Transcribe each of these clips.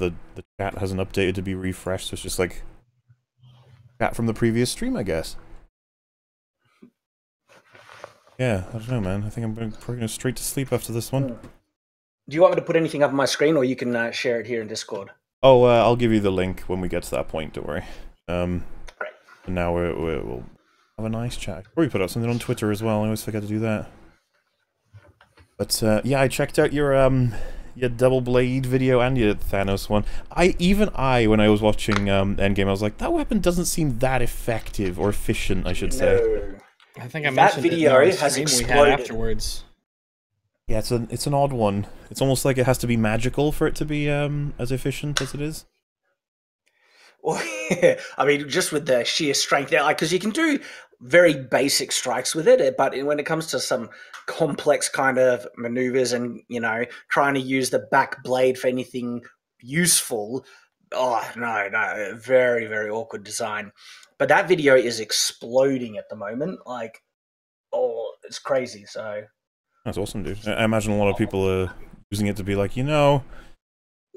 the chat hasn't updated to be refreshed, so it's just like chat from the previous stream, I guess. Yeah, I don't know, man. I think I'm probably going straight to sleep after this one. Do you want me to put anything up on my screen, or you can share it here in Discord? Oh, I'll give you the link when we get to that point, don't worry. Great. And now we'll have a nice chat. Probably put up something on Twitter as well, I always forget to do that. But, yeah, I checked out your Double Blade video and your Thanos one. Even when I was watching Endgame, I was like, that weapon doesn't seem that effective, or efficient, I should say. I think I mentioned that video has exploded. We had afterwards. Yeah, it's an odd one. It's almost like it has to be magical for it to be as efficient as it is. Well, yeah. I mean, just with the sheer strength there, like, because you can do very basic strikes with it, but when it comes to some complex kind of maneuvers and, you know, trying to use the back blade for anything useful, oh, no, very, very awkward design. But that video is exploding at the moment. Like, oh, it's crazy, so... That's awesome, dude. I imagine a lot of people are using it to be like, you know,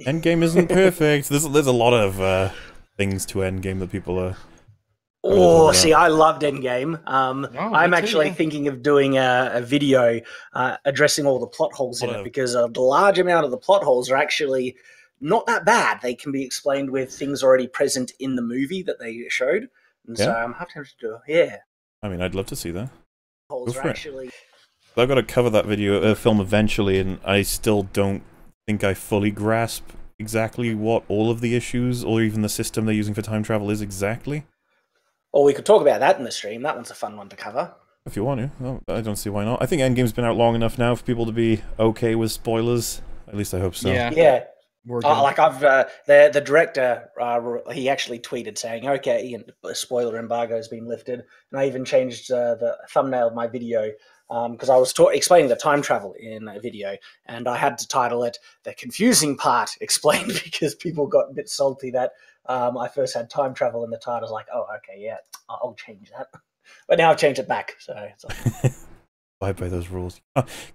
Endgame isn't perfect. There's a lot of things to Endgame that people are... Oh, see, I loved Endgame. I'm actually thinking of doing a video addressing all the plot holes in it, because a large amount of the plot holes are actually not that bad. They can be explained with things already present in the movie that they showed. And so I'm happy to do it. Yeah. I mean, I'd love to see that. Holes are actually... I've got to cover that film eventually, and I still don't think I fully grasp exactly what all of the issues, or even the system they're using for time travel is exactly. Well, we could talk about that in the stream. That one's a fun one to cover. If you want to. Well, I don't see why not. I think Endgame's been out long enough now for people to be okay with spoilers. At least I hope so. Yeah. Like the director, he actually tweeted saying, "Okay, a spoiler embargo has been lifted," and I even changed the thumbnail of my video because I was explaining the time travel in a video, and I had to title it "The Confusing Part Explained" because people got a bit salty that I first had time travel in the title. I was like, "Oh, okay, yeah, I'll change that," but now I've changed it back. So it's like... Abide by those rules.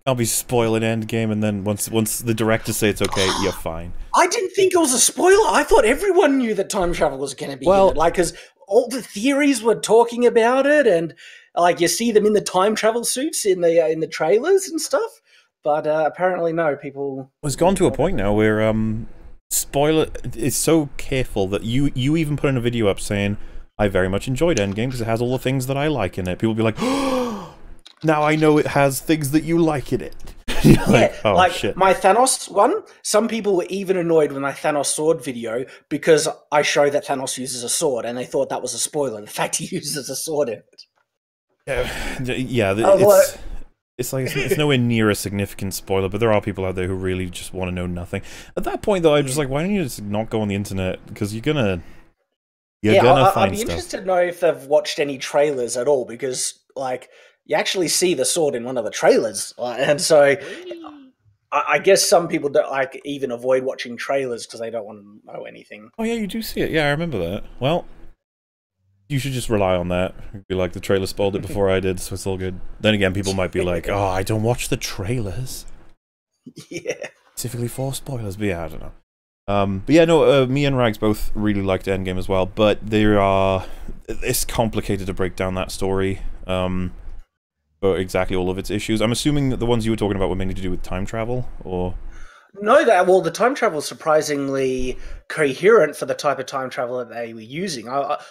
Can't be spoiling Endgame, and then once the directors say it's okay, you're fine. I didn't think it was a spoiler. I thought everyone knew that time travel was going to be in it. Like, because all the theories were talking about it, and like you see them in the time travel suits in the trailers and stuff. But apparently, no, people. It's gone to a point now where spoiler is so careful that you even put in a video up saying, "I very much enjoyed Endgame because it has all the things that I like in it." People will be like, "Oh, now I know it has things that you like in it." like shit. My Thanos one, some people were even annoyed with my Thanos sword video because I show that Thanos uses a sword, and they thought that was a spoiler. The fact he uses a sword in it. It's nowhere near a significant spoiler, but there are people out there who really just want to know nothing. At that point, though, I'm just like, why don't you just not go on the internet? Because you're gonna find I'd be interested to know if they've watched any trailers at all, because like you actually see the sword in one of the trailers, and so I guess some people don't like even avoid watching trailers because they don't want to know anything. Oh yeah, you do see it. Yeah, I remember that. Well, you should just rely on that. Be like, the trailer spoiled it before I did, so it's all good. Then again, people might be like, "Oh, I don't watch the trailers." Yeah. Specifically for spoilers, but yeah, I don't know. But yeah, no, me and Rags both really liked Endgame as well, but it's complicated to break down that story. For exactly all of its issues. I'm assuming that the ones you were talking about were mainly to do with time travel, or... No, the time travel is surprisingly coherent for the type of time travel that they were using.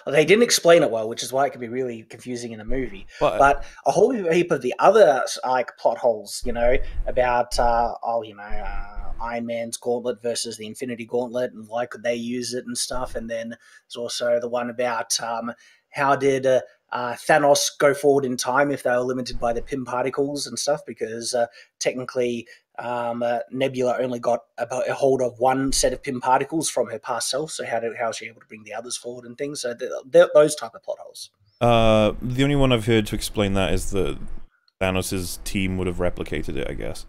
They didn't explain it well, which is why it could be really confusing in a movie. But a whole heap of the other like plot holes, you know, about Iron Man's gauntlet versus the Infinity Gauntlet, and why could they use it and stuff. And then there's also the one about how did Thanos go forward in time if they were limited by the Pym particles and stuff, because technically Nebula only got a hold of one set of Pym particles from her past self, so how is she able to bring the others forward and things? So those type of plot holes. The only one I've heard to explain that is that Thanos' team would have replicated it, I guess.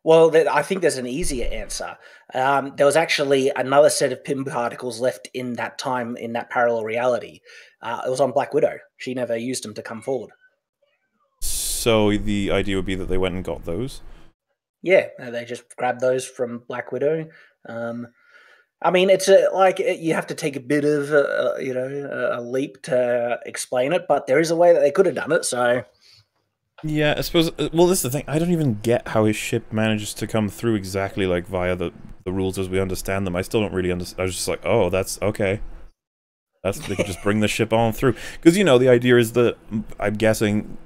Well, I think there's an easier answer. There was actually another set of Pym particles left in that time, in that parallel reality. It was on Black Widow. She never used them to come forward. So the idea would be that they went and got those? Yeah, they just grabbed those from Black Widow. I mean, it's you have to take a bit of a leap to explain it, but there is a way that they could have done it. So yeah, I suppose. Well, this is the thing. I don't even get how his ship manages to come through exactly like via the rules as we understand them. I still don't really understand. I was just like, oh, that's okay. They could just bring the ship on through, because the idea is that I'm guessing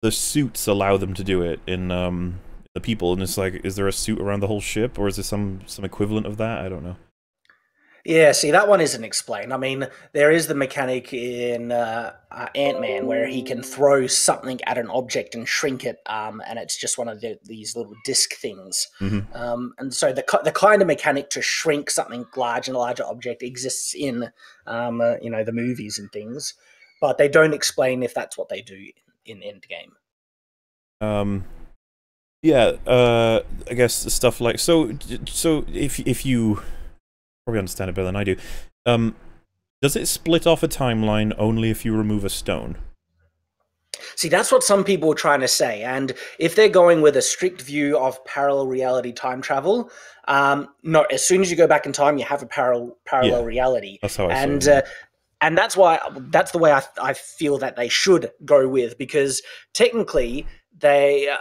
the suits allow them to do it in the people, and it's like, is there a suit around the whole ship, or is there some equivalent of that? I don't know. Yeah, see, that one isn't explained. I mean, there is the mechanic in Ant-Man where he can throw something at an object and shrink it, and it's just one of these little disc things. And so the kind of mechanic to shrink something large and a larger object exists in, the movies and things, but they don't explain if that's what they do in Endgame. Yeah, I guess stuff like so if you probably understand it better than I do. Does it split off a timeline only if you remove a stone? See, that's what some people are trying to say. And if they're going with a strict view of parallel reality time travel, no, as soon as you go back in time, you have a parallel reality. That's how I saw it. And that's the way I feel that they should go with, because technically the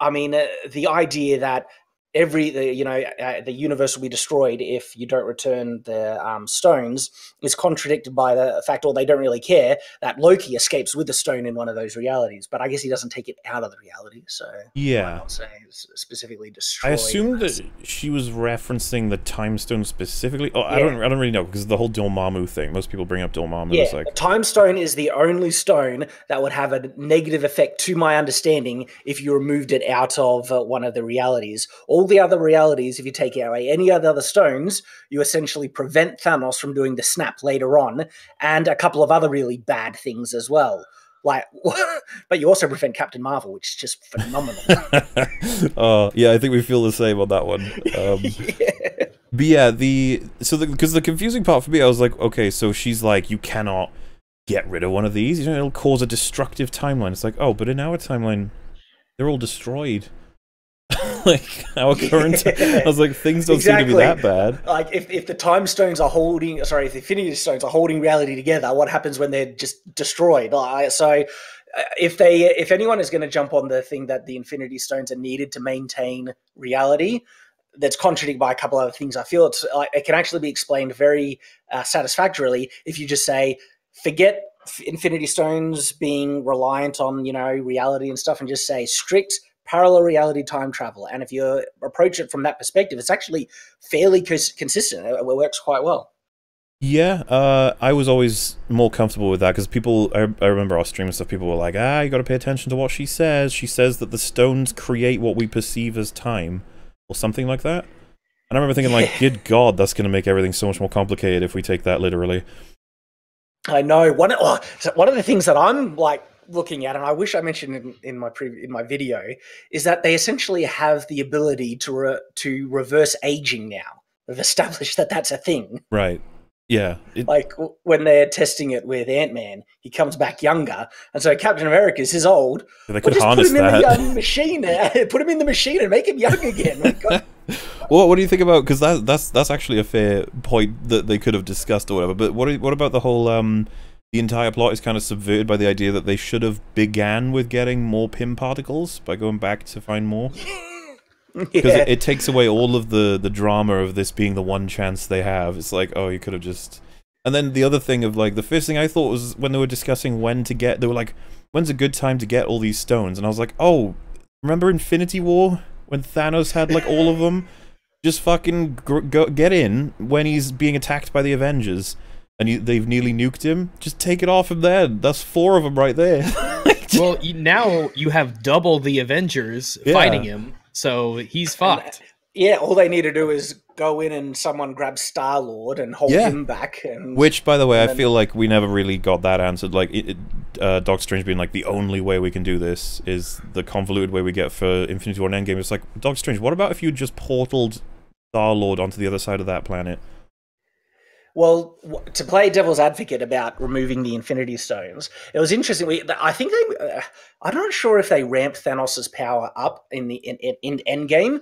idea that the universe will be destroyed if you don't return the stones is contradicted by the fact, or they don't really care, that Loki escapes with the stone in one of those realities, but I guess he doesn't take it out of the reality. So yeah, why not say specifically destroyed? I assumed that she was referencing the time stone specifically. Oh, yeah. I don't really know, because the whole Dormammu thing. Most people bring up Dormammu. Yeah, as like, the time stone is the only stone that would have a negative effect, to my understanding, if you removed it out of one of the realities. All the other realities, if you take away any of the other stones, you essentially prevent Thanos from doing the snap later on, and a couple of other really bad things as well. But you also prevent Captain Marvel, which is just phenomenal. Yeah, I think we feel the same on that one. Yeah. But yeah, because the confusing part for me, I was like, okay, so she's like, you cannot get rid of one of these. It'll cause a destructive timeline. It's like, oh, but in our timeline, they're all destroyed. Like our current, I was like, things don't seem to be that bad. Like if the time stones are holding, if the Infinity Stones are holding reality together, what happens when they're just destroyed? So if anyone is going to jump on the thing that the Infinity Stones are needed to maintain reality, that's contradicted by a couple other things. I feel it can actually be explained very satisfactorily if you just say, forget Infinity Stones being reliant on reality and stuff, and just say strict parallel reality time travel. And if you approach it from that perspective, it's actually fairly consistent. It works quite well. Yeah, I was always more comfortable with that, because I remember our stream and stuff, people were like, you gotta pay attention to what she says. She says that the stones create what we perceive as time, or something like that. And I remember thinking, like, good God, that's gonna make everything so much more complicated if we take that literally. I know. One of the things that I'm, like, looking at, and I wish I mentioned in my video, is that they essentially have the ability to reverse aging now. They've established that that's a thing. Right. Yeah. Like when they're testing it with Ant-Man, he comes back younger, and so Captain America's his old. So they could harness that. Put him in the machine. Put him in the machine and make him young again. Well, what do you think about? Because that's actually a fair point that they could have discussed or whatever. But what about the whole the entire plot is kind of subverted by the idea that they should have began with getting more Pym particles by going back to find more. Because it takes away all of the drama of this being the one chance they have. It's like, oh, you could have just... And then the other thing of, like, the first thing I thought was when they were discussing when to get... They were like, when's a good time to get all these stones? And I was like, oh, remember Infinity War? When Thanos had, like, all of them? Just fucking get in when he's being attacked by the Avengers. And they've nearly nuked him. Just take it off him then. That's 4 of them right there. Well, now you have double the Avengers fighting him, so he's fucked. All they need to do is go in and someone grab Star-Lord and hold him back. Which, by the way, I feel like we never really got that answered. Like, Doctor Strange being like, the only way we can do this is the convoluted way we get for Infinity War and Endgame. It's like, Doctor Strange, what about if you just portaled Star-Lord onto the other side of that planet? Well, to play devil's advocate about removing the Infinity Stones, it was interesting. I think I'm not sure if they ramped Thanos' power up in Endgame,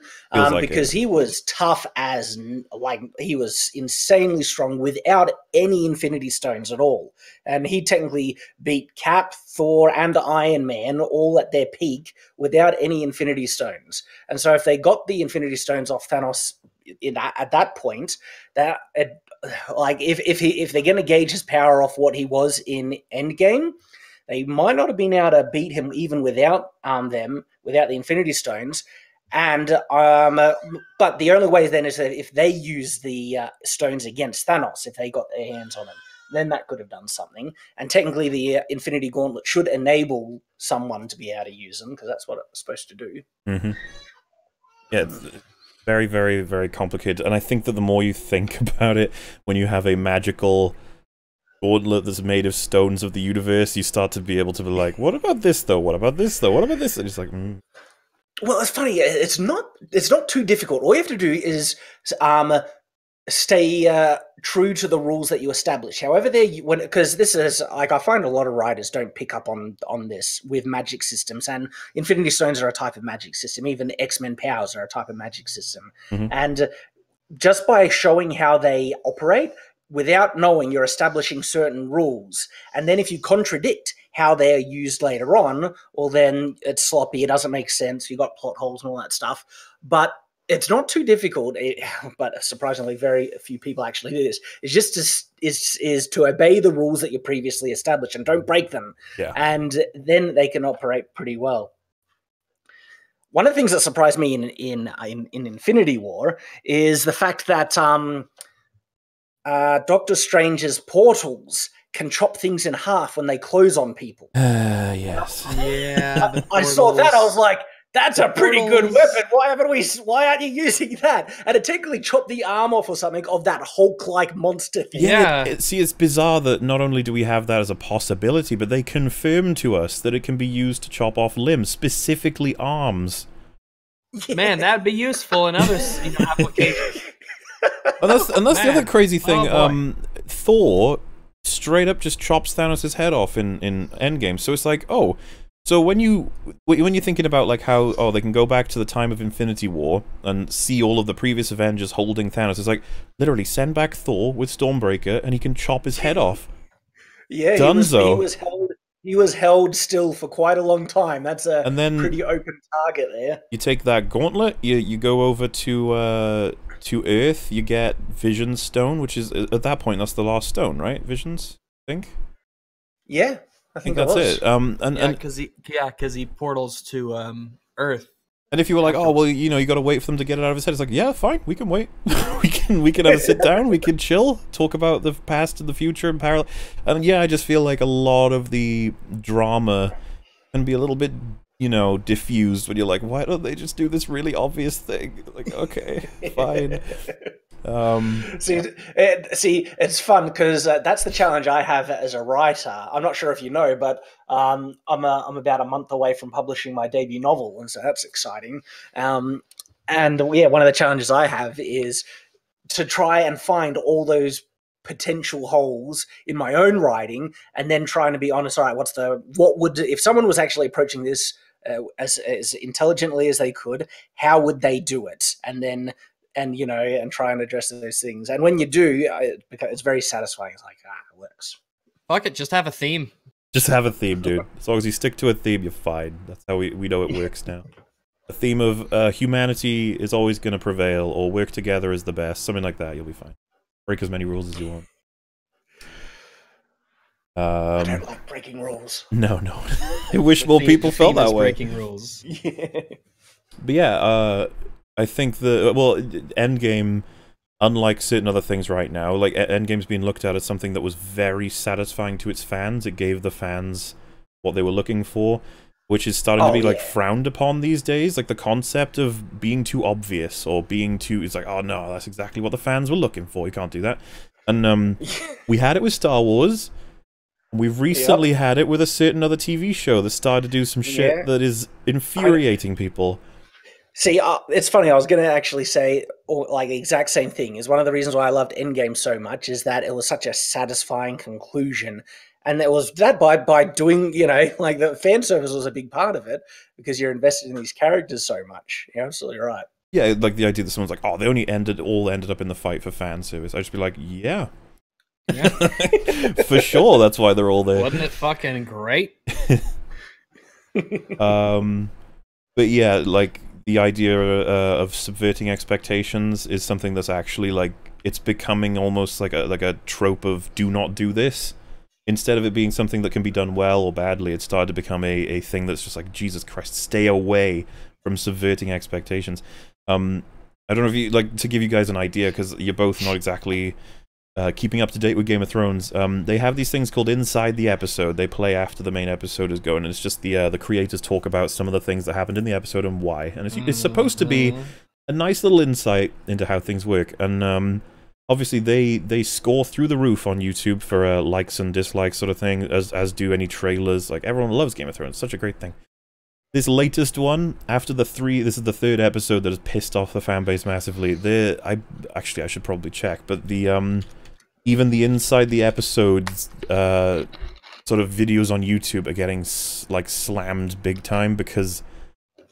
because he was tough as, like, he was insanely strong without any Infinity Stones at all, and he technically beat Cap, Thor, and Iron Man all at their peak without any Infinity Stones. And so, if they got the Infinity Stones off Thanos at that point, that like if they're going to gauge his power off what he was in Endgame, they might not have been able to beat him even without without the Infinity Stones. And but the only way then is that if they use the stones against Thanos, if they got their hands on him, then that could have done something. And technically, the Infinity Gauntlet should enable someone to be able to use them, because that's what it was supposed to do. Mm-hmm. Yeah. Very, very, very complicated, and I think that the more you think about it, when you have a magical gauntlet that's made of stones of the universe, you start to be able to be like, what about this though? What about this though? What about this? And it's like, Well, it's funny. It's not too difficult. All you have to do is stay true to the rules that you establish. However, because this is, like, I find a lot of writers don't pick up on this with magic systems, and Infinity Stones are a type of magic system. Even X-Men powers are a type of magic system. Mm-hmm. And just by showing how they operate, without knowing, you're establishing certain rules. And then if you contradict how they're used later on, well, then it's sloppy. It doesn't make sense. You got plot holes and all that stuff. But it's not too difficult, but surprisingly, very few people actually do this. It's just is to obey the rules that you previously established and don't break them. Yeah. And then they can operate pretty well. One of the things that surprised me in Infinity War is the fact that Doctor Strange's portals can chop things in half when they close on people. Yes. Yeah. I saw that. I was like, that's a pretty good weapon. Why aren't you using that? And it technically chopped the arm off or something of that Hulk-like monster thing. Yeah. See, it's bizarre that not only do we have that as a possibility, but they confirm to us that it can be used to chop off limbs, specifically arms. Yeah. Man, that'd be useful in other applications. And that's the other crazy thing. Thor straight up just chops Thanos' head off in Endgame. So it's like, oh. So when you're thinking about, like, how, oh, they can go back to the time of Infinity War and see all of the previous Avengers holding Thanos, it's like, literally, send back Thor with Stormbreaker and he can chop his head off. Yeah, he was held still for quite a long time. That's a pretty open target there. You take that gauntlet, you go over to Earth, you get Vision's Stone, which is, at that point, that's the last stone, right? Vision's, I think? Yeah. I think that's it. Because he portals to Earth. And if you were like, oh well, you got to wait for them to get it out of his head, it's like, yeah, fine, we can wait. we can have a sit down, we can chill, talk about the past and the future in parallel. And yeah, I just feel like a lot of the drama can be a little bit, diffused when you're like, why don't they just do this really obvious thing? Like, okay, fine. See, it's fun because that's the challenge I have as a writer. I'm not sure if you know, but I'm about a month away from publishing my debut novel, and so that's exciting. And yeah, one of the challenges I have is to try and find all those potential holes in my own writing, and then trying to be honest. All right, if someone was actually approaching this as intelligently as they could, how would they do it? And try and address those things. And when you do, it's very satisfying. It's like, it works. Fuck it, just have a theme. Just have a theme, dude. As long as you stick to a theme, you're fine. That's how we know it works now. A theme of humanity is always going to prevail, or work together is the best. Something like that, you'll be fine. Break as many rules as you want. I don't like breaking rules. No. I wish more people felt that way. Breaking rules. Yeah. But yeah, I think Endgame, unlike certain other things right now, like Endgame's being looked at as something that was very satisfying to its fans. It gave the fans what they were looking for, which is starting to be like frowned upon these days. Like the concept of being too obvious or being too, it's like, oh no, that's exactly what the fans were looking for. You can't do that. And we had it with Star Wars. We've recently had it with a certain other TV show that started to do some shit that is infuriating people. See, it's funny. I was going to actually say, like, the exact same thing. Is one of the reasons why I loved Endgame so much is that it was such a satisfying conclusion, and it was that by doing, like the fan service was a big part of it because you're invested in these characters so much. You're absolutely right. Yeah, like the idea that someone's like, oh, they only ended up in the fight for fan service. I'd just be like, yeah. For sure, that's why they're all there. Wasn't it fucking great? But yeah, like the idea of subverting expectations is something that's actually like it's becoming almost like a trope of do not do this. Instead of it being something that can be done well or badly, it started to become a thing that's just like, Jesus Christ, stay away from subverting expectations. I don't know if you like to give you guys an idea because you're both not exactly keeping up to date with Game of Thrones. They have these things called Inside the Episode. They play after the main episode is going, and it's just the creators talk about some of the things that happened in the episode and why. And it's supposed to be a nice little insight into how things work. And obviously they score through the roof on YouTube for likes and dislikes sort of thing, as do any trailers. Like, everyone loves Game of Thrones. It's such a great thing. This latest one, after this is the third episode that has pissed off the fan base massively. I should probably check, but the even the Inside the Episodes sort of videos on YouTube are getting like slammed big time because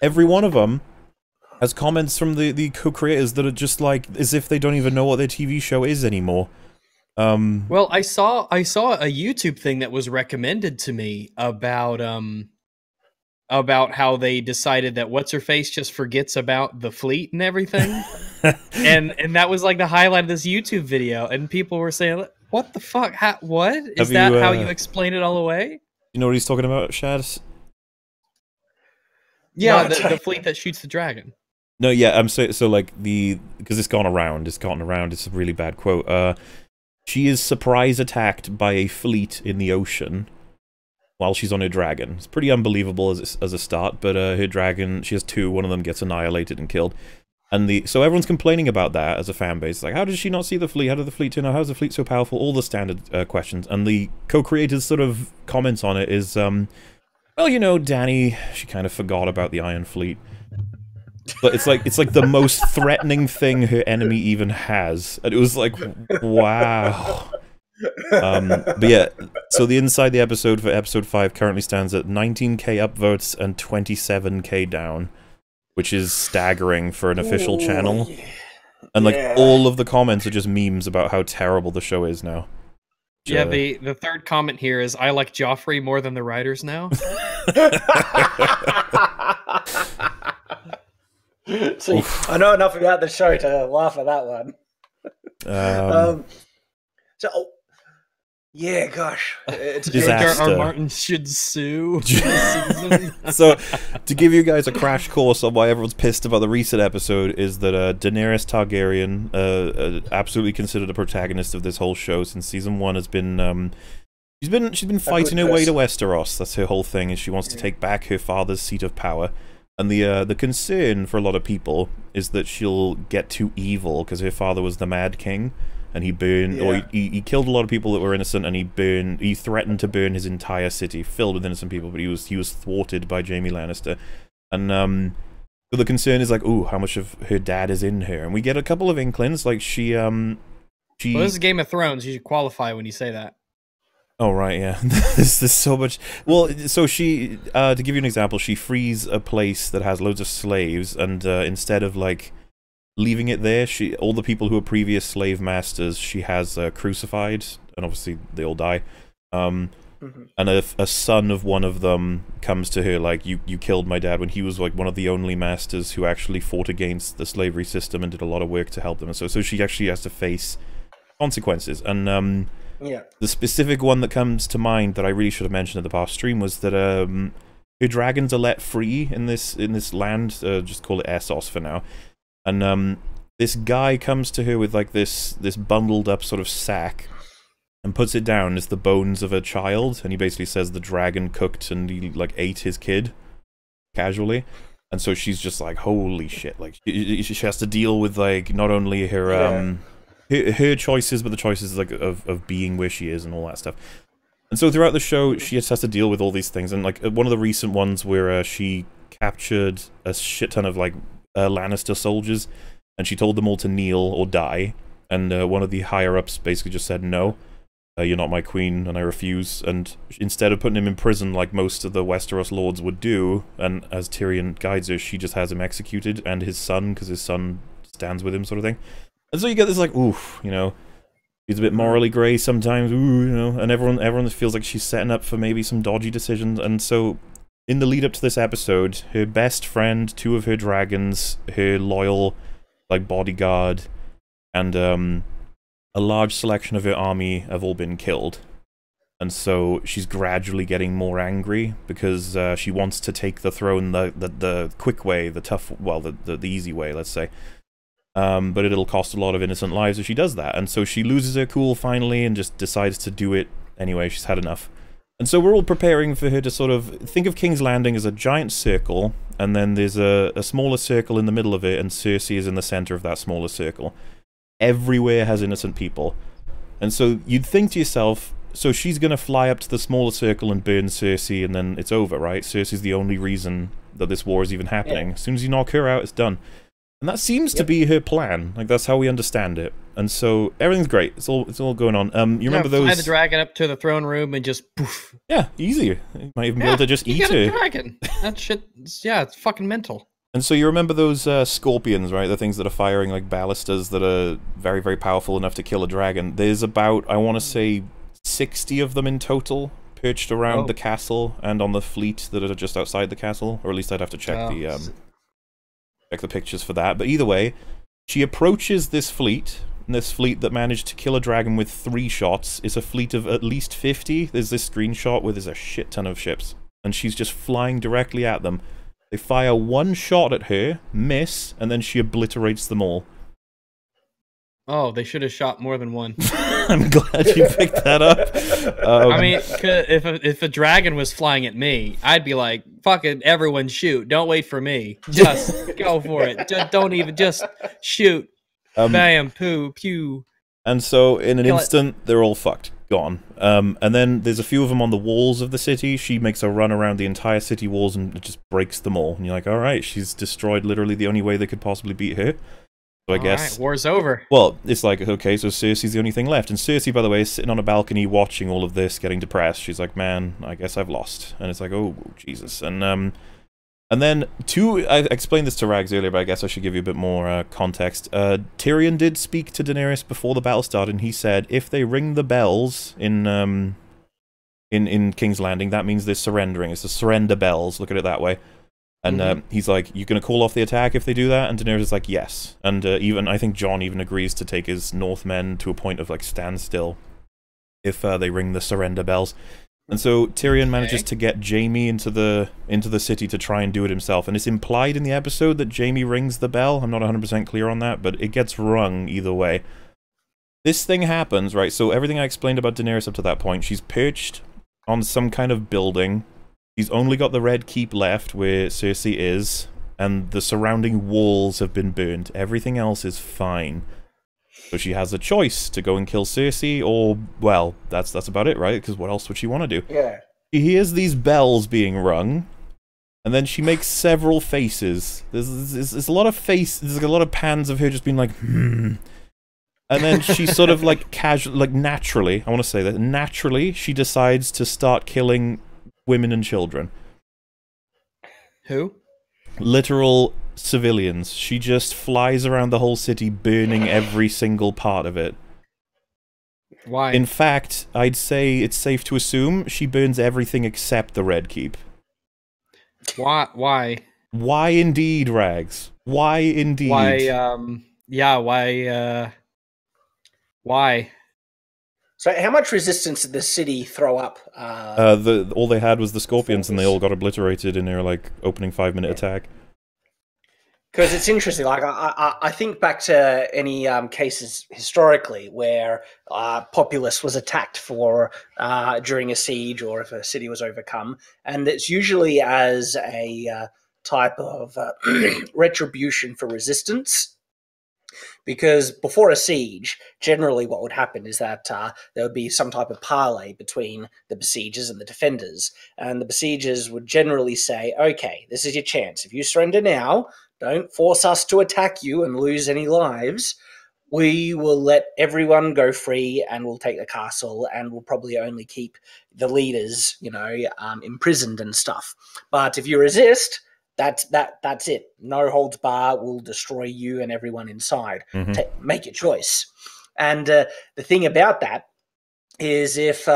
every one of them has comments from the co-creators that are just like as if they don't even know what their TV show is anymore. Well, I saw a YouTube thing that was recommended to me about how they decided that what's-her-face just forgets about the fleet and everything. and that was like the highlight of this YouTube video, and people were saying, what the fuck? What? Is that how you explain it all away? You know what he's talking about, Shad? Yeah, the fleet that shoots the dragon. No, yeah, I'm so like because it's gotten around, it's a really bad quote. She is surprise attacked by a fleet in the ocean while she's on her dragon. It's pretty unbelievable as a start, but her dragon, she has two, one of them gets annihilated and killed. And so everyone's complaining about that as a fan base. Like, how did she not see the fleet? How did the fleet turn out? How is the fleet so powerful? All the standard questions. And the co-creators sort of comments on it is, well, you know, Dany, she kind of forgot about the Iron Fleet. But it's like the most threatening thing her enemy even has. And it was like, wow. But yeah, so the Inside the Episode for episode 5 currently stands at 19k upvotes and 27k down, which is staggering for an official channel. And like all of the comments are just memes about how terrible the show is now. Yeah, the third comment here is, I like Joffrey more than the writers now. See, I know enough about the show to laugh at that one. Yeah, gosh. It's disaster. George R. Martin should sue. So, to give you guys a crash course on why everyone's pissed about the recent episode is that Daenerys Targaryen, absolutely considered a protagonist of this whole show since season 1, has been she's been fighting her way to Westeros. That's her whole thing, is she wants to take back her father's seat of power. And the concern for a lot of people is that she'll get too evil because her father was the Mad King. And he burned, or he killed a lot of people that were innocent, and he threatened to burn his entire city, filled with innocent people, but he was thwarted by Jaime Lannister. And so the concern is like, ooh, how much of her dad is in her? And we get a couple of inklings, like Well, this is Game of Thrones, you should qualify when you say that. Oh, right, yeah. There's so much. Well, so she, to give you an example, she frees a place that has loads of slaves, and instead of, like, leaving it there, all the people who were previous slave masters, she has crucified, and obviously they all die. And a son of one of them comes to her like, you killed my dad when he was like one of the only masters who actually fought against the slavery system and did a lot of work to help them. And so she actually has to face consequences. And the specific one that comes to mind that I really should have mentioned at the past stream was that her dragons are let free in this land. Just call it Essos for now. And this guy comes to her with like this bundled up sort of sack and puts it down as the bones of a child, and he basically says the dragon cooked and he like ate his kid casually. And so she's just like, holy shit, like she has to deal with like not only her her choices, but the choices like of being where she is and all that stuff. And so throughout the show she just has to deal with all these things. And like one of the recent ones where she captured a shit ton of like Lannister soldiers, and she told them all to kneel or die. And one of the higher-ups basically just said, no, you're not my queen, and I refuse. And instead of putting him in prison like most of the Westeros lords would do, and as Tyrion guides her, she just has him executed, and his son, because his son stands with him, sort of thing. And so you get this, like, oof, you know, he's a bit morally grey sometimes, ooh, you know, and everyone feels like she's setting up for maybe some dodgy decisions. And so, in the lead-up to this episode, her best friend, 2 of her dragons, her loyal, like, bodyguard, and a large selection of her army have all been killed. And so she's gradually getting more angry because she wants to take the throne the quick way, the tough, well, the easy way, let's say. But it'll cost a lot of innocent lives if she does that. And so she loses her cool finally and just decides to do it anyway. She's had enough. And so we're all preparing for her to sort of think of King's Landing as a giant circle, and then there's a smaller circle in the middle of it, and Cersei is in the center of that smaller circle. Everywhere has innocent people. And so you'd think to yourself, so she's going to fly up to the smaller circle and burn Cersei, and then it's over, right? Cersei's the only reason that this war is even happening. Yeah. As soon as you knock her out, it's done. And that seems to be her plan. Like, that's how we understand it. And so everything's great. It's all going on. You remember those? Fly the dragon up to the throne room and just poof. Yeah, easy. You might even be able to just eat her. You got a dragon. That shit, yeah, it's fucking mental. And so you remember those scorpions, right? The things that are firing like ballistas that are very, very powerful enough to kill a dragon. There's about, I want to say, 60 of them in total perched around the castle and on the fleet that are just outside the castle. Or at least I'd have to check the pictures for that. But either way, she approaches this fleet. And this fleet that managed to kill a dragon with 3 shots is a fleet of at least 50. There's this screenshot where there's a shit ton of ships. And she's just flying directly at them. They fire 1 shot at her, miss, and then she obliterates them all. Oh, they should have shot more than 1. I'm glad you picked that up. I mean, if a dragon was flying at me, I'd be like, fucking everyone shoot. Don't wait for me. Just go for it. Don't even, just shoot. Bam, poo, pew. And so, in an instant, they're all fucked. Gone. And then there's a few of them on the walls of the city. She makes a run around the entire city walls and just breaks them all. And you're like, alright, she's destroyed literally the only way they could possibly beat her. So I guess... war's over. Well, it's like, okay, so Cersei's the only thing left. And Cersei, by the way, is sitting on a balcony watching all of this, getting depressed. She's like, man, I guess I've lost. And it's like, oh, Jesus. And then, I explained this to Rags earlier, but I guess I should give you a bit more context. Tyrion did speak to Daenerys before the battle started, and he said, if they ring the bells in King's Landing, that means they're surrendering. It's the surrender bells, look at it that way. And he's like, you gonna call off the attack if they do that? And Daenerys is like, yes. And even, I think Jon even agrees to take his Northmen to a point of, like, standstill if they ring the surrender bells. And so Tyrion manages to get Jaime into the city to try and do it himself. And it's implied in the episode that Jaime rings the bell. I'm not 100% clear on that, but it gets rung either way. This thing happens, right? So everything I explained about Daenerys up to that point, she's perched on some kind of building. She's only got the Red Keep left where Cersei is, and the surrounding walls have been burned. Everything else is fine. So she has a choice to go and kill Cersei, or, well, that's about it, right? Because what else would she want to do? Yeah. She hears these bells being rung, and then she makes several faces. There's a lot of there's a lot of pans of her just being like, hmm. And then she sort of like casually, like naturally, I want to say that, naturally, she decides to start killing women and children. Who? Literal civilians. She just flies around the whole city burning every single part of it. Why? In fact, I'd say it's safe to assume she burns everything except the Red Keep. Why? Why indeed, Rags? Why indeed? Why? So how much resistance did the city throw up? All they had was the scorpions, and they all got obliterated in their, like, opening 5-minute attack. Because it's interesting, like, I think back to any cases historically where populace was attacked during a siege or if a city was overcome, and it's usually as a type of retribution for resistance. Because before a siege, generally what would happen is that there would be some type of parley between the besiegers and the defenders. And the besiegers would generally say, okay, this is your chance. If you surrender now, don't force us to attack you and lose any lives. We will let everyone go free, and we'll take the castle, and we'll probably only keep the leaders, imprisoned and stuff. But if you resist, that's it. No holds bar. We'll destroy you and everyone inside. Make your choice. And the thing about that is if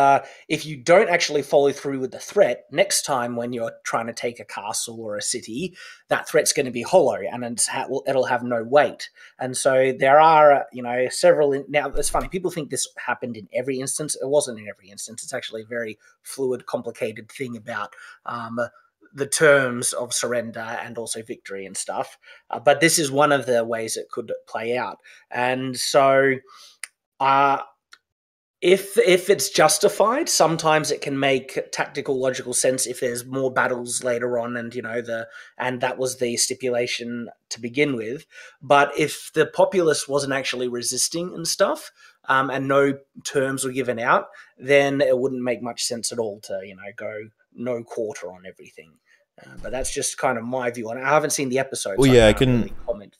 you don't actually follow through with the threat, next time when you're trying to take a castle or a city, that threat's going to be hollow, and it'll have no weight. And so there are, several. Now, it's funny. People think this happened in every instance. It wasn't in every instance. It's actually a very fluid, complicated thing about the terms of surrender and also victory and stuff. But this is one of the ways it could play out. And so if it's justified, sometimes it can make tactical, logical sense if there's more battles later on, and and that was the stipulation to begin with. But if the populace wasn't actually resisting and stuff, and no terms were given out, then it wouldn't make much sense at all to go no quarter on everything. But that's just kind of my view on it. I haven't seen the episode. Well, so yeah, I I can really comment.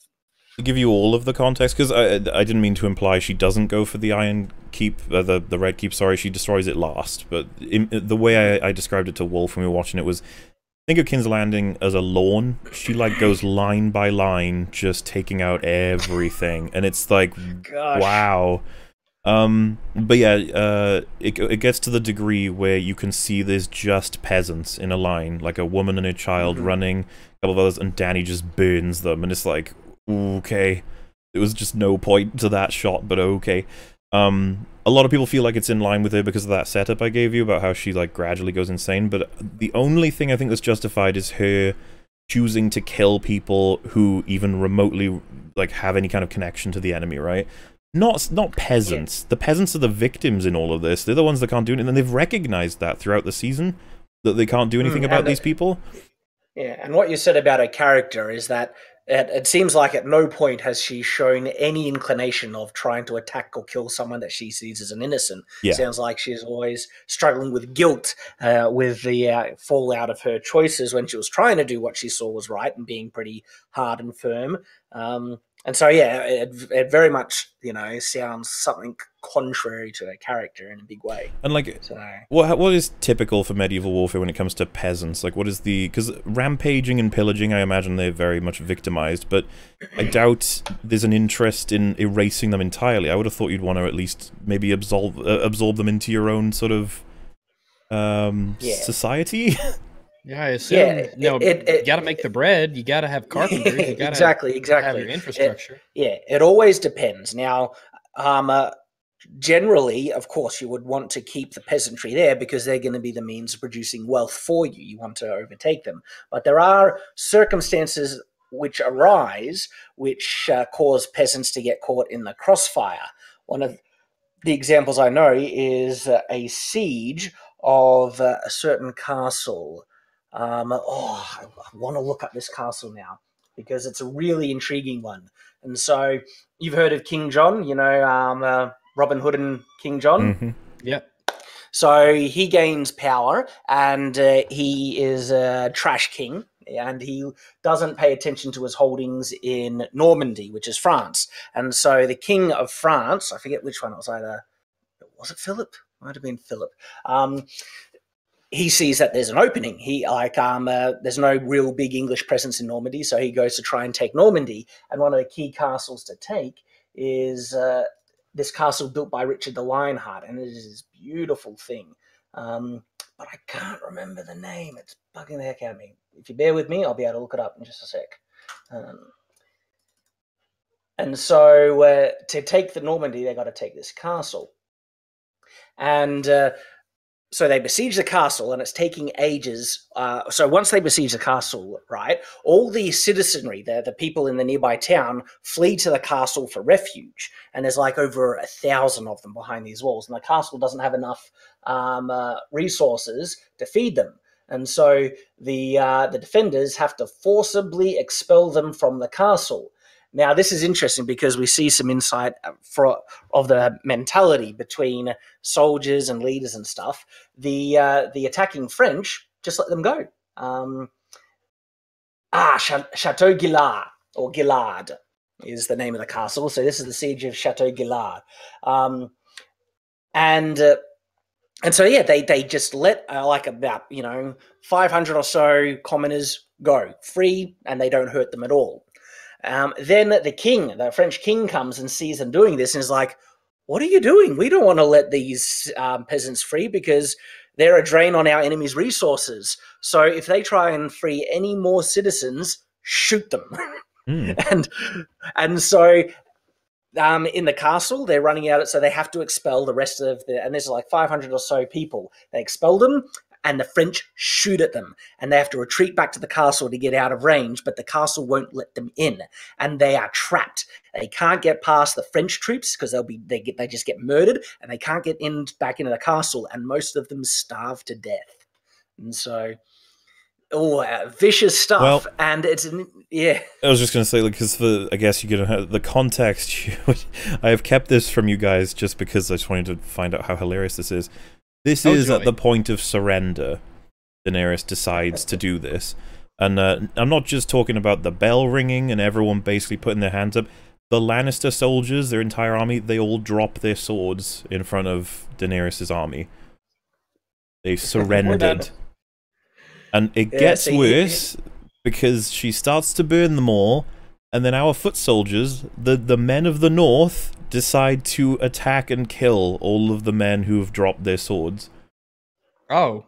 Give you all of the context, because I didn't mean to imply she doesn't go for the Iron Keep, the Red Keep, sorry, she destroys it last. But the way I described it to Wolf when we were watching it was, think of King's Landing as a lawn. She goes line by line, just taking out everything, and it's like, Gosh. wow. But yeah, it gets to the degree where you can see there's just peasants in a line, like a woman and a child running, a couple of others, and Danny just burns them, and it's like, okay, there was just no point to that shot, but okay. A lot of people feel like it's in line with her because of that setup I gave you about how she gradually goes insane, but the only thing I think that's justified is her choosing to kill people who even remotely have any kind of connection to the enemy, right? Not peasants. The peasants are the victims in all of this. They're the ones that can't do anything, and they've recognized that throughout the season, that they can't do anything about these people. Yeah, and what you said about her character is that it seems like at no point has she shown any inclination of trying to attack or kill someone that she sees as an innocent. Yeah. Sounds like she's always struggling with guilt, with the fallout of her choices when she was trying to do what she saw was right and being pretty hard and firm. And so, yeah, it very much, sounds something contrary to her character in a big way. And what is typical for medieval warfare when it comes to peasants? What is because rampaging and pillaging, I imagine they're very much victimized, but I doubt there's an interest in erasing them entirely. I would have thought you'd want to at least maybe absorb them into your own sort of society. Yeah, I assume. You got to make the bread. You got to have carpenters. You got to exactly have your infrastructure. It always depends. Now, generally, of course, you would want to keep the peasantry there because they're going to be the means of producing wealth for you. You want to overtake them, but there are circumstances which arise which cause peasants to get caught in the crossfire. One of the examples I know is a siege of a certain castle. I want to look up this castle now because it's a really intriguing one. And so you've heard of King John, Robin Hood and King John. Mm-hmm. Yeah. So he gains power, and he is a trash king, and he doesn't pay attention to his holdings in Normandy, which is France. And so the king of France, I forget which one it was, was it Philip? Might have been Philip. He sees that there's an opening. There's no real big English presence in Normandy, so he goes to try and take Normandy. And one of the key castles to take is this castle built by Richard the Lionheart, and it is this beautiful thing. But I can't remember the name. It's bugging the heck out of me. If you bear with me, I'll be able to look it up in just a sec. And so to take the Normandy, they got to take this castle. And so they besiege the castle, and it's taking ages. So once they besiege the castle, right, all the citizenry there, the people in the nearby town, flee to the castle for refuge. And there's over 1,000 of them behind these walls. And the castle doesn't have enough resources to feed them. And so the defenders have to forcibly expel them from the castle. Now, this is interesting because we see some insight of the mentality between soldiers and leaders and stuff. The attacking French just let them go. Chateau Gillard, or Gillard is the name of the castle. So this is the siege of Chateau Gillard. And so, yeah, they just let like about, 500 or so commoners go free, and they don't hurt them at all. Then the French king, comes and sees them doing this and is like, what are you doing? We don't want to let these peasants free because they're a drain on our enemy's resources. So if they try and free any more citizens, shoot them. And so in the castle, they're running out, so they have to expel the rest of and there's like 500 or so people. They expel them, and the French shoot at them, and they have to retreat back to the castle to get out of range, but the castle won't let them in, and they are trapped. They can't get past the French troops because they just get murdered, and they can't get back into the castle, and most of them starve to death. And so, vicious stuff. Well, and it's I was just going to say, because I guess you're going to have the context. I have kept this from you guys just because I just wanted to find out how hilarious this is. This is at the point of surrender. Daenerys decides to do this. And I'm not just talking about the bell ringing and everyone basically putting their hands up. The Lannister soldiers, their entire army, they all drop their swords in front of Daenerys' army. They surrendered. And it gets worse because she starts to burn them all, and then our foot soldiers, the men of the north, decide to attack and kill all of the men who have dropped their swords. Oh.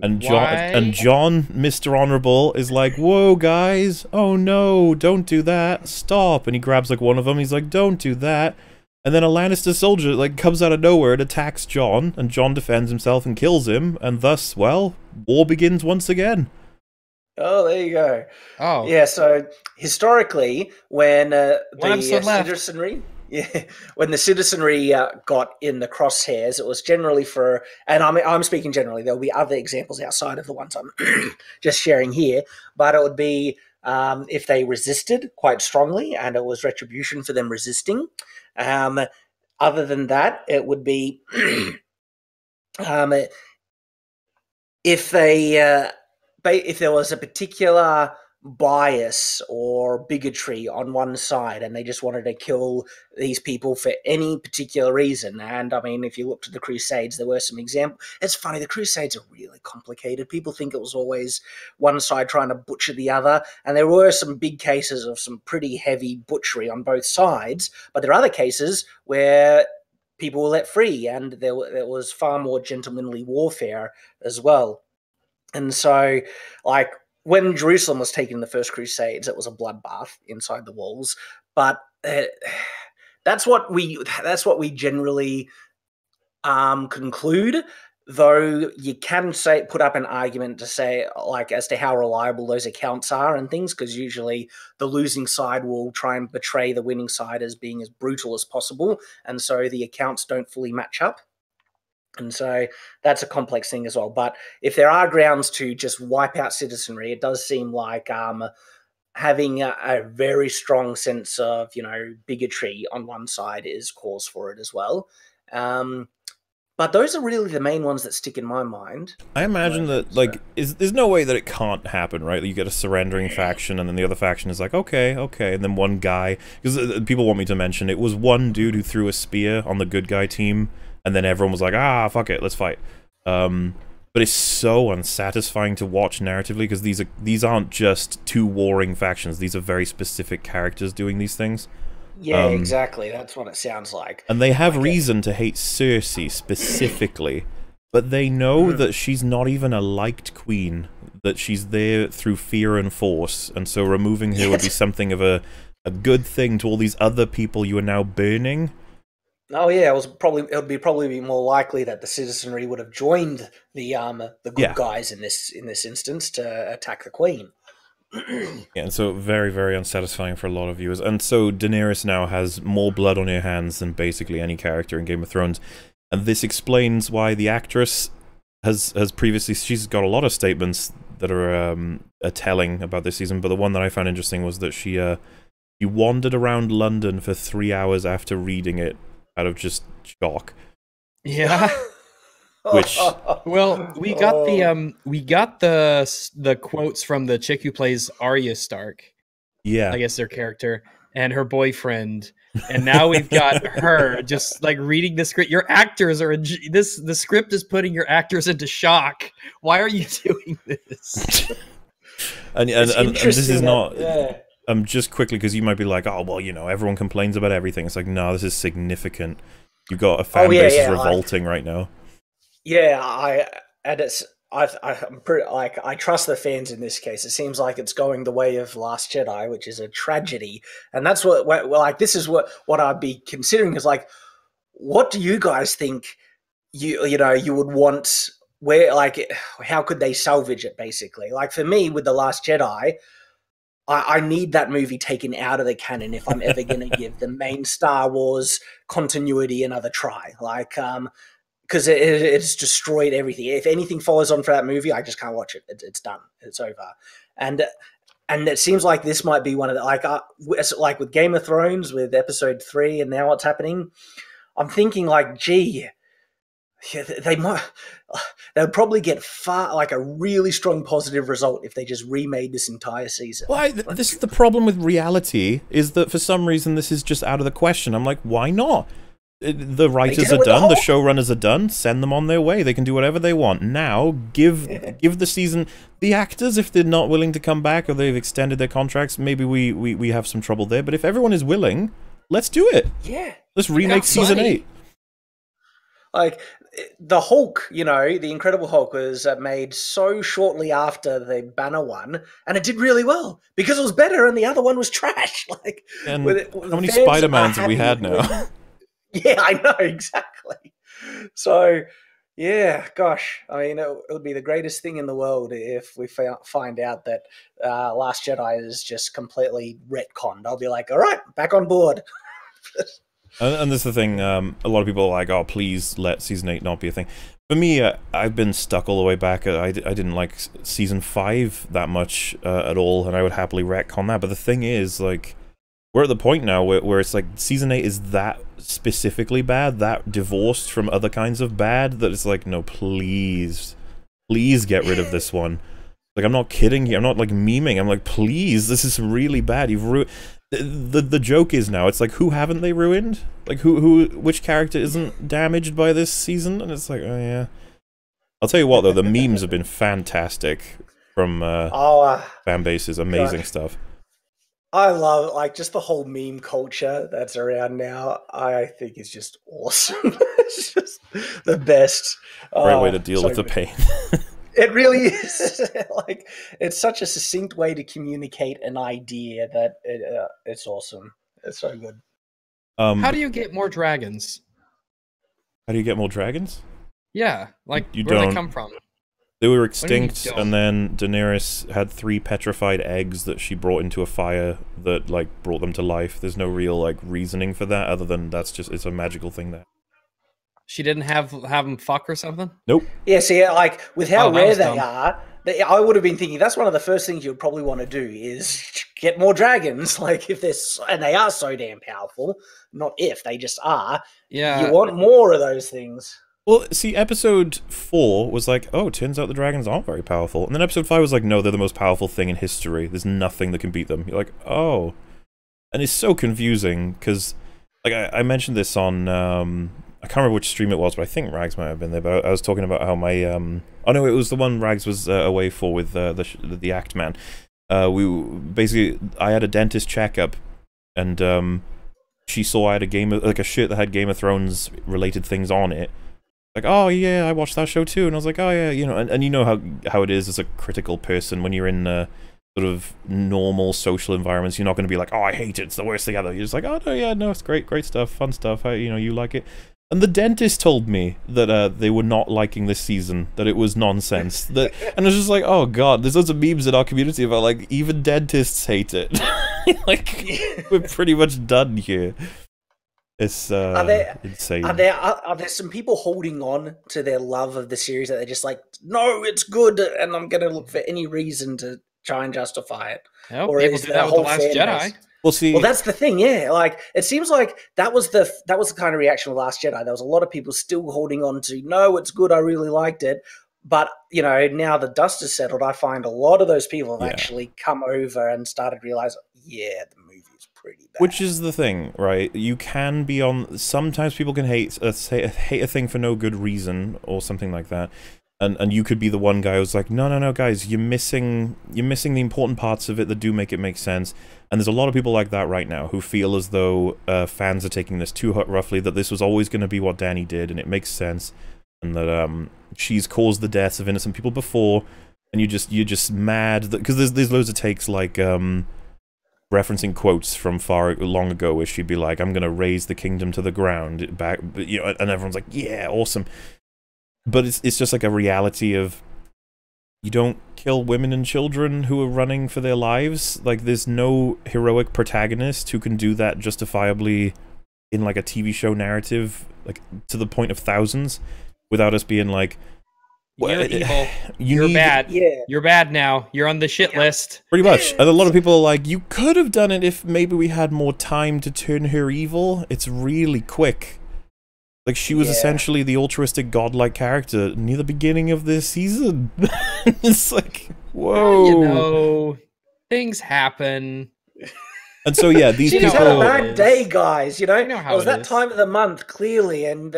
And John, Mr. Honorable, is like, whoa, guys, oh no, don't do that, stop. And he grabs like one of them, he's like, don't do that. And then a Lannister soldier like comes out of nowhere and attacks Jon, and Jon defends himself and kills him, and thus, well, war begins once again. Oh, there you go. Oh. Yeah, so historically, when the citizenry... Yeah, when the citizenry got in the crosshairs, it was generally for, and I'm speaking generally, there'll be other examples outside of the ones I'm just sharing here, but it would be if they resisted quite strongly, and it was retribution for them resisting. Other than that, it would be if there was a particular bias or bigotry on one side and they just wanted to kill these people for any particular reason. And I mean, if you looked at the Crusades, there were some examples. It's funny, the Crusades are really complicated. People think it was always one side trying to butcher the other, and there were some big cases of some pretty heavy butchery on both sides, but there are other cases where people were let free and there was far more gentlemanly warfare as well. And so, like, when Jerusalem was taken in the First Crusades, it was a bloodbath inside the walls. But that's what we generally conclude. Though you can put up an argument to say, like, as to how reliable those accounts are and things, because usually the losing side will try and portray the winning side as being as brutal as possible, and so the accounts don't fully match up. And so that's a complex thing as well. But if there are grounds to just wipe out citizenry, it does seem like having a very strong sense of, bigotry on one side is cause for it as well. But those are really the main ones that stick in my mind. I imagine that, there's no way that it can't happen, right? You get a surrendering faction, and then the other faction is like, okay, and then one guy... Because people want me to mention, it was one dude who threw a spear on the good guy team, and then everyone was like, fuck it, let's fight. But it's so unsatisfying to watch narratively, because these aren't just two warring factions. These are very specific characters doing these things. Yeah, exactly. That's what it sounds like. And they have reason to hate Cersei specifically, but they know that she's not even a liked queen, that she's there through fear and force, and so removing her would be something of a good thing to all these other people you are now burning. Oh yeah, it would probably be more likely that the citizenry would have joined the good guys in this instance to attack the queen. Yeah, and so very, very unsatisfying for a lot of viewers. And so Daenerys now has more blood on her hands than basically any character in Game of Thrones. And this explains why the actress has previously... She's got a lot of statements that are telling about this season, but the one that I found interesting was that she wandered around London for 3 hours after reading it out of just shock. Yeah. Which well, we got the quotes from the chick who plays Arya Stark. Yeah, I guess their character and her boyfriend, and now we've got her just like reading the script. Your actors are the script is putting your actors into shock. Why are you doing this? and this is not. Just quickly, because you might be like, oh well, everyone complains about everything. It's like, no, this is significant. You've got a fan base is revolting right now. Yeah, I'm pretty I trust the fans in this case. It seems like it's going the way of Last Jedi, which is a tragedy, and that's what this is what I'd be considering is like, what do you guys think? You would want where how could they salvage it basically? Like for me with the Last Jedi, I need that movie taken out of the canon if I'm ever going to give the main Star Wars continuity another try. Because it's destroyed everything. If anything follows on for that movie, I just can't watch it. It's done. It's over. And it seems like this might be one of the like with Game of Thrones, with Episode 3, and now what's happening. I'm thinking gee, they'll probably get a really strong positive result if they just remade this entire season. Well, this is the problem with reality, is that for some reason this is just out of the question. I'm like, why not? The writers are done, the showrunners are done, send them on their way. They can do whatever they want. Now, give the season... The actors, if they're not willing to come back or they've extended their contracts, maybe we have some trouble there. But if everyone is willing, let's do it. Yeah. Let's remake season 8. Like, the Hulk, the Incredible Hulk was made so shortly after the Banner one, and it did really well because it was better and the other one was trash. How many Spider-Mans have we had now? Yeah, I know, exactly. So, yeah, gosh, I mean, it would be the greatest thing in the world if we find out that Last Jedi is just completely retconned. I'll be like, all right, back on board. And this is the thing, a lot of people are like, oh, please let Season 8 not be a thing. For me, I've been stuck all the way back. I didn't like Season 5 that much at all, and I would happily retcon that. But the thing is, we're at the point now where it's like Season 8 is that specifically bad, that divorced from other kinds of bad, that it's like, no, please get rid of this one. I'm not kidding you. I'm not memeing. I'm like, please, this is really bad. You've ruined... The joke is now, it's like, who haven't they ruined? Which character isn't damaged by this season? And it's like, oh yeah. I'll tell you what though, the memes have been fantastic from fan bases, amazing stuff. I love just the whole meme culture that's around now. I think is just awesome. It's just the best. Great way to deal with the pain. It really is. It's such a succinct way to communicate an idea that it's awesome. It's so good. How do you get more dragons? How do you get more dragons? Yeah, where do they come from? They were extinct, and then Daenerys had 3 petrified eggs that she brought into a fire that brought them to life. There's no real reasoning for that, other than it's a magical thing there. She didn't have them fuck or something? Nope. Yeah, see, with how rare they are, I would have been thinking that's one of the first things you'd probably want to do is get more dragons. If and they are so damn powerful. Not if, they just are. Yeah. You want more of those things. Well, see, episode 4 was like, oh, turns out the dragons aren't very powerful. And then episode 5 was like, no, they're the most powerful thing in history. There's nothing that can beat them. You're like, oh. And it's so confusing, because, I mentioned this on, I can't remember which stream it was, but I think Rags might have been there, but I was talking about how my, oh no, it was the one Rags was away for with the Act Man. I had a dentist checkup, and she saw I had a shirt that had Game of Thrones related things on it. Oh yeah, I watched that show too, and I was like, oh yeah, and you know how it is as a critical person when you're in sort of normal social environments. You're not going to be like, oh, I hate it, it's the worst thing ever. You're just like, oh no, yeah, no, it's great stuff, fun stuff. You like it. And the dentist told me that they were not liking this season, that it was nonsense. And I was just like, oh god, there's lots of memes in our community about even dentists hate it. We're pretty much done here. It's insane. Are there some people holding on to their love of the series that they're just like, no, it's good, and I'm going to look for any reason to try and justify it? Well, people do that with The Last Jedi. Well, that's the thing, yeah. Like, it seems like that was the kind of reaction of Last Jedi. There was a lot of people still holding on to, no, it's good, I really liked it. But, you know, now the dust has settled, I find a lot of those people have actually come over and started realizing, yeah, the movie is pretty bad. Which is the thing, right? You can be on... Sometimes people can hate a thing for no good reason, or something like that. And you could be the one guy who's like, no, guys, you're missing the important parts of it that do make it make sense. And there's a lot of people like that right now who feel as though fans are taking this too roughly, that this was always going to be what Dany did, and it makes sense, and that she's caused the deaths of innocent people before, and you're just mad that because there's loads of takes like referencing quotes from long ago where she'd be like, "I'm going to raise the kingdom to the ground," back, you know, and everyone's like, "Yeah, awesome." But it's just like a reality of you don't kill women and children who are running for their lives. Like, there's no heroic protagonist who can do that justifiably in like a TV show narrative, like to the point of thousands, without us being like, you're evil. You're bad. Yeah. You're bad now. You're on the shit list. Pretty much. And a lot of people are like, you could have done it if maybe we had more time to turn her evil. It's really quick. Like, she was essentially the altruistic godlike character near the beginning of this season. It's like, whoa. You know, things happen. And so, yeah, these people... She's had a bad day, guys, you know? It was that time of the month, clearly, and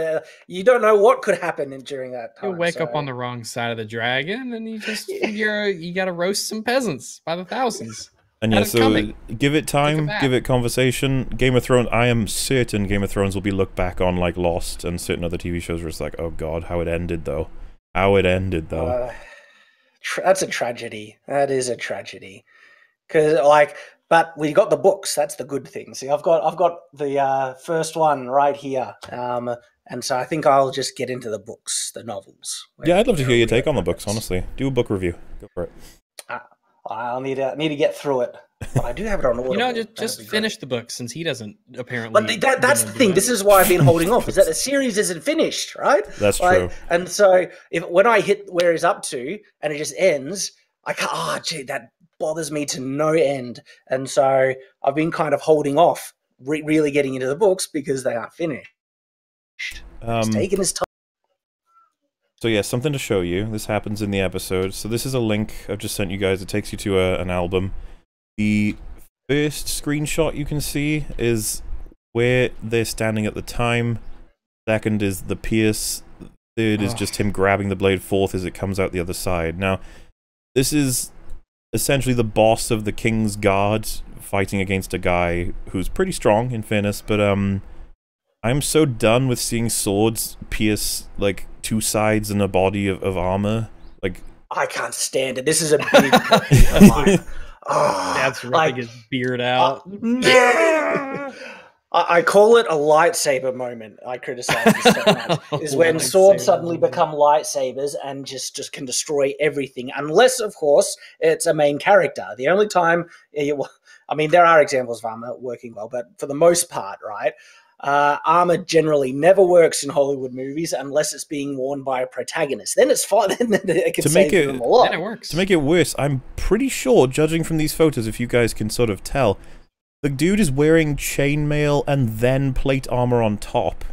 you don't know what could happen during that time. You wake up on the wrong side of the dragon, and you just you gotta roast some peasants by the thousands. And yeah, so give it time, give it conversation. Game of Thrones, I am certain Game of Thrones will be looked back on like Lost and certain other TV shows where it's like, oh god, how it ended though. How it ended though. That's a tragedy. That is a tragedy. Because like, but we got the books. That's the good thing. See, I've got the first one right here. And so I think I'll just get into the books, the novels. Yeah, I'd love to hear your take on the books, honestly. Do a book review. Go for it. I'll need to get through it. But I do have it on Audible. You know, just finish the book, since he doesn't apparently. But that's the thing. This is why I've been holding off. Is that the series isn't finished, right? That's true. And so when I hit where he's up to and it just ends, I can't. Oh, gee, that bothers me to no end. And so I've been kind of holding off, really getting into the books because they aren't finished. It's taking his time. So yeah, something to show you. This happens in the episode. So this is a link I've just sent you guys. It takes you to an album. The first screenshot you can see is where they're standing at the time. Second is the pierce. Third is just him grabbing the blade. Fourth is it comes out the other side. Now, this is essentially the boss of the King's Guard fighting against a guy who's pretty strong, in fairness, but I'm so done with seeing swords pierce, like, two sides and a body of armor. Like, I can't stand it. This is a big pet. That's ripping his beard out. I call it a lightsaber moment. I criticize this so much. Is when swords suddenly become lightsabers and just can destroy everything. Unless, of course, it's a main character. The only time... I mean, there are examples of armor working well, but for the most part, right... armor generally never works in Hollywood movies unless it's being worn by a protagonist. Then it's fine. Then it can save them a lot. Then it works. To make it worse, I'm pretty sure, judging from these photos, if you guys can sort of tell, the dude is wearing chainmail and then plate armor on top.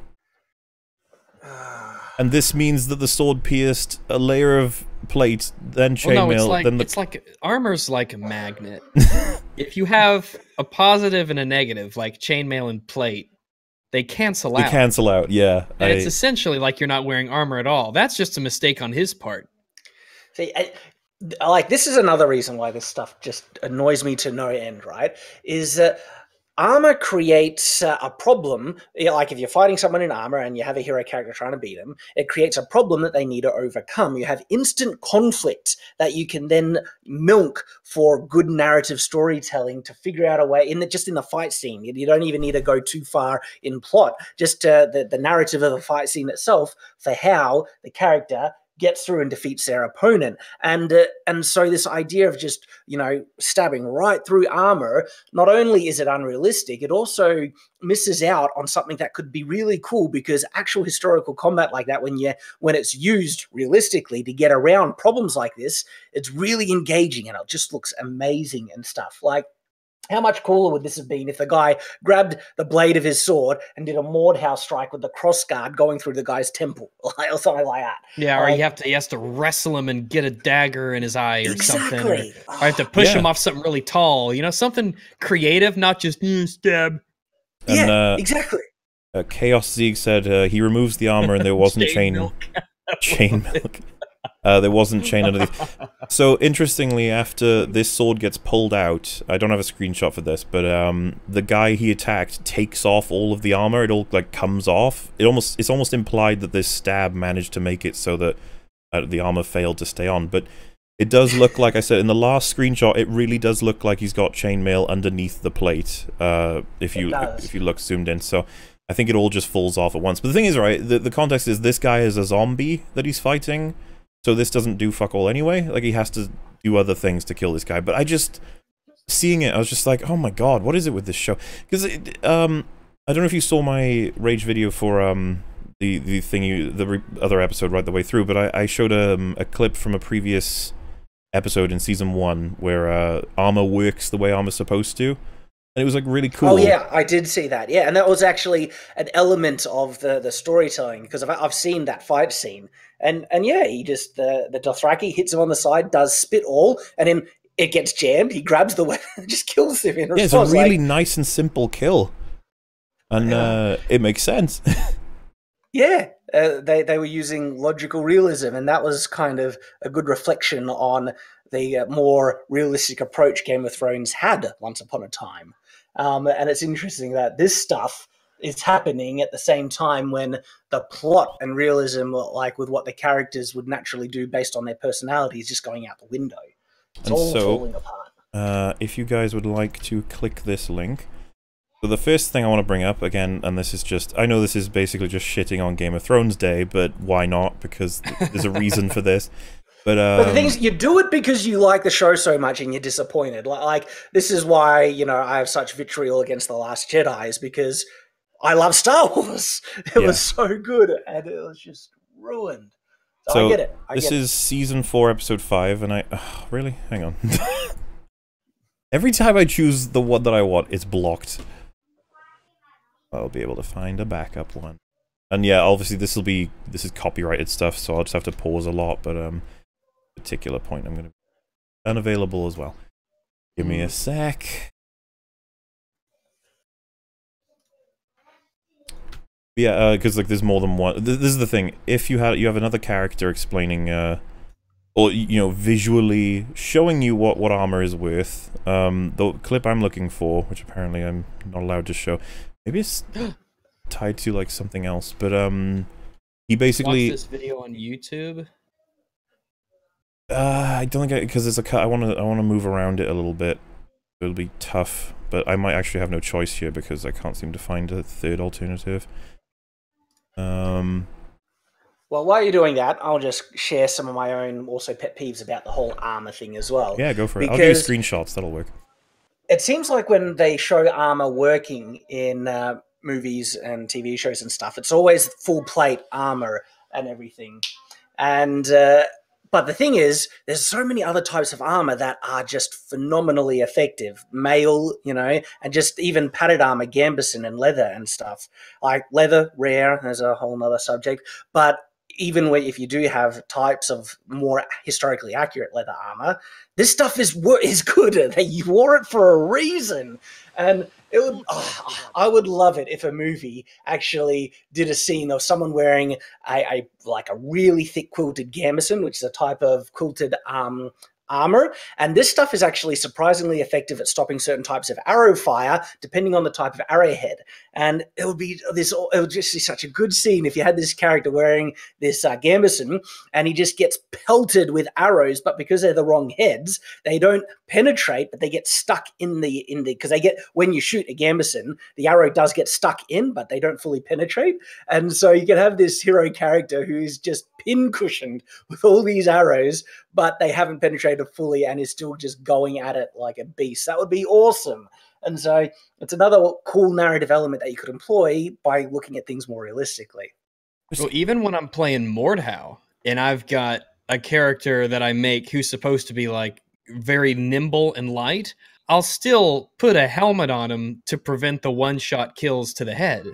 And this means that the sword pierced a layer of plate, then chainmail, then it's like armor's like a magnet. If you have a positive and a negative, like chainmail and plate, they cancel out. They cancel out, yeah. And it's essentially like you're not wearing armor at all. That's just a mistake on his part. See, this is another reason why this stuff just annoys me to no end, right? Is that armor creates a problem. Like if you're fighting someone in armor and you have a hero character trying to beat them, it creates a problem that they need to overcome. You have instant conflict that you can then milk for good narrative storytelling to figure out a way just in the fight scene. You don't even need to go too far in plot. Just the narrative of the fight scene itself for how the character gets through and defeats their opponent. And so this idea of just, stabbing right through armor, not only is it unrealistic, it also misses out on something that could be really cool, because actual historical combat like that, when it's used realistically to get around problems like this, it's really engaging and it just looks amazing and stuff. Like, How much cooler would this have been if the guy grabbed the blade of his sword and did a Mordhouse strike with the crossguard going through the guy's temple or something like that? Yeah, or he has to wrestle him and get a dagger in his eye or something. Or have to push him off something really tall. You know, something creative, not just stab. And, exactly. Chaos Zeke said he removes the armor and there wasn't chain milk. There wasn't chain underneath. So interestingly, after this sword gets pulled out, I don't have a screenshot for this, but the guy he attacked takes off all of the armor. It all like comes off. It's almost implied that this stab managed to make it so that the armor failed to stay on. But it does look, like I said in the last screenshot, it really does look like he's got chainmail underneath the plate. If you look zoomed in, so I think it all just falls off at once. But the thing is, right, the context is this guy is a zombie that he's fighting. So this doesn't do fuck all anyway. Like, he has to do other things to kill this guy. But seeing it, I was just like, oh my god, what is it with this show? Because, I don't know if you saw my rage video for, the other episode right the way through, but I showed a clip from a previous episode in Season 1 where, armor works the way armor's supposed to. And it was, like, really cool. Oh, yeah, I did see that. Yeah, and that was actually an element of the storytelling, because I've seen that fight scene. And yeah, he just, the Dothraki hits him on the side, does spit all, and then it gets jammed, he grabs the weapon and just kills him in response. Yeah, it's a really nice and simple kill. And it makes sense. Yeah, they were using logical realism, and that was kind of a good reflection on the more realistic approach Game of Thrones had once upon a time. And it's interesting that this stuff is happening at the same time when the plot and realism, like with what the characters would naturally do based on their personality, is just going out the window. It's all falling apart. If you guys would like to click this link, so the first thing I want to bring up, again, and this is just, I know this is basically just shitting on Game of Thrones Day, but why not? Because there's a reason for this. But the thing is, you do it because you like the show so much and you're disappointed. Like this is why, you know, I have such vitriol against The Last Jedi, is because I love Star Wars. It was so good, and it was just ruined. So I get it. This is Season 4, Episode 5, and really? Hang on. Every time I choose the one that I want, it's blocked. I'll be able to find a backup one. And yeah, obviously this is copyrighted stuff, so I'll just have to pause a lot, but particular point I'm gonna be unavailable as well. Give me a sec. Yeah, because like there's more than one. This is the thing. If you have another character explaining, or you know, visually showing you what armor is worth. The clip I'm looking for, which apparently I'm not allowed to show, maybe it's tied to like something else. But he basically watch this video on YouTube. I don't think because there's a cut. I want to move around it a little bit. It'll be tough, but I might actually have no choice here because I can't seem to find a third alternative. Well, while you're doing that, I'll just share some of my own also pet peeves about the whole armor thing as well. Yeah, go for it. I'll give you screenshots. That'll work. It seems like when they show armor working in movies and TV shows and stuff, it's always full plate armor and everything. And but the thing is, there's so many other types of armor that are just phenomenally effective. Mail, you know, and just even padded armor, gambeson and leather and stuff. Like leather, rare, there's a whole nother subject. But even if you do have types of more historically accurate leather armor, this stuff is good. They wore it for a reason. And it would, I would love it if a movie actually did a scene of someone wearing a really thick quilted gambeson, which is a type of quilted armor, and this stuff is actually surprisingly effective at stopping certain types of arrow fire, depending on the type of arrowhead. And it would just be such a good scene if you had this character wearing this gambeson, and he just gets pelted with arrows, but because they're the wrong heads, they don't penetrate, but they get stuck in the because when you shoot a gambeson, the arrow does get stuck in, but they don't fully penetrate. And so you can have this hero character who's just pincushioned with all these arrows, but they haven't penetrated fully and is still just going at it like a beast. That would be awesome. And so it's another cool narrative element that you could employ by looking at things more realistically. Well, even when I'm playing Mordhau and I've got a character that I make who's supposed to be like very nimble and light, I'll still put a helmet on him to prevent the one-shot kills to the head.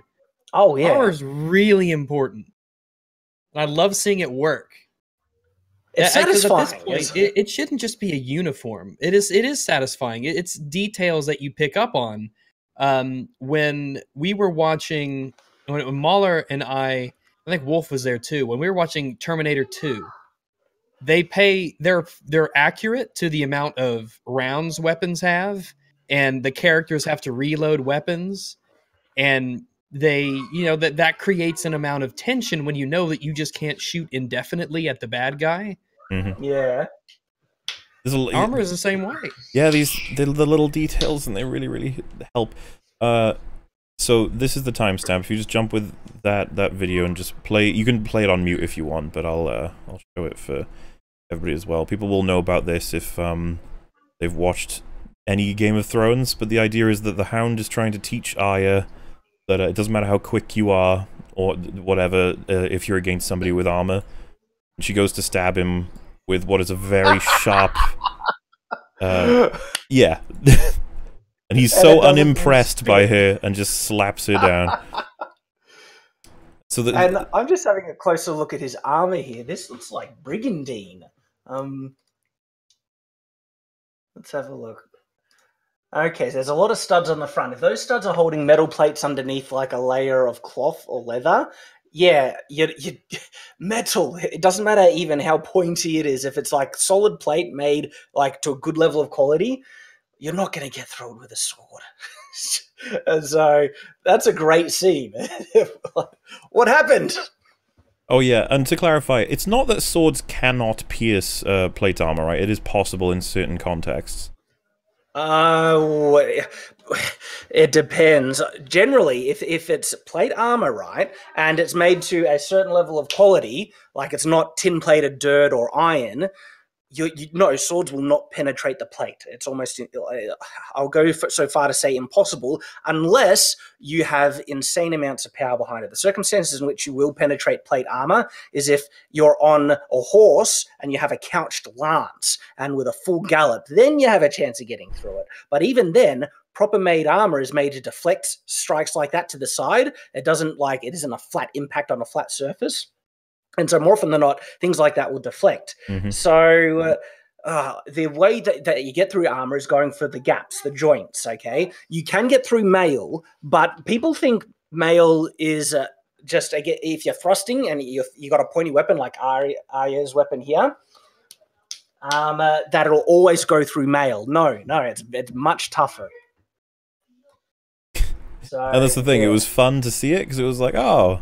Oh yeah, armor is really important. And I love seeing it work. It's satisfying. At this point, it shouldn't just be a uniform. It is satisfying. It's details that you pick up on. When we were watching, when Mahler and I think Wolf was there too. When we were watching Terminator 2, they're accurate to the amount of rounds weapons have, and the characters have to reload weapons, and they, that creates an amount of tension when you know that you just can't shoot indefinitely at the bad guy. Mm-hmm. Yeah. Armor is the same way. Yeah, the little details, and they really, really help. So this is the timestamp. If you just jump with that video and just play, you can play it on mute if you want, but I'll show it for everybody as well. People will know about this if they've watched any Game of Thrones, but the idea is that the Hound is trying to teach Arya that it doesn't matter how quick you are or whatever, if you're against somebody with armor. And she goes to stab him with what is a very sharp... yeah. And he's so unimpressed by her and just slaps her down. And I'm just having a closer look at his armor here. This looks like brigandine. Let's have a look. Okay, so there's a lot of studs on the front. If those studs are holding metal plates underneath like a layer of cloth or leather, yeah, you metal. It doesn't matter even how pointy it is. If it's like solid plate made like to a good level of quality, you're not going to get thrown with a sword. And so that's a great scene. What happened? Oh yeah, and to clarify, it's not that swords cannot pierce plate armor, right? It is possible in certain contexts. It depends. Generally, if it's plate armor, right, and it's made to a certain level of quality, like it's not tin-plated dirt or iron, no, swords will not penetrate the plate. It's almost, I'll go so far to say impossible, unless you have insane amounts of power behind it. The circumstances in which you will penetrate plate armor is if you're on a horse and you have a couched lance and with a full gallop, then you have a chance of getting through it. But even then, proper made armor is made to deflect strikes like that to the side. It isn't a flat impact on a flat surface. And so more often than not, things like that will deflect. Mm-hmm. So the way that you get through armor is going for the gaps, the joints, okay? You can get through mail, but people think mail is just, if you're thrusting and you got a pointy weapon like Arya's weapon here, that it'll always go through mail. No, it's much tougher. So, and that's the thing, yeah. It was fun to see it, because it was like, oh,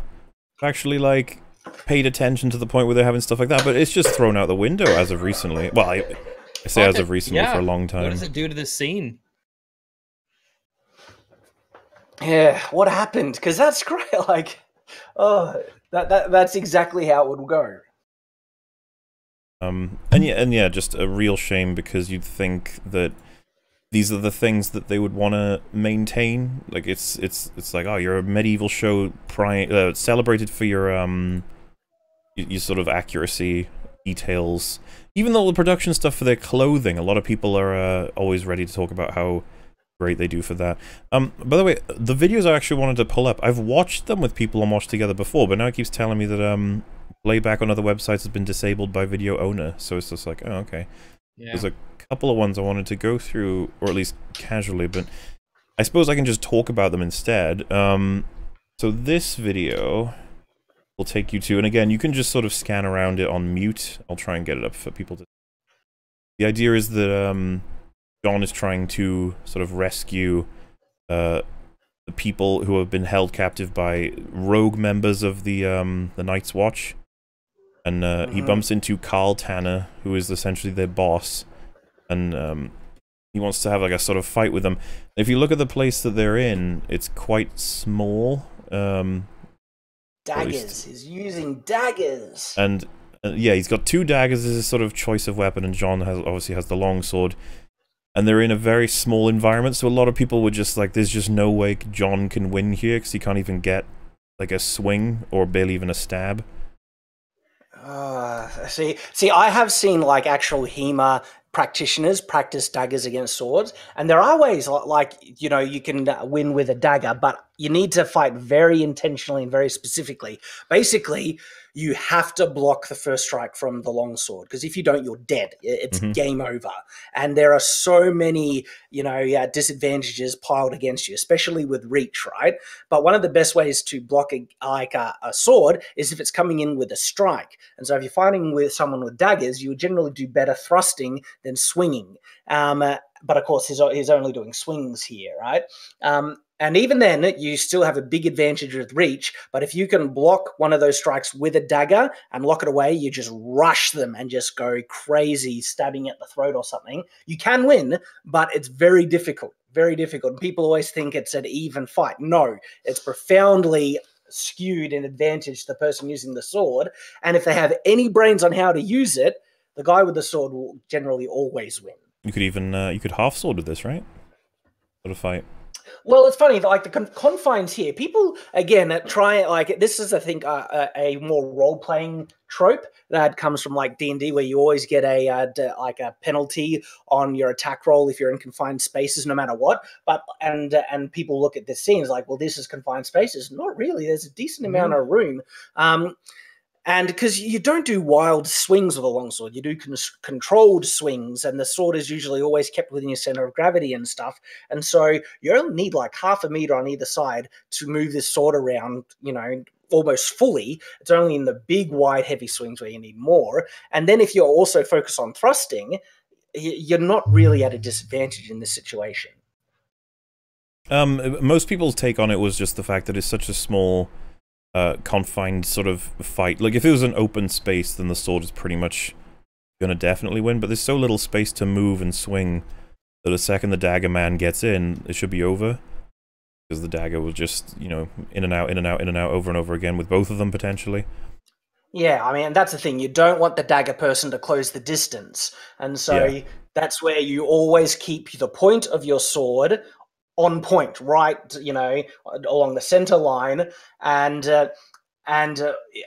actually, like, paid attention to the point where they're having stuff like that, but it's just thrown out the window as of recently. Well, I say as of recently for a long time. What does it do to this scene? Yeah, what happened? Because that's great. Like, oh, that's exactly how it would go. And yeah, just a real shame, because you'd think that these are the things that they would want to maintain. Like it's like, oh, you're a medieval show celebrated for your sort of accuracy, details. Even though the production stuff for their clothing, a lot of people are always ready to talk about how great they do for that. By the way, the videos I actually wanted to pull up, I've watched them with people on Watch Together before, but now it keeps telling me that playback on other websites has been disabled by video owner. So it's just like, oh, okay. Yeah. There's a couple of ones I wanted to go through, or at least casually, but I suppose I can just talk about them instead. So this video will take you to, and again, you can just sort of scan around it on mute. I'll try and get it up for people to... The idea is that John is trying to sort of rescue the people who have been held captive by rogue members of the Night's Watch. And he bumps into Carl Tanner, who is essentially their boss, and he wants to have like a sort of fight with them. If you look at the place that they're in, it's quite small. Daggers. He's using daggers. And yeah, he's got two daggers as his sort of choice of weapon, and John obviously has the longsword. And they're in a very small environment, so a lot of people were just like, there's just no way John can win here, because he can't even get like a swing, or barely even a stab. See, I have seen like actual HEMA practitioners practice daggers against swords, and there are ways like you know, you can win with a dagger, but you need to fight very intentionally and very specifically. Basically, you have to block the first strike from the longsword, because if you don't, you're dead. It's game over. And there are so many, you know, disadvantages piled against you, especially with reach, right? But one of the best ways to block a sword is if it's coming in with a strike. And so if you're fighting with someone with daggers, you would generally do better thrusting than swinging. But of course, he's only doing swings here, right? And even then, you still have a big advantage with reach. But if you can block one of those strikes with a dagger and lock it away, you just rush them and just go crazy, stabbing at the throat or something. You can win, but it's very difficult, very difficult. And people always think it's an even fight. No, it's profoundly skewed in advantage to the person using the sword. And if they have any brains on how to use it, the guy with the sword will generally always win. You could even you could half sword with this, right? Sort of fight. Well, it's funny, like the confines here, people, again, try, like, this is, I think, a more role-playing trope that comes from, like, D&D, where you always get a penalty on your attack roll if you're in confined spaces, no matter what. But, and people look at this scene as like, well, this is confined spaces. Not really. There's a decent amount of room. And because you don't do wild swings with a longsword, you do controlled swings, and the sword is usually always kept within your center of gravity and stuff. And so you only need like half a meter on either side to move this sword around, you know, almost fully. It's only in the big, wide, heavy swings where you need more. And then if you're also focused on thrusting, you're not really at a disadvantage in this situation. Most people's take on it was just the fact that it's such a small... confined sort of fight. Like, if it was an open space, then the sword is pretty much gonna definitely win, but there's so little space to move and swing that the second the dagger man gets in, it should be over. Because the dagger will just, you know, in and out, in and out, in and out, over and over again with both of them, potentially. Yeah, I mean, that's the thing. You don't want the dagger person to close the distance. And so that's where you always keep the point of your sword on point, right, you know, along the center line, and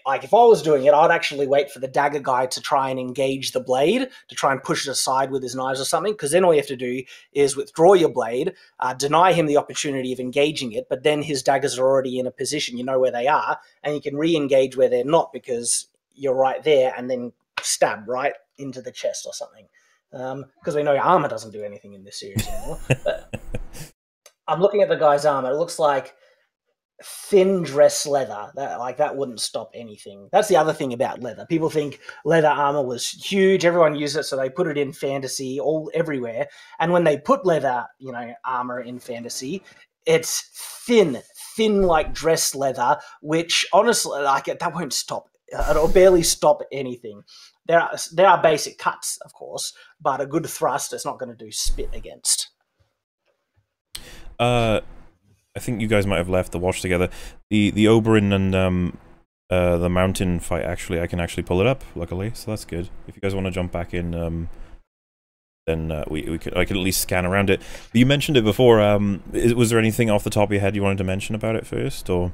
like if I was doing it, I'd actually wait for the dagger guy to try and engage the blade, to try and push it aside with his knives or something, because then all you have to do is withdraw your blade, deny him the opportunity of engaging it, but then his daggers are already in a position, you know where they are, and you can re-engage where they're not because you're right there, and then stab right into the chest or something. Because we know armor doesn't do anything in this series anymore. But I'm looking at the guy's armor. It looks like thin dress leather. That wouldn't stop anything. That's the other thing about leather. People think leather armor was huge. Everyone used it, so they put it in fantasy everywhere. And when they put leather, you know, armor in fantasy, it's thin like dress leather, which honestly, like, that won't stop. It'll barely stop anything. There are basic cuts, of course, but a good thrust is not going to do spit against. I think you guys might have left the watch together. The Oberyn and the mountain fight, actually, I can actually pull it up, luckily, so that's good. If you guys want to jump back in, then I can at least scan around it. But you mentioned it before. Was there anything off the top of your head you wanted to mention about it first, or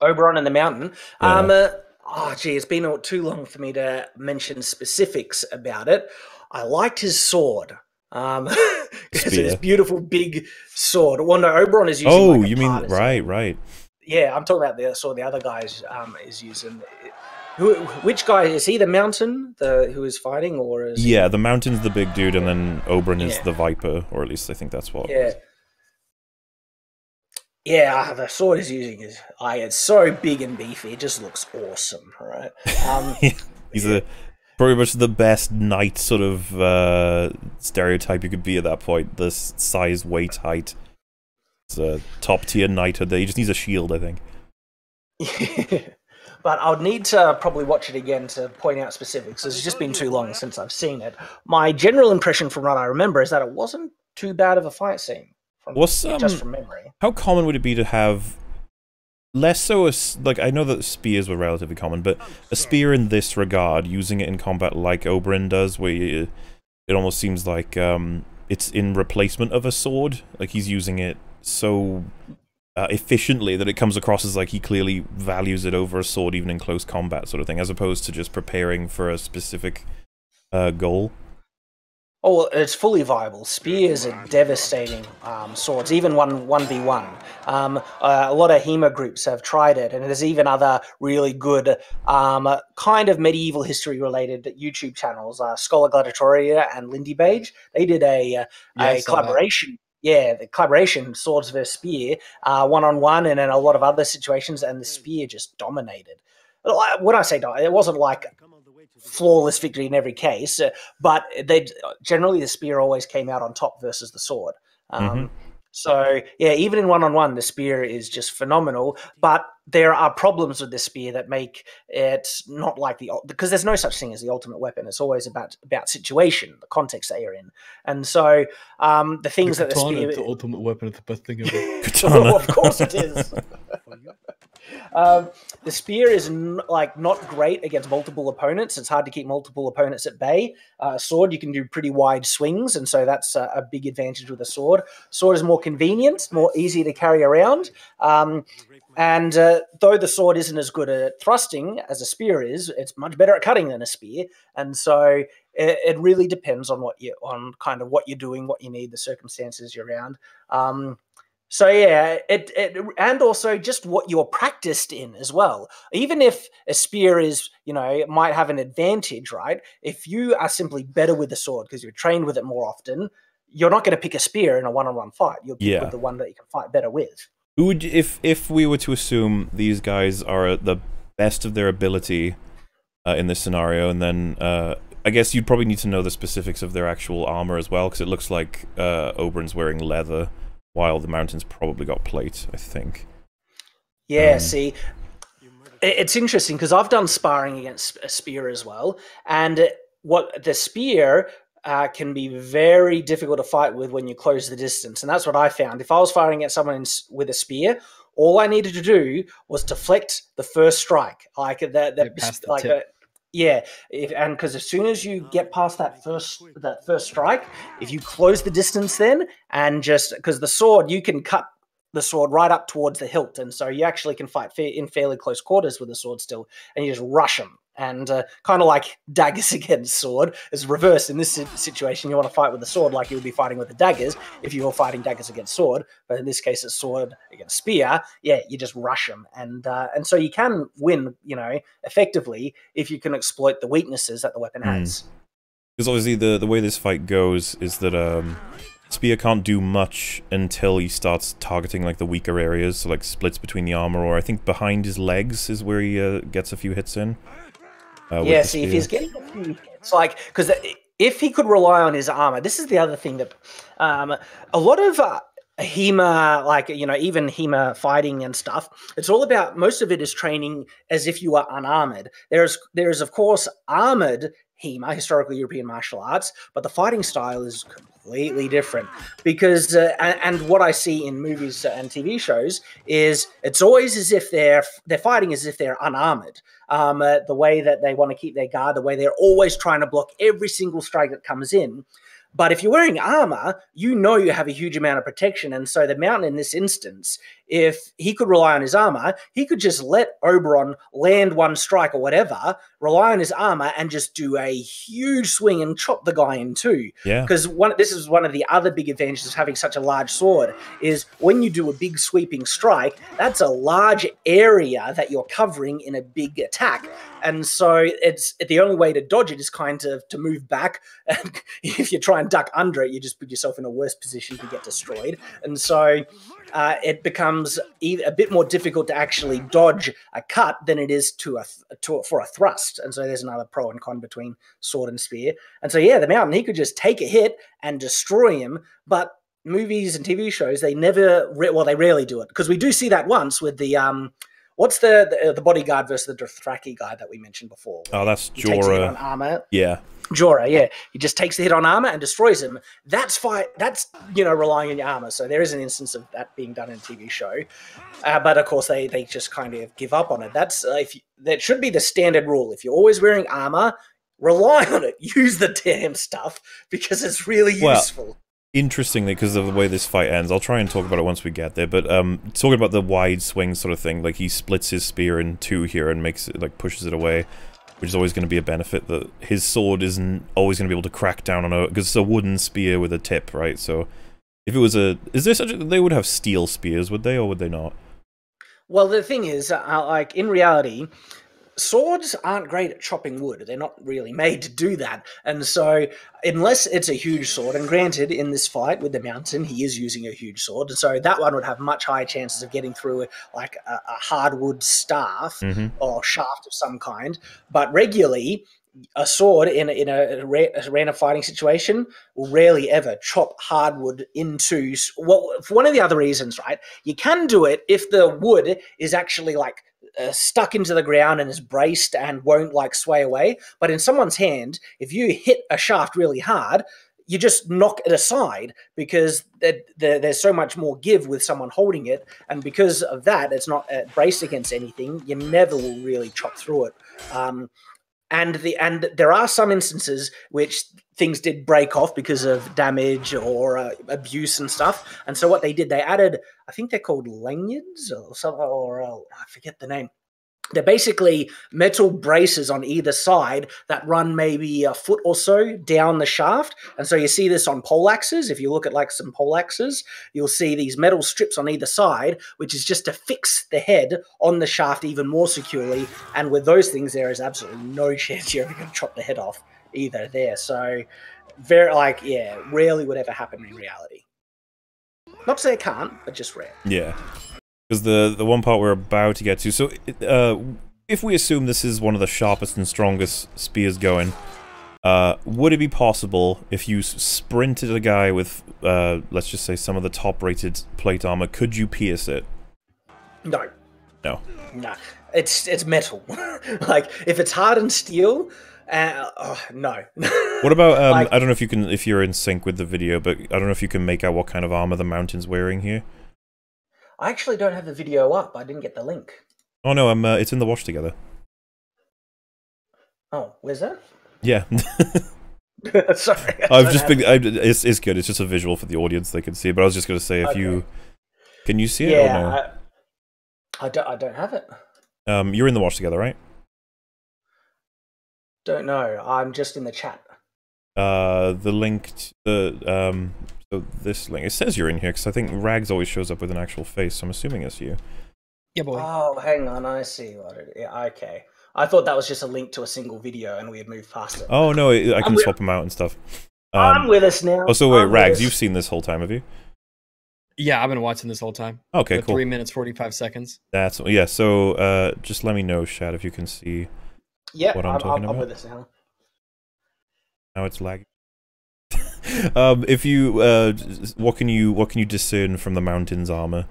Oberon and the mountain? Yeah. Oh, gee, it's been too long for me to mention specifics about it. I liked his sword. It's this beautiful big sword. Well, no, Oberon is using. Oh, like you mean right? Yeah, I'm talking about the sword the other guy is using. Which guy is he? The mountain, who is fighting, or is he... the mountain's the big dude, and then Oberon is the viper, or at least I think that's what. Yeah, the sword he's using is it's so big and beefy. It just looks awesome, right? He's pretty much the best knight sort of stereotype you could be at that point. The size, weight, height. It's a top tier knighthood. He just needs a shield, I think. But I would need to probably watch it again to point out specifics. It's just been too long since I've seen it. My general impression from what I remember is that it wasn't too bad of a fight scene. Just from memory. How common would it be to have less so like, I know that spears were relatively common, but a spear in this regard, using it in combat like Oberyn does, where it almost seems like it's in replacement of a sword. Like, he's using it so efficiently that it comes across as like he clearly values it over a sword, even in close combat, sort of thing, as opposed to just preparing for a specific goal. Oh, well, it's fully viable. Spears are devastating swords, even 1v1. A lot of HEMA groups have tried it, and there's even other really good kind of medieval history-related YouTube channels, Scholar Gladiatoria and Lindy Bage. They did a collaboration. Yeah, the collaboration, swords versus spear, one-on-one, and in a lot of other situations, and the spear just dominated. When I say dominated, it wasn't like flawless victory in every case, but they generally the spear always came out on top versus the sword. So yeah, even in one-on-one, the spear is just phenomenal. But there are problems with the spear that make it not like because there's no such thing as the ultimate weapon. It's always about situation, the context that you're in, and so the things that the spear, the ultimate weapon, is the best thing ever. Oh, of course it is. The spear is not great against multiple opponents. It's hard to keep multiple opponents at bay. Sword, you can do pretty wide swings, and so that's a big advantage with a sword. Sword is more convenient, more easy to carry around. And though the sword isn't as good at thrusting as a spear is, it's much better at cutting than a spear. And so it really depends on what kind of what you're doing, what you need, the circumstances you're around. So yeah, and also just what you're practiced in as well. Even if a spear is, it might have an advantage, right? If you are simply better with the sword because you're trained with it more often, you're not going to pick a spear in a one-on-one fight. You'll pick with the one that you can fight better with. Who would, if we were to assume these guys are at the best of their ability in this scenario, and then I guess you'd probably need to know the specifics of their actual armor as well, because it looks like Oberyn's wearing leather, while the Mountain's probably got plate, I think. Yeah, see, it's interesting, because I've done sparring against a spear as well, and what the spear can be very difficult to fight with when you close the distance, and that's what I found. If I was fighting against someone with a spear, all I needed to do was deflect the first strike, yeah, and because as soon as you get past that first strike, if you close the distance, then and just because the sword, you can cut the sword right up towards the hilt, and so you actually can fight in fairly close quarters with the sword still, and you just rush them. And kind of like daggers against sword is reversed in this situation. You want to fight with the sword like you would be fighting with the daggers if you were fighting daggers against sword. But in this case, it's sword against spear. Yeah, you just rush them, and so you can win, effectively if you can exploit the weaknesses that the weapon has. Because obviously the way this fight goes is that Spear can't do much until he starts targeting like the weaker areas, so like splits between the armor, or I think behind his legs is where he gets a few hits in. Yeah, see, if he's getting a few hits, because if he could rely on his armor, this is the other thing that a lot of HEMA, even HEMA fighting and stuff, it's all about, most of it is training as if you are unarmored. There's of course armored HEMA, historical European martial arts, but the fighting style is completely different because, and what I see in movies and TV shows is it's always as if they're fighting as if they're unarmored. The way that they want to keep their guard, the way they're always trying to block every single strike that comes in. But if you're wearing armor, you have a huge amount of protection. And so the Mountain in this instance, if he could rely on his armor, he could just let Oberyn land one strike or whatever, rely on his armor, and just do a huge swing and chop the guy in two. Yeah. Because this is one of the other big advantages of having such a large sword, is when you do a big sweeping strike, that's a large area that you're covering in a big attack. And so it's the only way to dodge it is kind of to move back. And if you try and duck under it, you just put yourself in a worse position to get destroyed. And so it becomes a bit more difficult to actually dodge a cut than it is for a thrust. And so there's another pro and con between sword and spear. And so yeah, the Mountain, he could just take a hit and destroy him, but movies and TV shows, they rarely do it, because we do see that once with the what's the bodyguard versus the Dothraki guy that we mentioned before? Oh, that's Jorah. On armor. Yeah. Jorah, yeah. He just takes the hit on armor and destroys him. That's relying on your armor. So there is an instance of that being done in a TV show. But of course they just kind of give up on it. That should be the standard rule. If you're always wearing armor, rely on it. Use the damn stuff because it's really useful. Interestingly, because of the way this fight ends, I'll try and talk about it once we get there, but talking about the wide swing sort of thing, like he splits his spear in two here and makes it, pushes it away. which is always going to be a benefit, that his sword isn't always going to be able to crack down on a... because it's a wooden spear with a tip, right? So if it was a... is there such a... they would have steel spears, would they, or would they not? Well, the thing is, like, in reality, swords aren't great at chopping wood. They're not really made to do that. And so, unless it's a huge sword, and granted, in this fight with the mountain, he is using a huge sword, and so that one would have much higher chances of getting through, like, a hardwood staff or shaft of some kind. But regularly, a sword in a random fighting situation will rarely ever chop hardwood into... well, for one of the other reasons, right? You can do it if the wood is actually, like, stuck into the ground and is braced and won't, like, sway away. But in someone's hand, if you hit a shaft really hard, you just knock it aside because there's so much more give with someone holding it. And because of that, it's not braced against anything. You never will really chop through it. And there are some instances which things did break off because of damage or abuse and stuff. And so what they did, they added, I think they're called lanyards or something, or I forget the name. They're basically metal braces on either side that run maybe a foot or so down the shaft. And so you see this on poleaxes. If you look at like some poleaxes, you'll see these metal strips on either side, which is just to fix the head on the shaft even more securely. And with those things, there is absolutely no chance you're ever going to chop the head off either there. So very, like, yeah, rarely would ever happen in reality. Not to say it can't, but just rare. Yeah. Because the one part we're about to get to, so if we assume this is one of the sharpest and strongest spears going, would it be possible if you sprinted a guy with, let's just say, some of the top-rated plate armor, could you pierce it? No. No. No. It's metal. Like, if it's hardened steel, no. What about, like, I don't know if you can, if you're in sync with the video, but I don't know if you can make out what kind of armor the Mountain's wearing here. I actually don't have the video up. I didn't get the link. Oh no, it's in the watch together. Oh, where's that? Yeah. Sorry. It's good. It's just a visual for the audience; they can see it. But I was just going to say, if you can you see it? Yeah, or no? I don't have it. You're in the watch together, right? Don't know. I'm just in the chat. The link, so this link, it says you're in here, because I think Rags always shows up with an actual face, so I'm assuming it's you. Yeah, boy. Oh, hang on, I see what it is. Yeah, okay. I thought that was just a link to a single video, and we had moved past it. Oh, no, I can swap them out and stuff. I'm with us now. Oh, so wait, Rags, you've seen this whole time, have you? Yeah, I've been watching this whole time. Okay, cool. 3 minutes, 45 seconds. That's, yeah, so, just let me know, Shad, if you can see what I'm talking about. I'm with us now. Now it's lagging. If you, what can you discern from the Mountain's armor?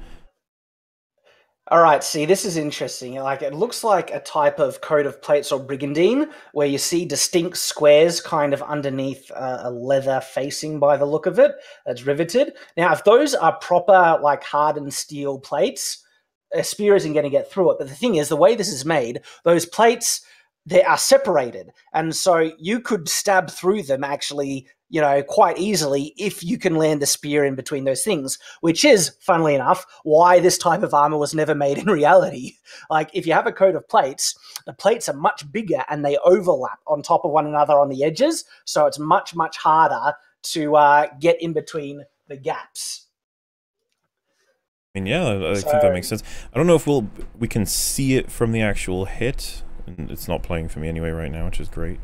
All right, see, this is interesting. Like, it looks like a type of coat of plates or brigandine, where you see distinct squares kind of underneath a leather facing by the look of it that's riveted. Now, if those are proper, like, hardened steel plates, a spear isn't going to get through it. But the thing is, the way this is made, those plates, they are separated. And so you could stab through them, actually, you know, quite easily if you can land the spear in between those things, which is, funnily enough, why this type of armor was never made in reality. Like, if you have a coat of plates, the plates are much bigger and they overlap on top of one another on the edges, so it's much, much harder to get in between the gaps. I mean, yeah, I think that makes sense. I don't know if we can see it from the actual hit, and it's not playing for me anyway right now, which is great.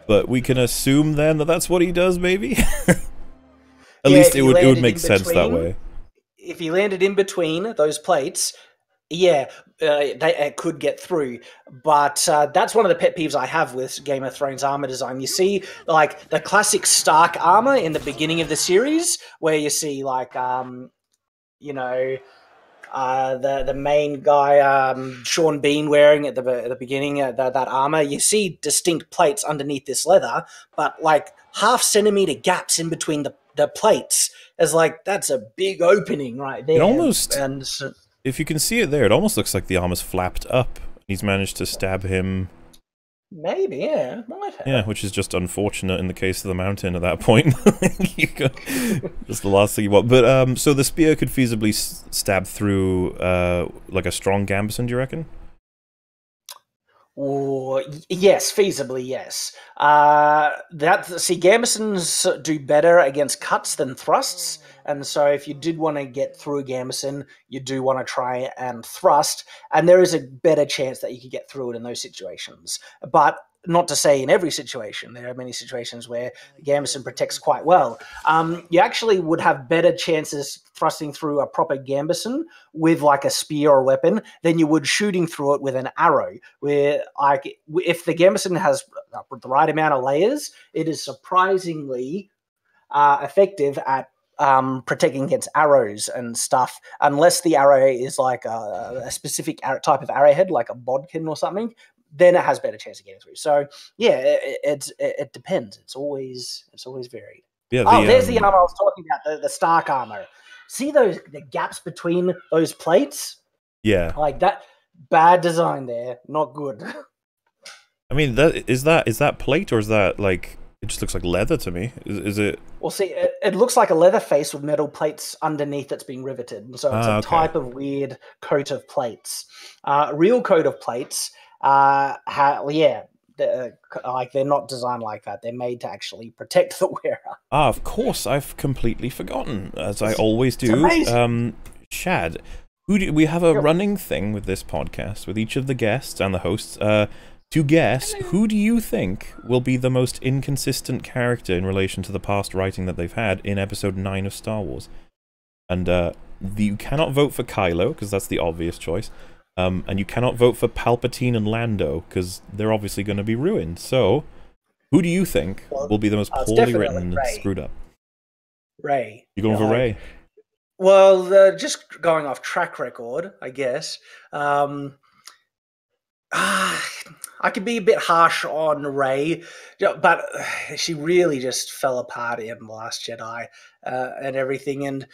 But we can assume then that that's what he does, maybe? At least it would make sense that way. If he landed in between those plates, yeah, it could get through. But that's one of the pet peeves I have with Game of Thrones armor design. You see, like, the classic Stark armor in the beginning of the series, where you see, like, you know, the main guy, Sean Bean, wearing at the beginning that armor. You see distinct plates underneath this leather, but like half-centimeter gaps in between the plates. Is like, that's a big opening right there. It almost, and if you can see it there, it almost looks like the armor's flapped up. He's managed to stab him. Maybe, yeah, might have. Yeah, which is just unfortunate in the case of the Mountain at that point. That's the last thing you want. But so the spear could feasibly stab through like a strong gambeson, do you reckon? Or yes, feasibly, yes. Gambesons do better against cuts than thrusts, and so if you did want to get through a Gambeson, you do want to try and thrust, and there is a better chance that you could get through it in those situations. But not to say in every situation. There are many situations where Gambeson protects quite well. You actually would have better chances thrusting through a proper Gambeson with like a spear or weapon than you would shooting through it with an arrow. Where like if the Gambeson has the right amount of layers, it is surprisingly effective at protecting against arrows and stuff, unless the arrow is like a specific type of arrowhead, like a bodkin or something. Then it has better chance of getting through. So yeah, it depends. It's always varied. Yeah. There's the armor I was talking about, the Stark armor. See the gaps between those plates? Yeah, like that. Bad design there, not good. I mean, is that plate, or is that like, it just looks like leather to me? Is it? Well, see, it looks like a leather face with metal plates underneath that's being riveted, and so it's a type of weird coat of plates. Real coat of plates. They're not designed like that. They're made to actually protect the wearer. Of course, I've completely forgotten, as I always do. Shad, we have a running thing with this podcast, with each of the guests and the hosts, to guess who do you think will be the most inconsistent character in relation to the past writing that they've had in episode 9 of Star Wars. And you cannot vote for Kylo, because that's the obvious choice. And you cannot vote for Palpatine and Lando, because they're obviously going to be ruined. So, who do you think will be the most poorly written and screwed up? Rey. You going for Rey? Well, just going off track record, I guess. I could be a bit harsh on Rey, but she really just fell apart in The Last Jedi and everything. And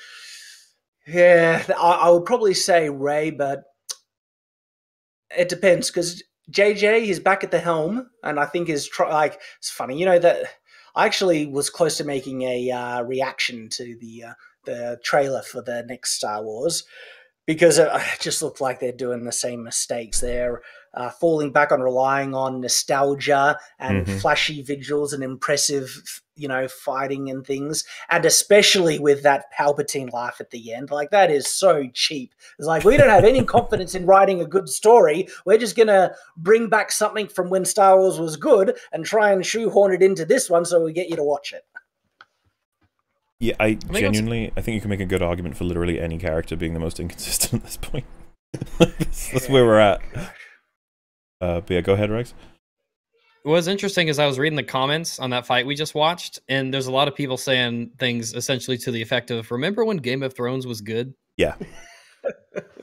yeah, I would probably say Rey, but it depends, because JJ is back at the helm, and I think it's funny, you know, that I actually was close to making a reaction to the trailer for the next Star Wars, because it just looked like they're doing the same mistakes. They're falling back on relying on nostalgia and flashy visuals and impressive, fighting and things. And especially with that Palpatine laugh at the end. Like, that is so cheap. It's like, we don't have any confidence in writing a good story. We're just going to bring back something from when Star Wars was good and try and shoehorn it into this one so we get you to watch it. Yeah, I think you can make a good argument for literally any character being the most inconsistent at this point. That's where we're at. But yeah, go ahead, Rex. What's interesting is I was reading the comments on that fight we just watched, and there's a lot of people saying things essentially to the effect of, remember when Game of Thrones was good? Yeah.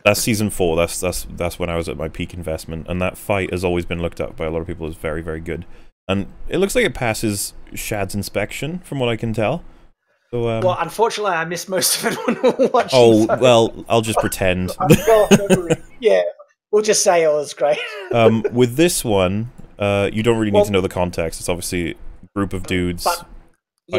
That's season 4. That's when I was at my peak investment, and that fight has always been looked at by a lot of people as very, very good. And it looks like it passes Shad's inspection, from what I can tell. So, well, unfortunately, I missed most of it when we were watching. Oh, so well, I'll just pretend. Yeah, we'll just say it was great. With this one, you don't really need to know the context. It's obviously a group of dudes. But,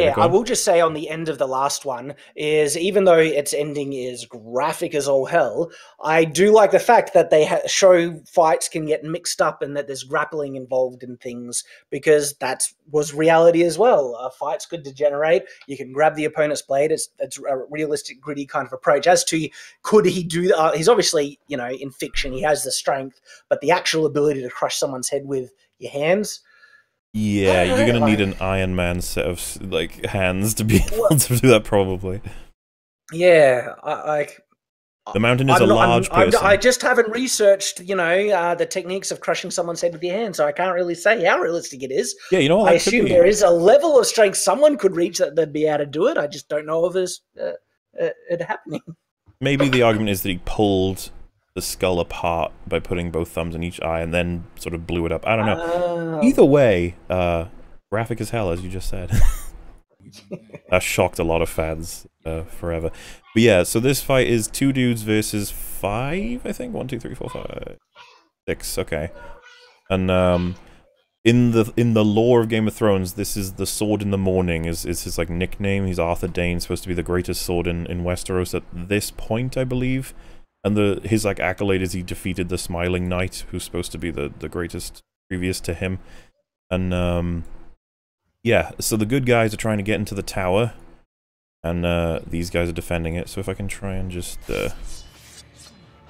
yeah, I will just say on the end of the last one is, even though its ending is graphic as all hell, I do like the fact that they show fights can get mixed up and that there's grappling involved in things, because that was reality as well. Fights could degenerate. You can grab the opponent's blade. It's a realistic, gritty kind of approach. As to could he do that? He's obviously, in fiction, he has the strength, but the actual ability to crush someone's head with your hands... Yeah, you're gonna need an Iron Man set of hands to be able to do that, probably. Yeah, the mountain is a large person. I just haven't researched, the techniques of crushing someone's head with your hands, so I can't really say how realistic it is. Yeah, you know what? I assume there is a level of strength someone could reach that they'd be able to do it. I just don't know if it's it happening. Maybe the argument is that he pulled the skull apart by putting both thumbs in each eye and then sort of blew it up. I don't know. Either way, graphic as hell, as you just said. That shocked a lot of fans forever. But yeah, so this fight is 2 dudes versus 5, I think? 1, 2, 3, 4, 5, 6, okay. And in the lore of Game of Thrones, this is the Sword in the Morning is his nickname. He's Arthur Dane, supposed to be the greatest sword in Westeros at this point, I believe. And his accolade is he defeated the Smiling Knight, who's supposed to be the greatest previous to him. And yeah, so the good guys are trying to get into the tower, and these guys are defending it. So if I can try and just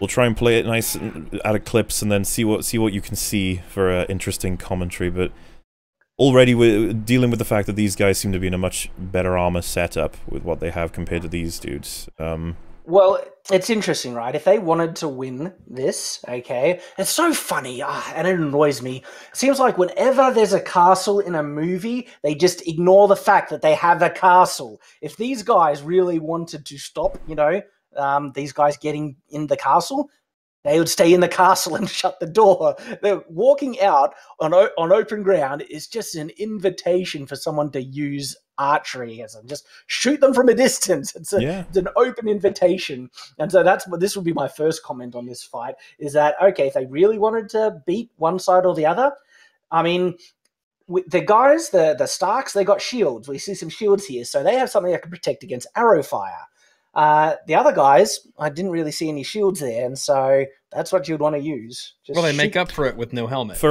we'll try and play it nice out of clips, and then see what you can see for interesting commentary. But already we're dealing with the fact that these guys seem to be in a much better armor setup with what they have compared to these dudes. Well, it's interesting, right? If they wanted to win this, okay, it's so funny, and it annoys me. It seems like whenever there's a castle in a movie, they just ignore the fact that they have a castle. If these guys really wanted to stop, these guys getting in the castle, they would stay in the castle and shut the door. They're walking out on open ground is just an invitation for someone to use archery as just shoot them from a distance. It's an open invitation. And so this would be my first comment on this fight, is that, okay, if they really wanted to beat one side or the other, I mean, the guys, the Starks, they got shields. We see some shields here, so they have something that can protect against arrow fire. The other guys, I didn't really see any shields there, and so that's what you'd want to use. Well, they make up for it with no helmet.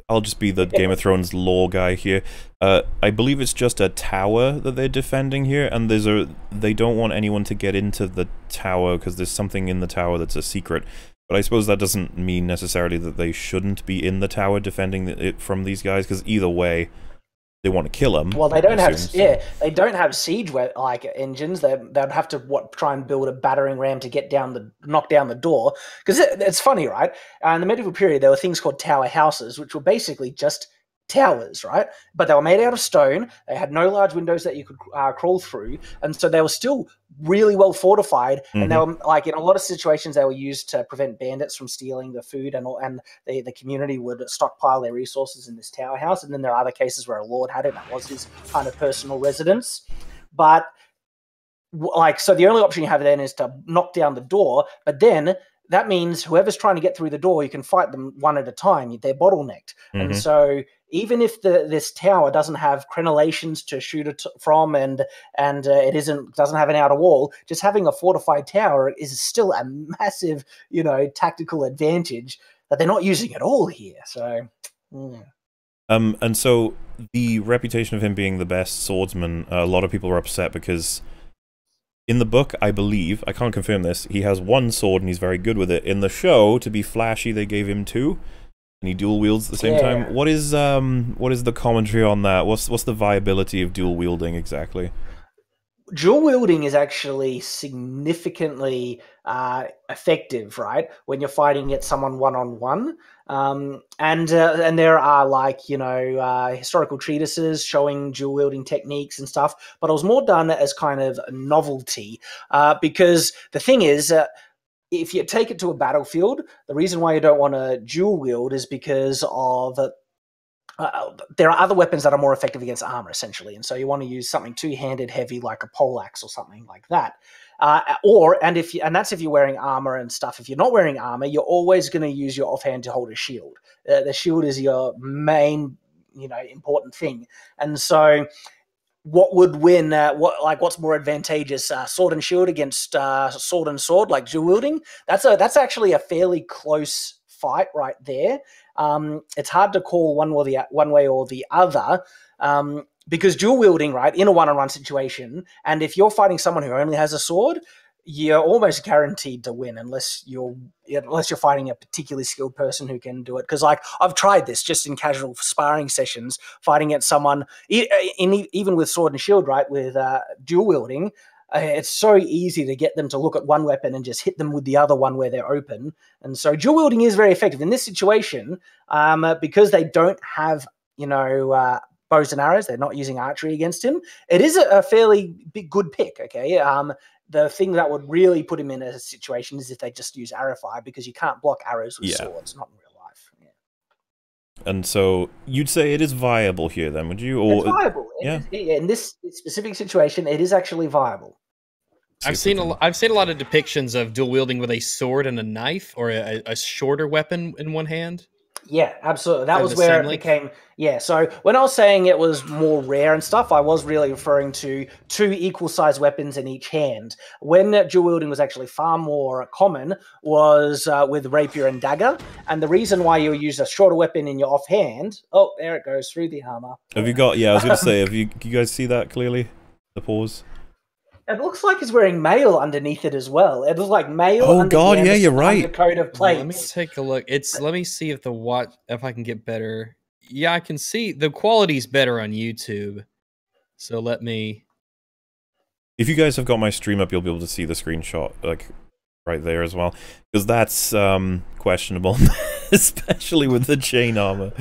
I'll just be the Game of Thrones lore guy here. I believe it's just a tower that they're defending here, and they don't want anyone to get into the tower because there's something in the tower that's a secret. But I suppose that doesn't mean necessarily that they shouldn't be in the tower defending it from these guys, because either way, they want to kill them. Well, they don't have they don't have siege engines. They'd have to try and build a battering ram to knock down the door. Because it's funny, right? In the medieval period, there were things called tower houses, which were basically just towers, right? But they were made out of stone. They had no large windows that you could crawl through, and so they were still really well fortified. Mm-hmm. And they were in a lot of situations they were used to prevent bandits from stealing the food, and the community would stockpile their resources in this tower house. And then there are other cases where a lord had it, and that was his kind of personal residence. But so the only option you have then is to knock down the door, but then that means whoever's trying to get through the door, you can fight them one at a time. They're bottlenecked. Mm-hmm. And so even if this tower doesn't have crenellations to shoot it from, and it doesn't have an outer wall, just having a fortified tower is still a massive, tactical advantage that they're not using at all here. So, yeah. And so the reputation of him being the best swordsman, a lot of people are upset because in the book, I believe, I can't confirm this, he has one sword and he's very good with it. In the show, to be flashy, they gave him two, and he dual wields at the same time. What is the commentary on that? What's the viability of dual wielding exactly? Dual wielding is actually significantly effective, right? When you're fighting at someone one-on-one. And there are historical treatises showing dual wielding techniques and stuff, but it was more done as kind of a novelty, because the thing is, if you take it to a battlefield, the reason why you don't want to dual wield is because of there are other weapons that are more effective against armor, essentially, and so you want to use something two-handed heavy like a poleaxe or something like that. And that's if you're wearing armor and stuff. If you're not wearing armor, you're always going to use your offhand to hold a shield. The shield is your main, important thing. And so, what would win? What's more advantageous? Sword and shield against sword and sword, like dual wielding. That's actually a fairly close fight right there. It's hard to call one way or the other. Because dual wielding, right, in a one-on-one situation, and if you're fighting someone who only has a sword, you're almost guaranteed to win unless you're fighting a particularly skilled person who can do it. Because I've tried this just in casual sparring sessions, fighting at someone even with sword and shield, right, with dual wielding. It's so easy to get them to look at one weapon and just hit them with the other one where they're open. And so dual wielding is very effective in this situation, because they don't have bows and arrows. They're not using archery against him. It is a fairly good pick, okay? The thing that would really put him in a situation is if they just use arrow fire, because you can't block arrows with swords, not in real life. Yeah. And so you'd say it is viable here then, would you? It's viable. Yeah. In this specific situation, it is actually viable. I've seen a lot of depictions of dual wielding with a sword and a knife, or a shorter weapon in one hand. Yeah, absolutely. That was where it became... Yeah, so when I was saying it was more rare and stuff, I was really referring to 2 equal-sized weapons in each hand. When dual-wielding was actually far more common was with rapier and dagger, and the reason why you use a shorter weapon in your offhand... Oh, there it goes, through the armor. Have you got... Yeah, I was going to say, can you guys see that clearly? The pause? It looks like he's wearing mail underneath it as well. It looks like mail. Oh God, yeah, you're right. Coat of plates. Let me take a look. Let me see if if I can get better. Yeah, I can see the quality's better on YouTube. So let me. If you guys have got my stream up, you'll be able to see the screenshot, like right there as well, because that's questionable, especially with the chain armor.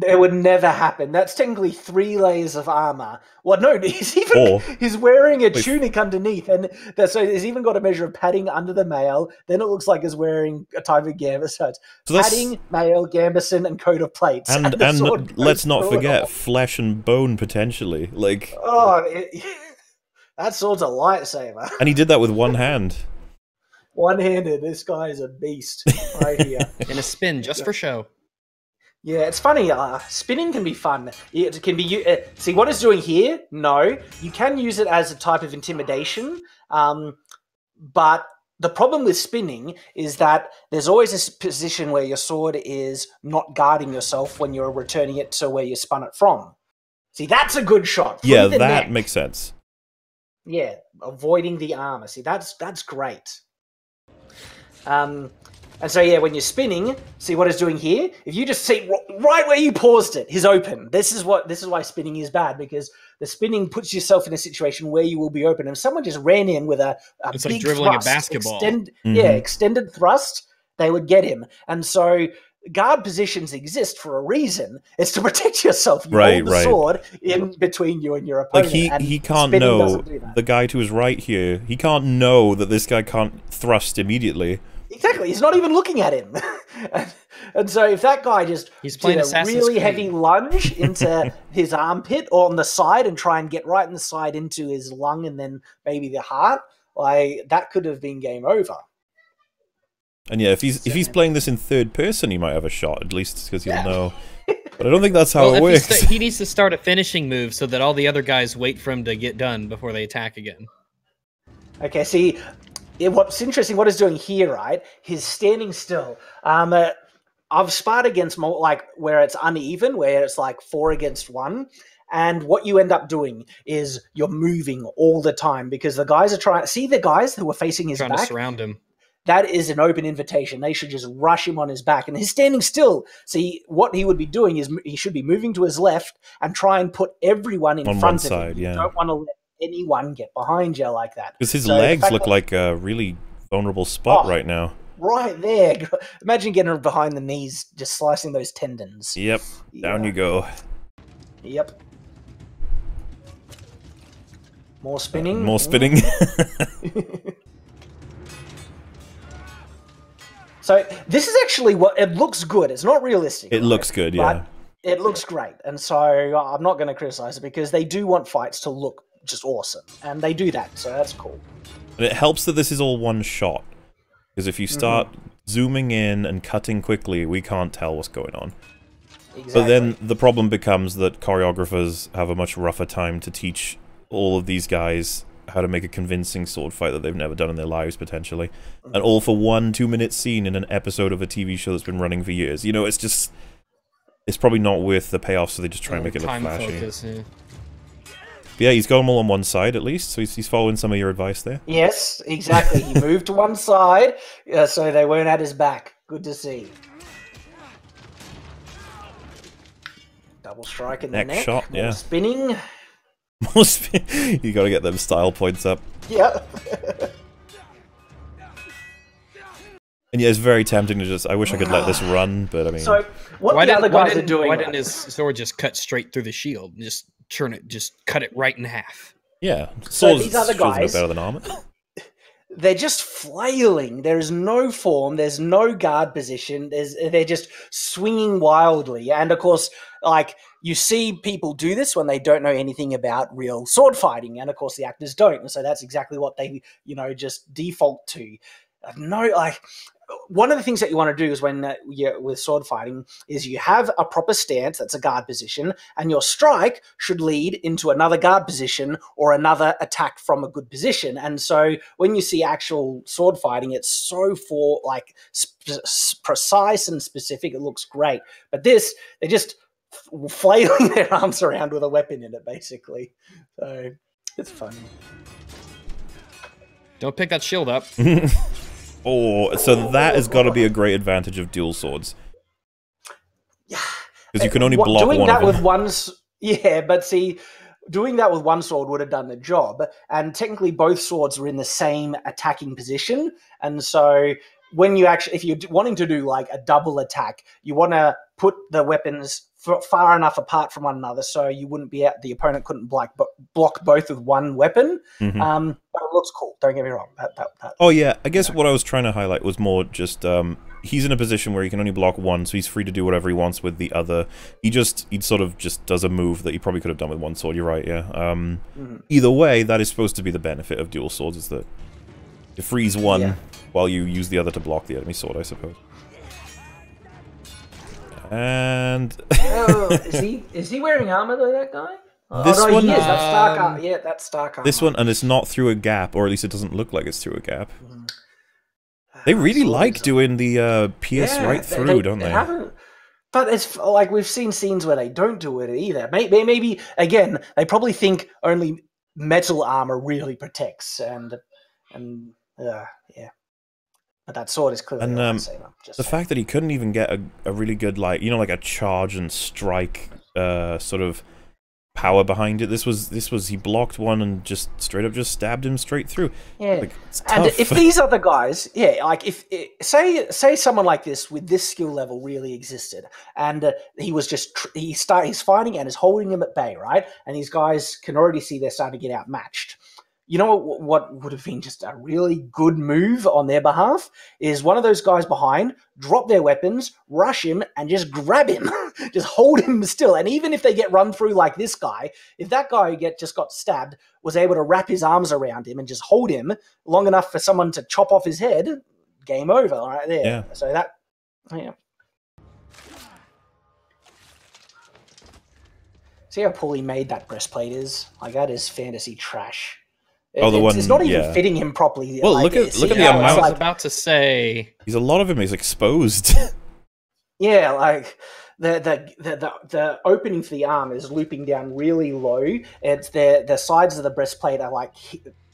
It would never happen. That's technically 3 layers of armor. Well, no, he's wearing a tunic underneath, and so he's even got a measure of padding under the mail. Then it looks like he's wearing a type of gambus. So it's padding, mail, gambeson, and coat of plates. And let's not forget flesh and bone potentially. Like that sword's a lightsaber. And he did that with one hand. One-handed. This guy is a beast right here. In a spin, just for show. Yeah, it's funny. Spinning can be fun. It can be. See what it's doing here? No, you can use it as a type of intimidation. But the problem with spinning is that there's always a position where your sword is not guarding yourself when you're returning it to where you spun it from. See, that's a good shot. Yeah, that makes sense. Yeah, avoiding the armor. See, that's great. And so, yeah, when you're spinning, see what it's doing here? If you just see right where you paused it, he's open. This is why spinning is bad, because the spinning puts yourself in a situation where you will be open. And if someone just ran in with a it's big like dribbling thrust, a basketball. Extended thrust, they would get him. And so guard positions exist for a reason. It's to protect yourself. You hold the sword in between you and your opponent. Like he can't know, the guy to his right here, he can't know that this guy can't thrust immediately. Exactly, he's not even looking at him. And so if that guy just did a really heavy lunge into his armpit or on the side and try and get right in the side into his lung and then maybe the heart, like that could have been game over. And yeah, if he's playing this in third person, he might have a shot, at least because he'll know. But I don't think that's how it works. He needs to start a finishing move so that all the other guys wait for him to get done before they attack again. Okay, see... what's interesting, what he's doing here, right? He's standing still. I've sparred against more, like where it's uneven, where it's like 4 against 1. And what you end up doing is you're moving all the time because the guys are trying. See the guys who were facing his back? Trying to surround him. That is an open invitation. They should just rush him on his back. And he's standing still. See, what he would be doing is he should be moving to his left and try and put everyone in front of him. You don't want to let anyone get behind you like that. Because his legs look like a really vulnerable spot right now. Right there. Imagine getting behind the knees, just slicing those tendons. Yep. Down you go. Yep. More spinning. More spinning. So this is actually what it looks good. It's not realistic. It looks good, yeah. It looks great. And so I'm not going to criticize it because they do want fights to look just awesome. And they do that, so that's cool. And it helps that this is all one shot. Because if you start zooming in and cutting quickly, we can't tell what's going on. Exactly. But then the problem becomes that choreographers have a much rougher time to teach all of these guys how to make a convincing sword fight that they've never done in their lives, potentially. And all for 1 2-minute scene in an episode of a TV show that's been running for years. You know, it's just... It's probably not worth the payoff, so they just try and make it look flashy. Focus, yeah. Yeah, he's got them all on one side, at least, so he's following some of your advice there. Yes, exactly. He moved to one side, so they weren't at his back. Good to see. Double strike in the neck. Shot, yeah. More spinning. More spin. You gotta get them style points up. Yeah. And yeah, it's very tempting to just... I wish I could let this run, but I mean... So, what the other guys are doing... Why didn't his sword just cut straight through the shield? Just cut it right in half. Yeah. So these other guys... better than armor. They're just flailing. There is no form. There's no guard position. They're just swinging wildly. And of course, like, you see people do this when they don't know anything about real sword fighting. And of course, the actors don't. And so that's exactly what they, just default to. No, like... one of the things that you want to do is when you're with sword fighting is you have a proper stance that's a guard position, and your strike should lead into another guard position or another attack from a good position. And so when you see actual sword fighting, it's so precise and specific. It looks great. But this, they're just flailing their arms around with a weapon in it, basically. So it's funny. Don't pick that shield up. Oh, so that has got to be a great advantage of dual swords. Yeah. Because you can only block doing one that of them. But see, doing that with one sword would have done the job. And technically both swords were in the same attacking position. And so when you actually, if you're wanting to do like a double attack, you want to put the weapons far enough apart from one another so you wouldn't be the opponent couldn't block both with one weapon. But it looks cool. Don't get me wrong. Oh yeah, I guess what I was trying to highlight was more just he's in a position where he can only block one, so he's free to do whatever he wants with the other. He sort of just does a move that he probably could have done with one sword. You're right, yeah. Either way, that is supposed to be the benefit of dual swords, is that it frees one while you use the other to block the enemy sword, I suppose. And is he wearing armor though? That guy? This one, he is. That's Stark armor. Yeah, that's Stark armor. This one, and it's not through a gap, or at least it doesn't look like it's through a gap. They really like doing the PS right through, don't they? But it's like we've seen scenes where they don't do it either. Maybe again, they probably think only metal armor really protects, and yeah. But that sword is clearly and the fact that he couldn't even get a really good, like, you know, like a charge and strike sort of power behind it. This was he blocked one and just straight up just stabbed him straight through. Yeah, like, and if these other guys, like if say someone like this with this skill level really existed, and he was just he's fighting and is holding him at bay, right? And these guys can already see they're starting to get outmatched. You know what would have been just a really good move on their behalf is one of those guys behind, drop their weapons, rush him, and just grab him. Just hold him still. And even if they get run through like this guy, if that guy just got stabbed, was able to wrap his arms around him and just hold him long enough for someone to chop off his head, game over right there. Yeah. So that, yeah. See how poorly made that breastplate is? Like, that is fantasy trash. It's not even fitting him properly. Well, look at the amount. I was about to say, a lot of him is exposed. Yeah, like the opening for the arm is looping down really low. It's the sides of the breastplate are like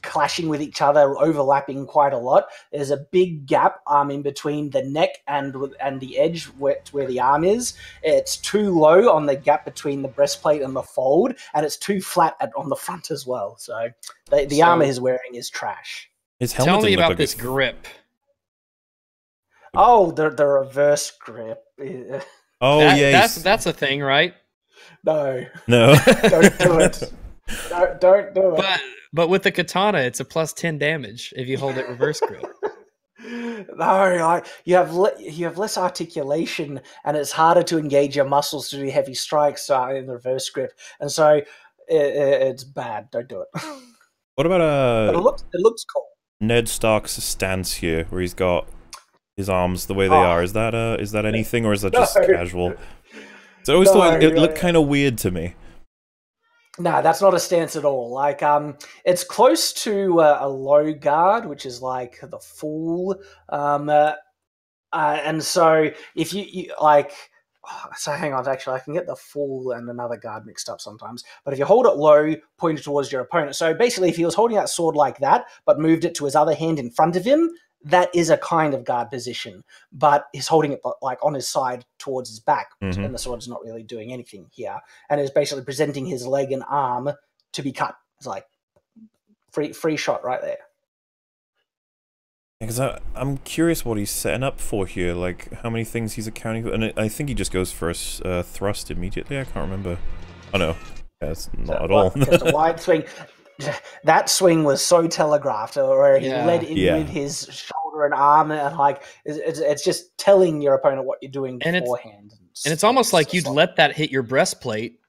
clashing with each other, overlapping quite a lot. There's a big gap in between the neck and the edge where the arm is. It's too low on the gap between the breastplate and the fold, and it's too flat on the front as well. So the armor he's wearing is trash. Tell me about this grip. Oh, the reverse grip. Oh, yeah. That's a thing, right? No. Don't do it. Don't do it. But with the katana, it's a plus 10 damage if you hold it reverse grip. No, you have less articulation, and it's harder to engage your muscles to do heavy strikes in the reverse grip, and so it's bad. Don't do it. What about but it looks cool. Ned Stark's stance here, where he's got his arms the way they are? Is that anything, or is that just casual? So I always thought it looked kind of weird to me. No, that's not a stance at all. Like, it's close to a low guard, which is like the full. And so if you like, so hang on, actually, I can get the full and another guard mixed up sometimes. But if you hold it low, pointed towards your opponent. So basically, if he was holding that sword like that, but moved it to his other hand in front of him, that is a kind of guard position, but he's holding it like on his side towards his back, and the sword's not really doing anything here, and is basically presenting his leg and arm to be cut. It's like free shot right there. Because I'm curious what he's setting up for here, like how many things he's accounting for, and I think he just goes for a thrust immediately. I can't remember. Oh no, that's not at all. Just a wide swing. That swing was so telegraphed, where he led in with his shoulder and arm, and like it's just telling your opponent what you're doing beforehand. And it's almost like you'd let that hit your breastplate,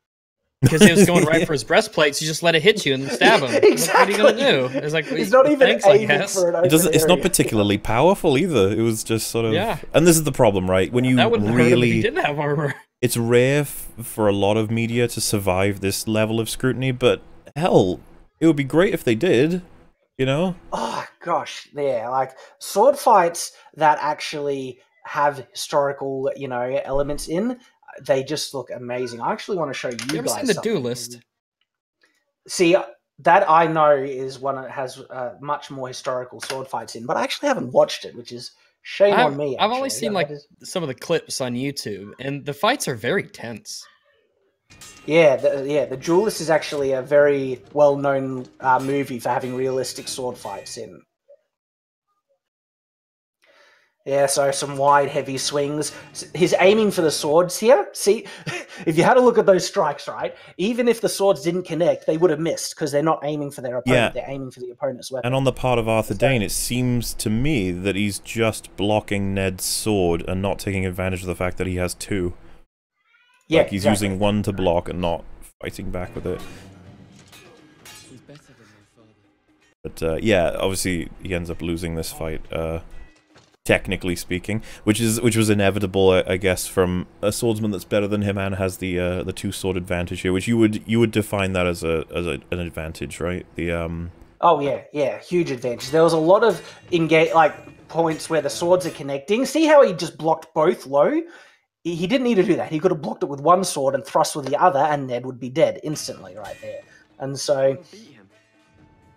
Because he was going right for his breastplate, so you just let it hit you and stab him. Exactly. What are you gonna do? It's like he's not even aiming for an open It's not area. particularly powerful either. It was just sort of. Yeah. And this is the problem, right? When you that wouldn't hurt him if really, he didn't have armor. it's rare for a lot of media to survive this level of scrutiny. But hell, it would be great if they did. You know? Oh gosh, yeah, like sword fights that actually have historical, elements in. They just look amazing. I actually want to show you You ever guys seen The something. Duelist? See, that I know is one that has much more historical sword fights in, but I actually haven't watched it, which is shame on me. I've only actually. seen some of the clips on YouTube, and the fights are very tense. Yeah, the Duelist is actually a very well-known movie for having realistic sword fights in. Yeah, so some wide, heavy swings. He's aiming for the swords here. See, if you had a look at those strikes, right, even if the swords didn't connect, they would have missed because they're not aiming for their opponent. Yeah. They're aiming for the opponent's weapon. And on the part of Arthur Dane, it seems to me that he's just blocking Ned's sword and not taking advantage of the fact that he has two. Yeah, like he's using one to block and not fighting back with it. But yeah, obviously he ends up losing this fight. Technically speaking, which was inevitable, I guess, from a swordsman that's better than him and has the two-sword advantage here, which you would define that as an advantage, right? Oh yeah, huge advantage. There was a lot of points where the swords are connecting. See how he just blocked both low? He didn't need to do that. He could have blocked it with one sword and thrust with the other, and Ned would be dead instantly right there. And so,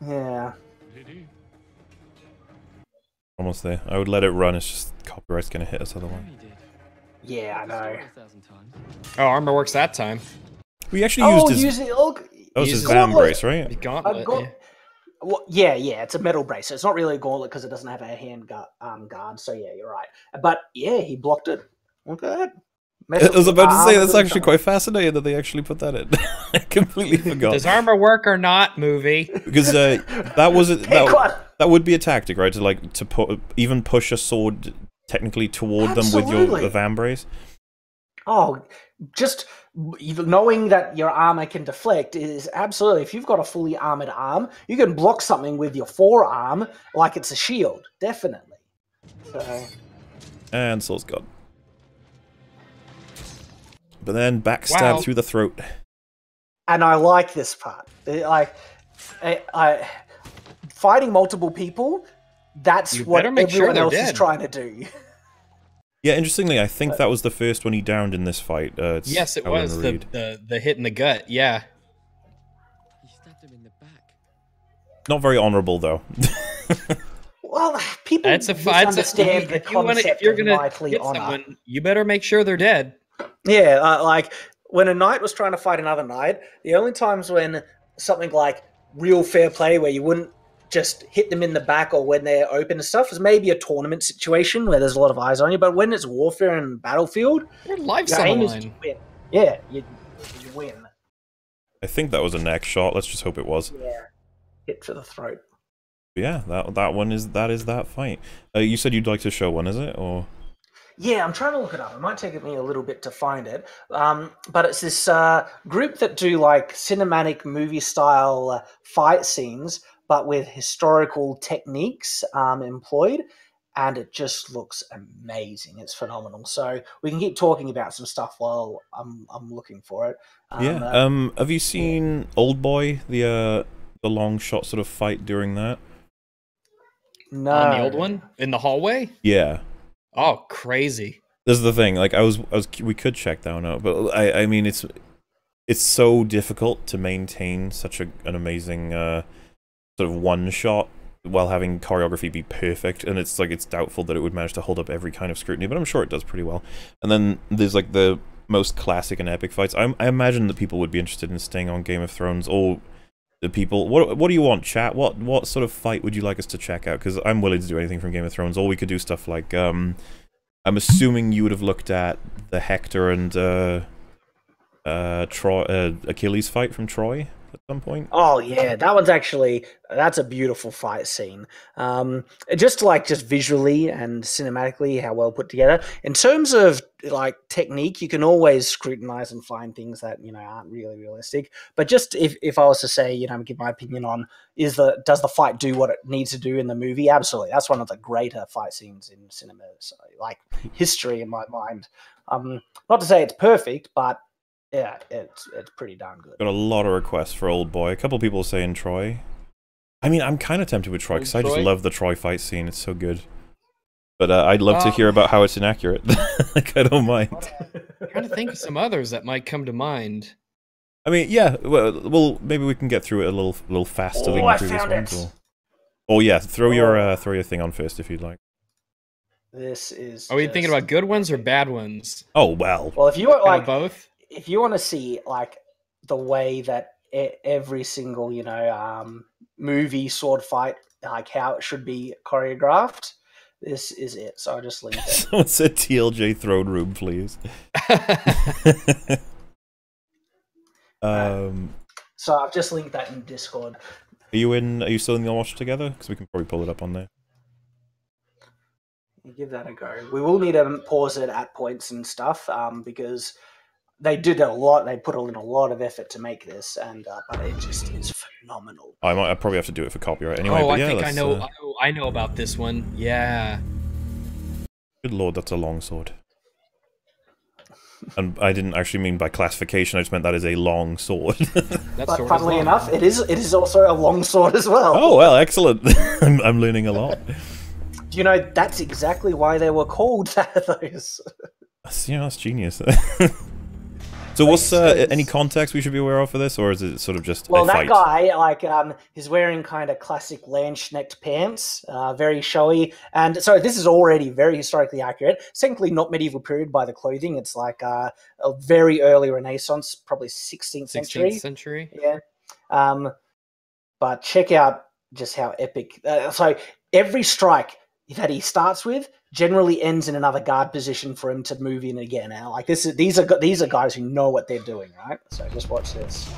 yeah. Almost there. I would let it run, it's just copyright's gonna hit us otherwise. Yeah, I know. Oh, armor works that time. We actually used his... Look, that was his van brace, right? The gauntlet, Well, yeah, it's a metal brace, so it's not really a gauntlet because it doesn't have a hand guard, so yeah, you're right. But yeah, he blocked it. Okay. I was about to say, that's actually quite fascinating that they actually put that in. I completely forgot. Does armor work or not, movie? Because that would be a tactic, right? To even push a sword technically toward them with your van brace. Oh, just knowing that your armor can deflect is absolutely. If you've got a fully armored arm, you can block something with your forearm like it's a shield. Definitely. So. And Soul's gone. But then backstab through the throat. And I like this part. Fighting multiple people, that's what everyone else is trying to do. Yeah, interestingly, I think that was the first one he downed in this fight. Yes, it was. The hit in the gut, yeah. He stabbed him in the back. Not very honorable, though. Well, people misunderstand the concept if you're of gonna knightly hit honor. someone, you better make sure they're dead. Yeah, like when a knight was trying to fight another knight, the only times when something like real fair play where you wouldn't just hit them in the back or when they're open and stuff is maybe a tournament situation where there's a lot of eyes on you, but when it's warfare and battlefield, your life's on the line. Win. Yeah, you win. I think that was a neck shot. Let's just hope it was. Yeah, hit to the throat. Yeah, that one is that fight. You said you'd like to show one, is it? Or yeah, I'm trying to look it up. It might take me a little bit to find it. But it's this group that do like cinematic movie style fight scenes, but with historical techniques employed. And it just looks amazing. It's phenomenal. So we can keep talking about some stuff while I'm looking for it. Have you seen Old Boy, the long shot sort of fight during that? No. On the old one? In the hallway? Yeah. Oh, crazy. This is the thing, like we could check that one out, but I mean it's so difficult to maintain such an amazing sort of one shot while having choreography be perfect, and it's doubtful that it would manage to hold up every kind of scrutiny, but I'm sure it does pretty well. And then there's like the most classic and epic fights. I imagine that people would be interested in staying on Game of Thrones, or the people, what do you want, chat? What sort of fight would you like us to check out? Because I'm willing to do anything from Game of Thrones. Or we could do stuff like, I'm assuming you would have looked at the Hector and Achilles fight from Troy. at some point. Oh yeah, that one's that's a beautiful fight scene. Just visually and cinematically, how well put together. In terms of like technique, you can always scrutinize and find things that aren't really realistic. But just if I was to say, give my opinion on does the fight do what it needs to do in the movie? Absolutely, that's one of the greater fight scenes in cinema, so, like history in my mind. Not to say it's perfect, but yeah, it's pretty darn good. Got a lot of requests for Old Boy. A couple people saying Troy. I mean, I'm kind of tempted with Troy because I just love the Troy fight scene. It's so good. But I'd love to hear about how it's inaccurate. Like, I don't mind. I'm trying to think of some others that might come to mind. I mean, yeah. Well, maybe we can get through it a little faster than the previous ones. Oh yeah, throw your thing on first if you'd like. This is. Are we thinking about good ones or bad ones? Oh well. Well, if you want like both. If you want to see like the way that every single movie sword fight, like how it should be choreographed, this is it. So I'll just link it. Someone said TLJ throne room, please. So I've just linked that in Discord. Are you still in the watch together? Because we can probably pull it up on there. Give that a go. We will need to pause it at points and stuff, because they did a lot. They put in a lot of effort to make this, and but it just is phenomenal. I probably have to do it for copyright anyway. Oh, but yeah, I think I know about this one. Yeah. Good lord, that's a long sword. And I didn't actually mean by classification. I just meant that is a long sword. But funnily enough, it is also a long sword as well. Oh well, excellent. I'm learning a lot. Do you know that's exactly why they were called those? That's genius. So what's any context we should be aware of for this, or is it sort of just a fight? Guy, he's wearing kind of classic Landsknecht pants, very showy, and so this is already very historically accurate. It's technically not medieval period by the clothing. It's like a very early Renaissance, probably 16th century. 16th century? Yeah. But check out just how epic. So every strike that he starts with generally ends in another guard position for him to move in again. Now, like these are guys who know what they're doing, right? So just watch this.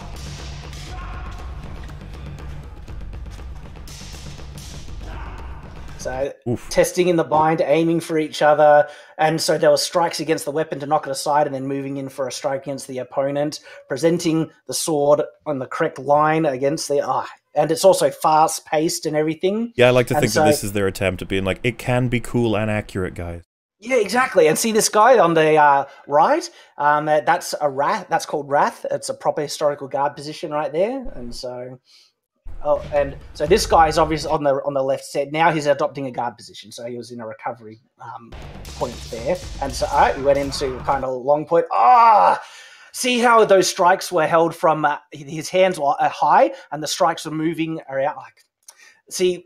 So testing in the bind, aiming for each other, and so there were strikes against the weapon to knock it aside, and then moving in for a strike against the opponent, presenting the sword on the correct line against the and it's also fast paced and everything. Yeah, I like to think that this is their attempt at being like, it can be cool and accurate, guys. Yeah, exactly. And see this guy on the right, that's a Wrath. That's called Wrath. It's a proper historical guard position right there, and so. Oh, and so this guy is obviously on the left side. Now he's adopting a guard position, so he was in a recovery point there. And so he went into kind of long point. See how those strikes were held from his hands were high, and the strikes were moving around. See,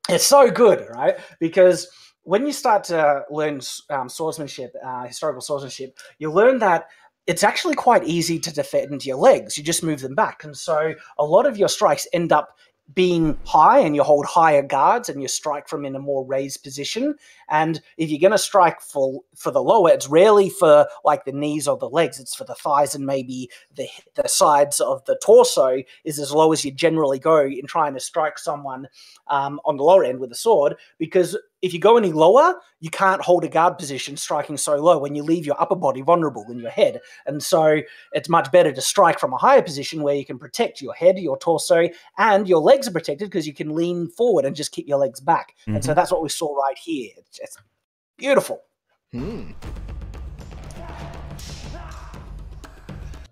it's so good, right? Because when you start to learn swordsmanship, historical swordsmanship, you learn that it's actually quite easy to defend your legs. You just move them back. And so a lot of your strikes end up being high, and you hold higher guards and you strike from in a more raised position. And if you're going to strike for the lower, it's rarely for like the knees or the legs. It's for the thighs and maybe the sides of the torso is as low as you generally go in trying to strike someone on the lower end with a sword, because if you go any lower, you can't hold a guard position striking so low when you leave your upper body vulnerable in your head. And so it's much better to strike from a higher position where you can protect your head, your torso, and your legs are protected because you can lean forward and just keep your legs back. Mm-hmm. And so that's what we saw right here. It's just beautiful. I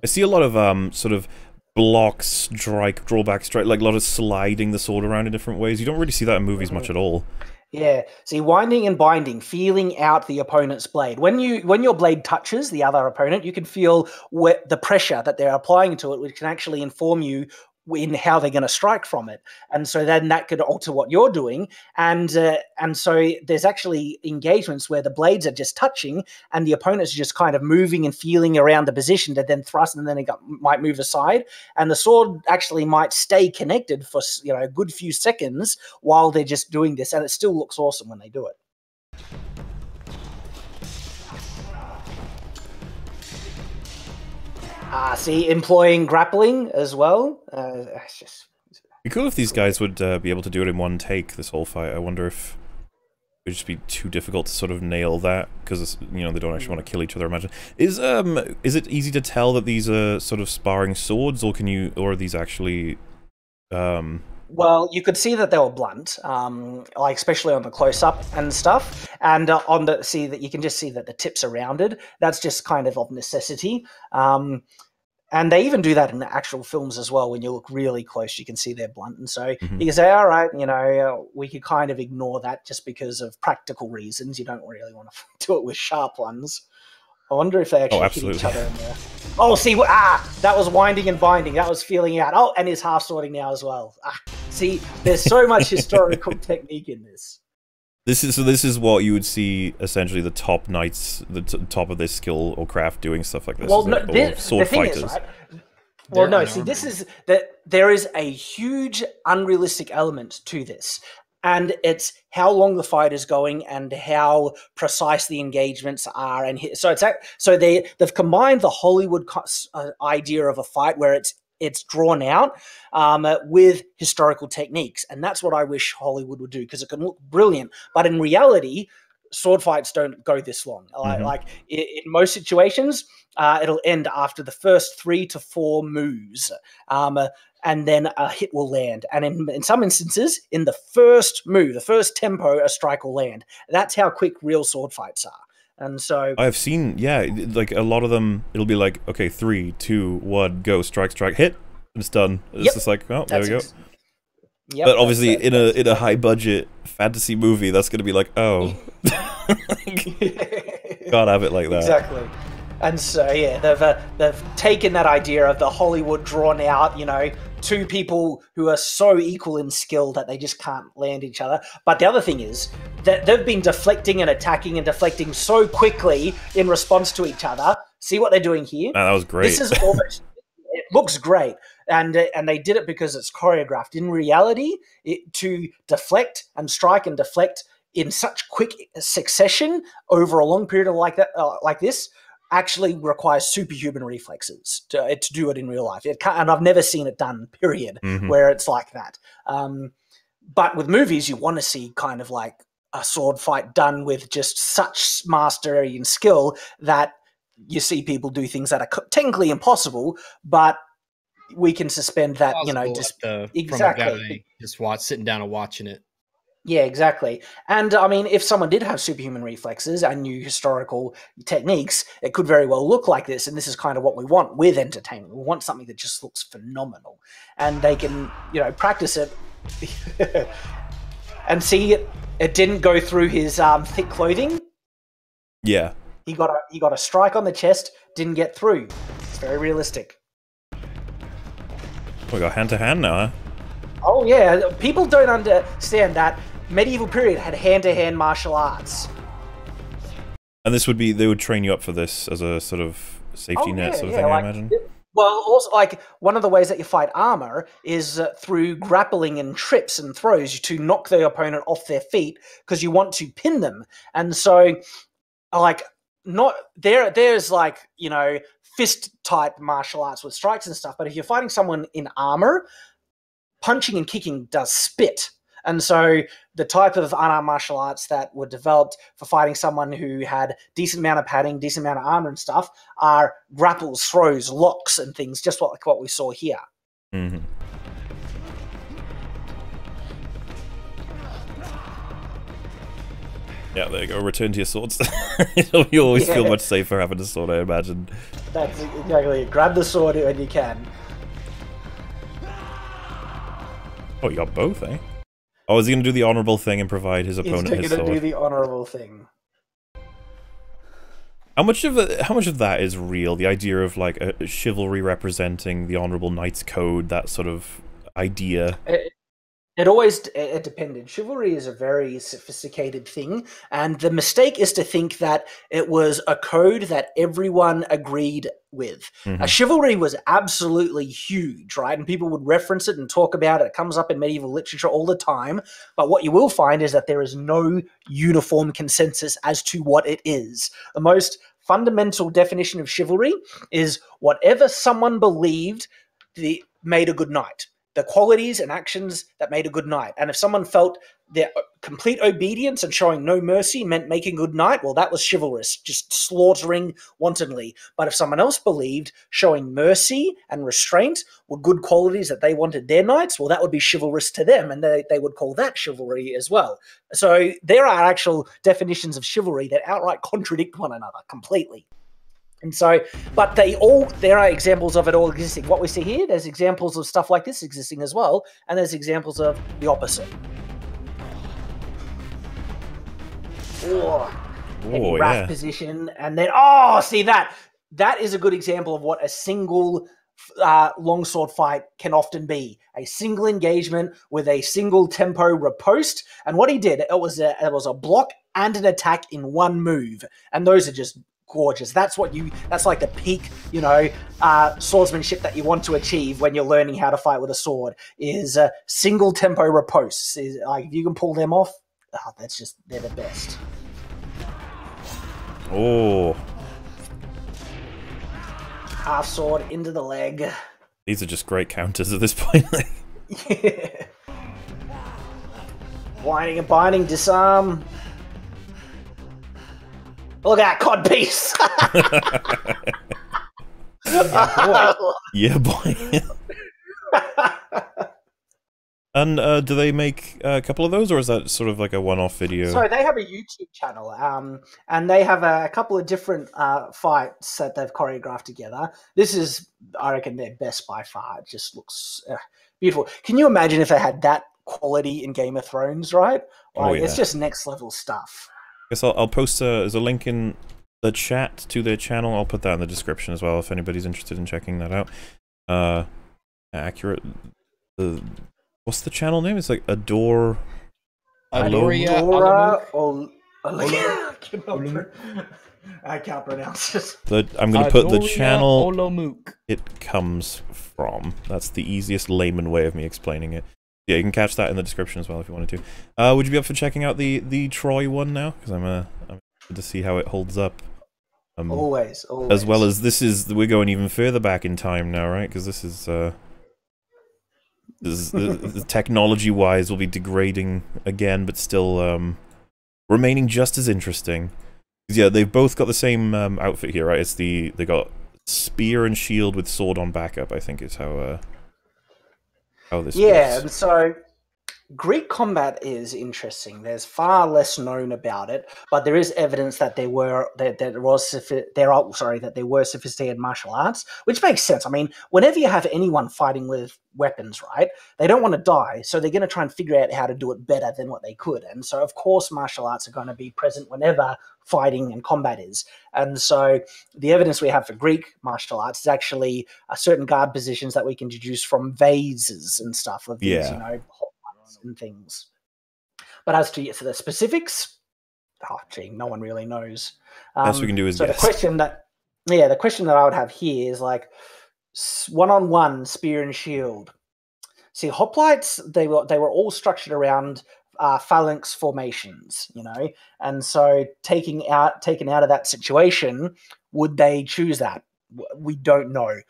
see a lot of sort of block, strike, drawback, strike, like a lot of sliding the sword around in different ways. You don't really see that in movies much at all. Yeah, see, winding and binding, feeling out the opponent's blade. When your blade touches the other opponent, you can feel the pressure that they're applying to it, which can actually inform you in how they're going to strike from it. And so then that could alter what you're doing. And so there's actually engagements where the blades are just touching and the opponent's just kind of moving and feeling around the position to then thrust, and then it might move aside. And the sword actually might stay connected for a good few seconds while they're just doing this. And it still looks awesome when they do it. See, employing grappling as well. It's just... It'd be cool if these guys would be able to do it in one take, this whole fight. I wonder if it would just be too difficult to sort of nail that, because, you know, they don't actually want to kill each other, I imagine. Is it easy to tell that these are sort of sparring swords, or are these actually... Well, you could see that they were blunt, like especially on the close-up and stuff, and you can just see that the tips are rounded. That's just kind of necessity. And they even do that in the actual films as well. When you look really close, you can see they're blunt. And so you can say, all right, you know, we could kind of ignore that just because of practical reasons. You don't really want to do it with sharp ones. I wonder if they actually hit each other in there. Oh, see, that was winding and binding. That was feeling out. Oh, and he's half sorting now as well. See, there's so much historical technique in this. This is what you would see essentially the top knights, the top of their skill or craft doing stuff like this. Well, no, sword the thing fighters. is, right? Well, no, see, this is that there is a huge unrealistic element to this, and it's how long the fight is going and how precise the engagements are, and so they've combined the Hollywood idea of a fight where it's drawn out with historical techniques. And that's what I wish Hollywood would do, because it can look brilliant. But in reality, sword fights don't go this long. Like in most situations, it'll end after the first 3 to 4 moves. And then a hit will land. And in some instances, in the first move, the first tempo, a strike will land. That's how quick real sword fights are. And so I've seen, yeah, like a lot of them, it'll be like, okay, 3, 2, 1, go, strike, strike, hit, and it's done. It's just like, oh, there we go. Yep, but obviously, in a high budget fantasy movie, that's going to be like, oh, can't have it like that. Exactly. And so yeah, they've taken that idea of the Hollywood drawn out, you know, 2 people who are so equal in skill that they just can't land each other. But the other thing is that they've been deflecting and attacking and deflecting so quickly in response to each other. See what they're doing here? Man, that was great. This is almost, it looks great. And they did it because it's choreographed. In reality, to deflect and strike and deflect in such quick succession over a long period of like this actually requires superhuman reflexes to do it in real life. And I've never seen it done, period, where it's like that. But with movies, you want to see kind of like a sword fight done with just such mastery and skill that you see people do things that are technically impossible, but we can suspend that, you know, just exactly. From a guy just sitting down and watching it. Yeah, exactly. And I mean, if someone did have superhuman reflexes and knew historical techniques, it could very well look like this. And this is kind of what we want with entertainment. We want something that just looks phenomenal, and they can, you know, practice it. And see, it didn't go through his thick clothing. Yeah, he got a strike on the chest, didn't get through. It's very realistic. We got hand to hand now, huh? Oh yeah, people don't understand that medieval period had hand-to-hand martial arts. And this would be, they would train you up for this as a sort of safety net sort of thing, like, I imagine. Well, also, like, one of the ways that you fight armor is through grappling and trips and throws to knock the opponent off their feet, because you want to pin them. And so, like, there's like, you know, fist type martial arts with strikes and stuff, but if you're fighting someone in armor, punching and kicking does spit. And so the type of unarmed martial arts that were developed for fighting someone who had decent amount of padding, decent amount of armor and stuff are grapples, throws, locks and things, just like what we saw here. Mm-hmm. Yeah, there you go. Return to your swords. You always feel much safer having a sword, I imagine. That's exactly it. Grab the sword when you can. Oh, you got both, eh? Oh, is he going to do the honorable thing and provide his opponent his sword? He's going to do the honorable thing. How much of that is real? The idea of like a chivalry representing the honorable knight's code, that sort of idea. It depended. Chivalry is a very sophisticated thing, and the mistake is to think that it was a code that everyone agreed with. Mm-hmm. Chivalry was absolutely huge, right? And people would reference it and talk about it. It comes up in medieval literature all the time. But what you will find is that there is no uniform consensus as to what it is. The most fundamental definition of chivalry is whatever someone believed made a good knight. The qualities and actions that made a good knight. And if someone felt their complete obedience and showing no mercy meant making a good knight, well, that was chivalrous, just slaughtering wantonly. But if someone else believed showing mercy and restraint were good qualities that they wanted their knights, well, that would be chivalrous to them, and they would call that chivalry as well. So there are actual definitions of chivalry that outright contradict one another completely. And so, but there are examples of it all existing. What we see here, there's examples of stuff like this existing as well, and there's examples of the opposite. Heavy raft position, and then, see that? That is a good example of what a single longsword fight can often be. A single engagement with a single tempo riposte, and what he did, it was a block and an attack in one move, and those are just gorgeous. That's like the peak, swordsmanship that you want to achieve when you're learning how to fight with a sword, is a single tempo riposte. Like, if you can pull them off, they're the best. Oh. Half sword into the leg. These are just great counters at this point. Yeah. Winding and binding, disarm. Look at that codpiece! Yeah, boy. And do they make a couple of those, or is that sort of like a one-off video? So they have a YouTube channel, and they have a couple of different fights that they've choreographed together. This is, I reckon, their best by far. It just looks beautiful. Can you imagine if they had that quality in Game of Thrones, right? Like, it's just next level stuff. I guess I'll post there's a link in the chat to their channel. I'll put that in the description as well if anybody's interested in checking that out. Accurate. What's the channel name? It's like Adoria. I can't pronounce it. I'm going to put the channel it comes from. That's the easiest layman way of me explaining it. Yeah, you can catch that in the description as well if you wanted to. Would you be up for checking out the Troy one now? Because I'm interested to see how it holds up. Always. As well as we're going even further back in time now, right? Because this is technology-wise will be degrading again, but still remaining just as interesting. Yeah, they've both got the same outfit here, right? They got spear and shield with sword on backup, I think is how this works. And so Greek combat is interesting. There's far less known about it, but there is evidence that there were sophisticated martial arts, which makes sense. I mean, whenever you have anyone fighting with weapons, right, they don't want to die, so they're going to try and figure out how to do it better than what they could. And so, of course, martial arts are going to be present whenever fighting and combat is. And so the evidence we have for Greek martial arts is actually certain guard positions that we can deduce from vases and stuff of these, and things. But as to the specifics, no one really knows. Best we can do is guess. The question that I would have here is like one-on-one spear and shield. See, hoplites, they were all structured around phalanx formations, and so taken out of that situation, would they choose that? We don't know.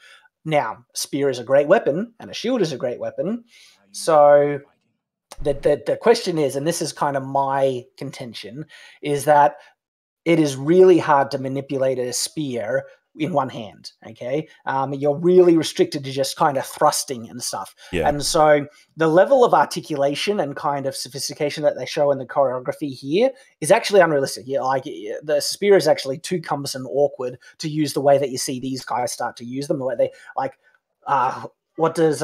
Now, spear is a great weapon, and a shield is a great weapon, so the question is, and this is kind of my contention, is that it is really hard to manipulate a spear in one hand, okay? You're really restricted to just kind of thrusting and stuff. Yeah. And so the level of articulation and kind of sophistication that they show in the choreography here is actually unrealistic. The spear is actually too cumbersome and awkward to use the way that you see these guys start to use them, the way they, what does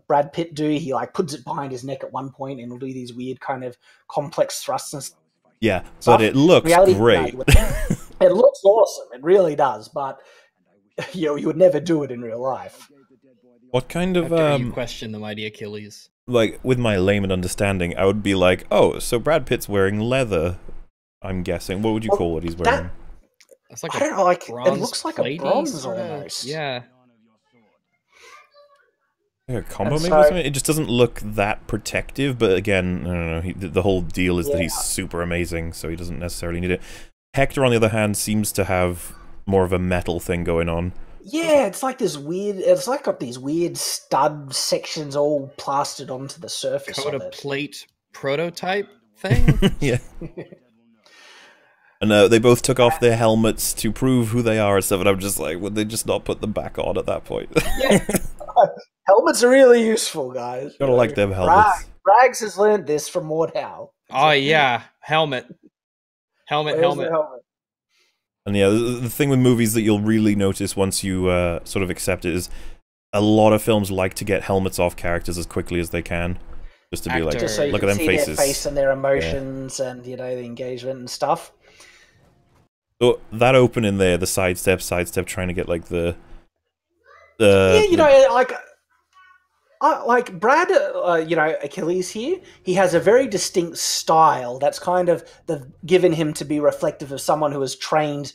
Brad Pitt do? He puts it behind his neck at one point and will do these weird kind of complex thrusts and stuff. Yeah, but it looks great. It looks awesome. It really does, but you would never do it in real life. What kind of you question the mighty Achilles? Like, with my layman understanding, I would be like, oh, so Brad Pitt's wearing leather, I'm guessing. What would you call what he's wearing? That's like I don't know, it looks like a bronze almost. Yeah. Like a combo maybe or something? It just doesn't look that protective, but again, I don't know, the whole deal is that he's super amazing, so he doesn't necessarily need it. Hector, on the other hand, seems to have more of a metal thing going on. Yeah, it's like this weird. It's like got these weird stud sections all plastered onto the surface of it. Plate prototype thing. Yeah. And they both took off their helmets to prove who they are and stuff, and I'm just like, would they just not put them back on at that point? Yeah. Helmets are really useful, guys. Gotta like them helmets. Rags has learned this from Mordhau. Oh yeah, helmet. Helmet. And yeah, the thing with movies that you'll really notice once you sort of accept it is a lot of films like to get helmets off characters as quickly as they can. Just to be like, just so you look at can them see faces. their face and their emotions and, you know, the engagement and stuff. So that opening there, the sidestep, trying to get like the yeah, you know, like Brad, you know, Achilles here, he has a very distinct style that's kind of given him to be reflective of someone who has trained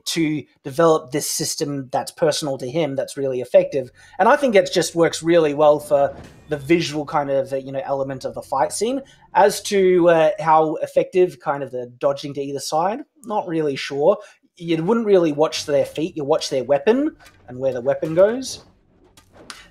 to develop this system that's personal to him, that's really effective. And I think it just works really well for the visual kind of, you know, element of the fight scene. As to how effective kind of the dodging to either side, not really sure. You wouldn't really watch their feet, you watch their weapon and where the weapon goes.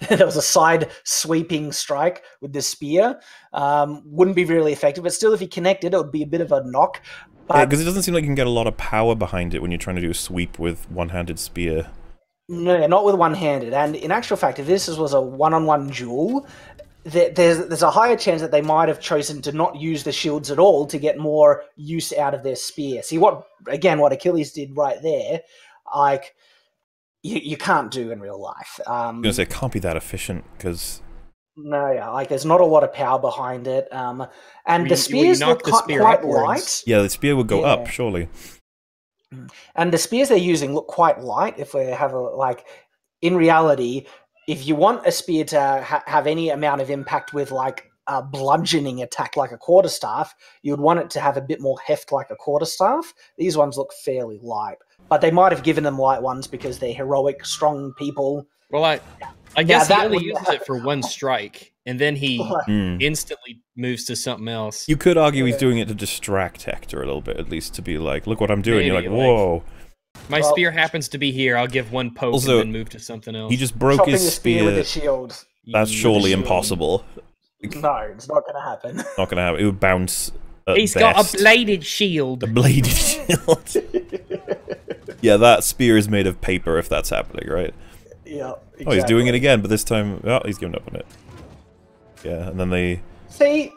There was a side sweeping strike with the spear. Wouldn't be really effective, but still if you connected, it would be a bit of a knock. Yeah, because it doesn't seem like you can get a lot of power behind it when you're trying to do a sweep with one-handed spear. No, not with one-handed. And in actual fact, if this was a one-on-one duel, there's a higher chance that they might have chosen to not use the shields at all to get more use out of their spear. See, what Achilles did right there, like, you can't do in real life. I was going to say, it can't be that efficient, because... No, yeah, like there's not a lot of power behind it, and the spears look quite light. Yeah, the spear would go up, surely. And the spears they're using look quite light. If we have in reality, if you want a spear to have any amount of impact with like a bludgeoning attack like a quarterstaff, you would want it to have a bit more heft like a quarterstaff. These ones look fairly light, but they might have given them light ones because they're heroic, strong people. Well, I guess he only uses it for one strike, and then he instantly moves to something else. You could argue he's doing it to distract Hector a little bit, at least to be like, look what I'm doing. Maybe, you're like, whoa. My spear happens to be here. I'll give one poke and then move to something else. He just broke his spear with a shield. That's surely impossible. No, it's not going to happen. Not going to happen. It would bounce. He's got a bladed shield. A bladed shield. Yeah, that spear is made of paper if that's happening, right? Yeah. Exactly. Oh, he's doing it again, but this time, he's giving up on it. Yeah, and then they... See,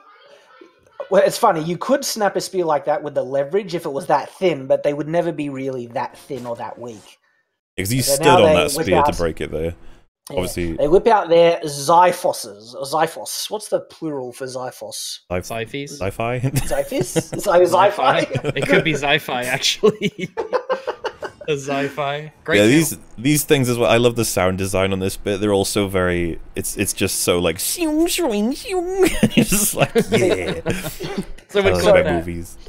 well, it's funny. You could snap a spear like that with the leverage if it was that thin, but they would never be really that thin or that weak. Because he stood on that spear to break it there. Yeah, obviously, they whip out their Xiphoses. Or Xiphos. What's the plural for Xiphos? Xiphis? Sci-fi? Xiphis? Sci-fi? It could be sci-fi, actually. A sci-fi. Great. Yeah, these things as well. I love the sound design on this bit. They're also very. It's just so like. It's just like yeah. So I love movies.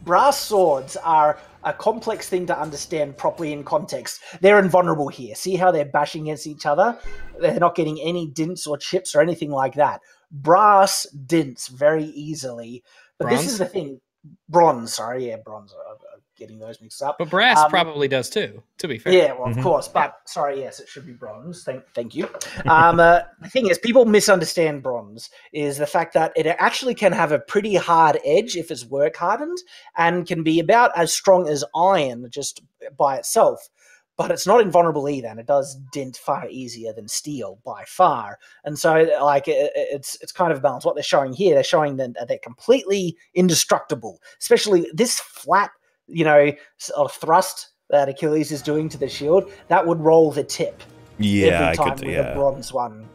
Brass swords are a complex thing to understand properly in context. They're invulnerable here. See how they're bashing against each other? They're not getting any dints or chips or anything like that. Brass dints very easily. But Bronze? This is the thing. Bronze, sorry, yeah, bronze. I'm getting those mixed up. But brass probably does too, to be fair. Yeah, well, of course. But, sorry, yes, it should be bronze. Thank you. The thing is, people misunderstand bronze, is the fact that it actually can have a pretty hard edge if it's work hardened, and can be about as strong as iron just by itself. But it's not invulnerable either, and it does dent far easier than steel by far. And so, like, it's kind of a balance. What they're showing here, they're showing that they're completely indestructible. Especially this flat, you know, sort of thrust that Achilles is doing to the shield, that would roll the tip. Yeah, every time with a bronze one.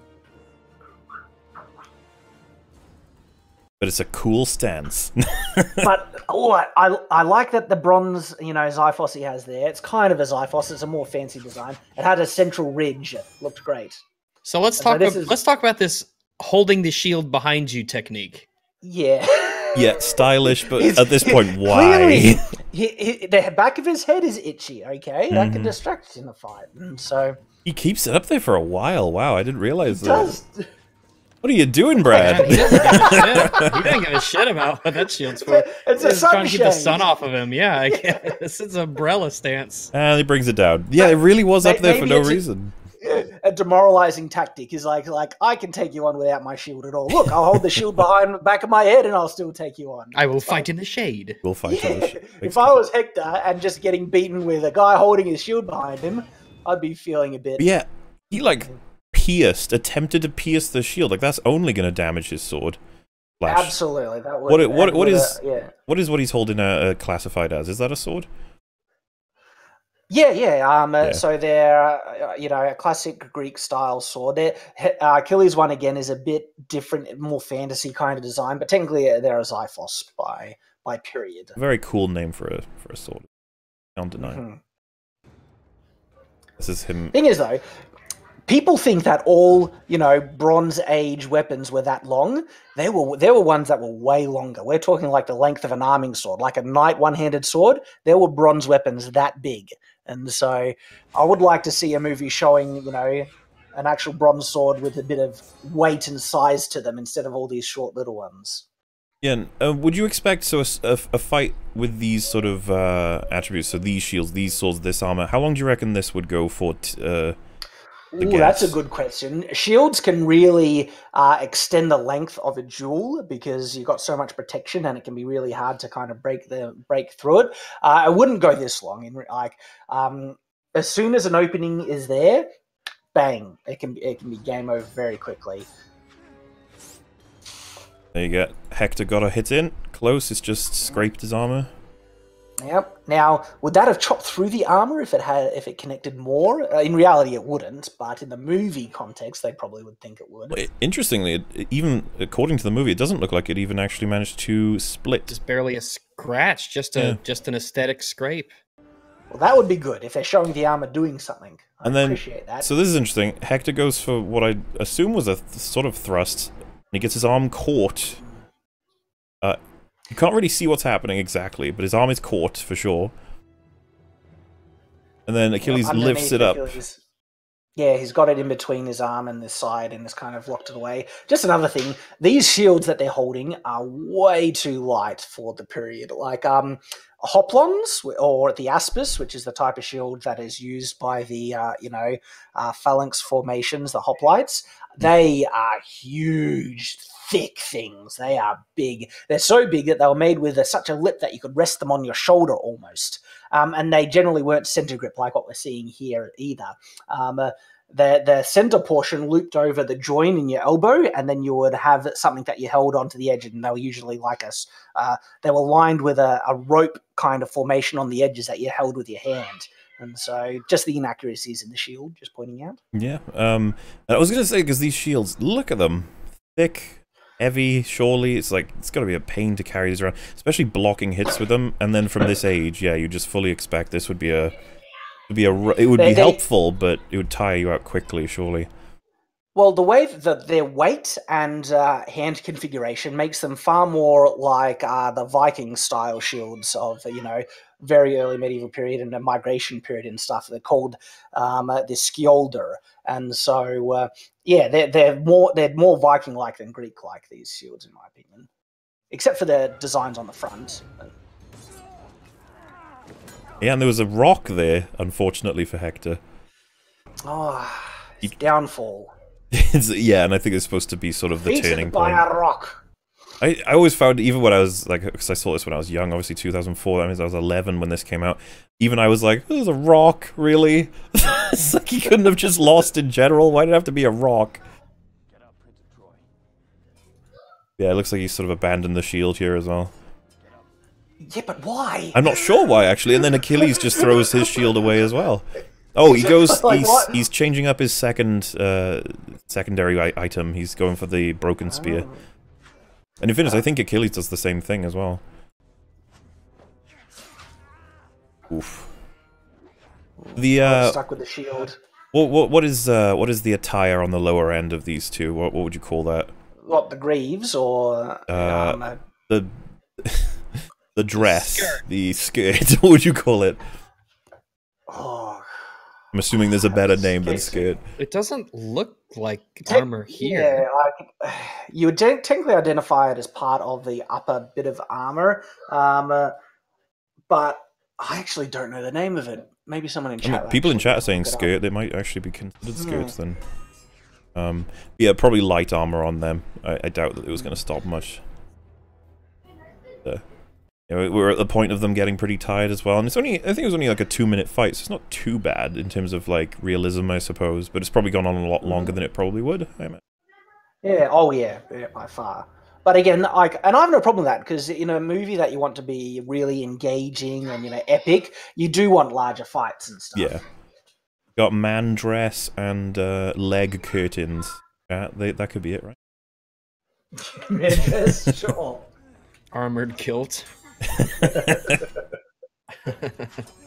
But it's a cool stance. But I like that the bronze, you know, Xiphos he has there. It's kind of a Xiphos. It's a more fancy design. It had a central ridge. It looked great. So let's talk about this holding the shield behind you technique. Yeah. Yeah, stylish, but at this point, why? Clearly, the back of his head is itchy, okay? That can distract you in a fight. And so he keeps it up there for a while. Wow, I didn't realize that. Does. What are you doing, Brad? He doesn't give a shit. He doesn't give a shit about what that shield's for. It's He's a sun trying to keep the shade. sun off of him. Yeah, I guess it's umbrella stance. And he brings it down. Yeah, it really was up there for no reason. A demoralizing tactic is like I can take you on without my shield at all. Look, I'll hold the shield behind the back of my head and I'll still take you on. I will fight in the shade. We'll fight in the shade. If I was Hector and just getting beaten with a guy holding his shield behind him, I'd be feeling a bit... But yeah, he like attempted to pierce the shield. Like that's only going to damage his sword. Flash. Absolutely. That would, what is what he's holding classified as? Is that a sword? Yeah. So they're, a classic Greek-style sword. Achilles' one, again, is a bit different, more fantasy kind of design, but technically they're a Xiphos by period. A very cool name for a sword. Can't deny. Mm-hmm. This is him. Thing is, though, people think that all, Bronze Age weapons were that long. There were ones that were way longer. We're talking like the length of an arming sword, like a knight one-handed sword. There were bronze weapons that big. And so I would like to see a movie showing, an actual bronze sword with a bit of weight and size to them instead of all these short little ones. Yeah, would you expect a fight with these sort of attributes, so these shields, these swords, this armor, how long do you reckon this would go for? Ooh, that's a good question. Shields can really extend the length of a duel because you've got so much protection, and it can be really hard to kind of break through it. I wouldn't go this long. As soon as an opening is there, bang! It can be game over very quickly. There you go. Hector got a hit in close. It's just scraped his armor. Yep. Now, would that have chopped through the armor if it connected more? In reality, it wouldn't, but in the movie context, they probably would think it would. Well, interestingly, even according to the movie, it doesn't look like it even actually managed to split. Just barely a scratch, just an aesthetic scrape. Well, that would be good if they're showing the armor doing something. I appreciate that. So this is interesting. Hector goes for what I assume was a sort of thrust, and he gets his arm caught. You can't really see what's happening exactly, but his arm is caught for sure. And then Achilles lifts it up. Yeah, he's got it in between his arm and his side and has kind of locked it away. Just another thing, these shields that they're holding are way too light for the period. Like hoplons or the aspis, which is the type of shield that is used by the phalanx formations, the hoplites. They are huge, thick things. They are big. They're so big that they were made with such a lip that you could rest them on your shoulder almost. And they generally weren't center grip like what we're seeing here either. The center portion looped over the joint in your elbow, and then you would have something that you held onto the edge, and they were usually like they were lined with a rope kind of formation on the edges that you held with your hand. And so, just the inaccuracies in the shield, just pointing out. Yeah. I was going to say, because these shields, look at them. Thick, heavy, surely. It's like, it's got to be a pain to carry these around. Especially blocking hits with them. And then from this age, yeah, you just fully expect this would be it would be helpful, but it would tire you out quickly, surely. Well, the way that their weight and hand configuration makes them far more like the Viking-style shields of, very early medieval period and the migration period and stuff. They're called the skjolder. And so, they're more Viking-like than Greek-like, these shields, in my opinion. Except for the designs on the front. Yeah, and there was a rock there, unfortunately, for Hector. Oh, his downfall. Yeah, and I think it's supposed to be sort of the turning point. By a rock. I always found, even when I was, like, because I saw this when I was young, obviously 2004, that means I was 11 when this came out, even I was like, oh, there's a rock, really? It's like he couldn't have just lost in general, why did it have to be a rock? Yeah, it looks like he's sort of abandoned the shield here as well. Yeah, but why? I'm not sure why, actually, and then Achilles just throws his shield away as well. Oh, he goes, like, he's changing up his secondary item, he's going for the broken spear. And in fairness, I think Achilles does the same thing as well. Oof. Stuck with the shield. What is the attire on the lower end of these two? What would you call that? What, the greaves or the dress, the skirt? What would you call it? Oh, I I'm assuming there's a better name than skirt. It doesn't look like armor here. Yeah, you would technically identify it as part of the upper bit of armor, but I actually don't know the name of it. Maybe someone in chat. People in chat are saying skirt. They might actually be considered skirts then. Yeah, probably light armor on them. I doubt that it was going to stop much. You know, we're at the point of them getting pretty tired as well, and it's only—I think it was only like a 2-minute fight, so it's not too bad in terms of like realism, I suppose. But it's probably gone on a lot longer than it probably would. I imagine. Yeah. Oh yeah, by far. But again, and I have no problem with that because in a movie that you want to be really engaging and epic, you do want larger fights and stuff. Yeah. Got man dress and leg curtains. That could be it, right? Man dress, sure. Armored kilt.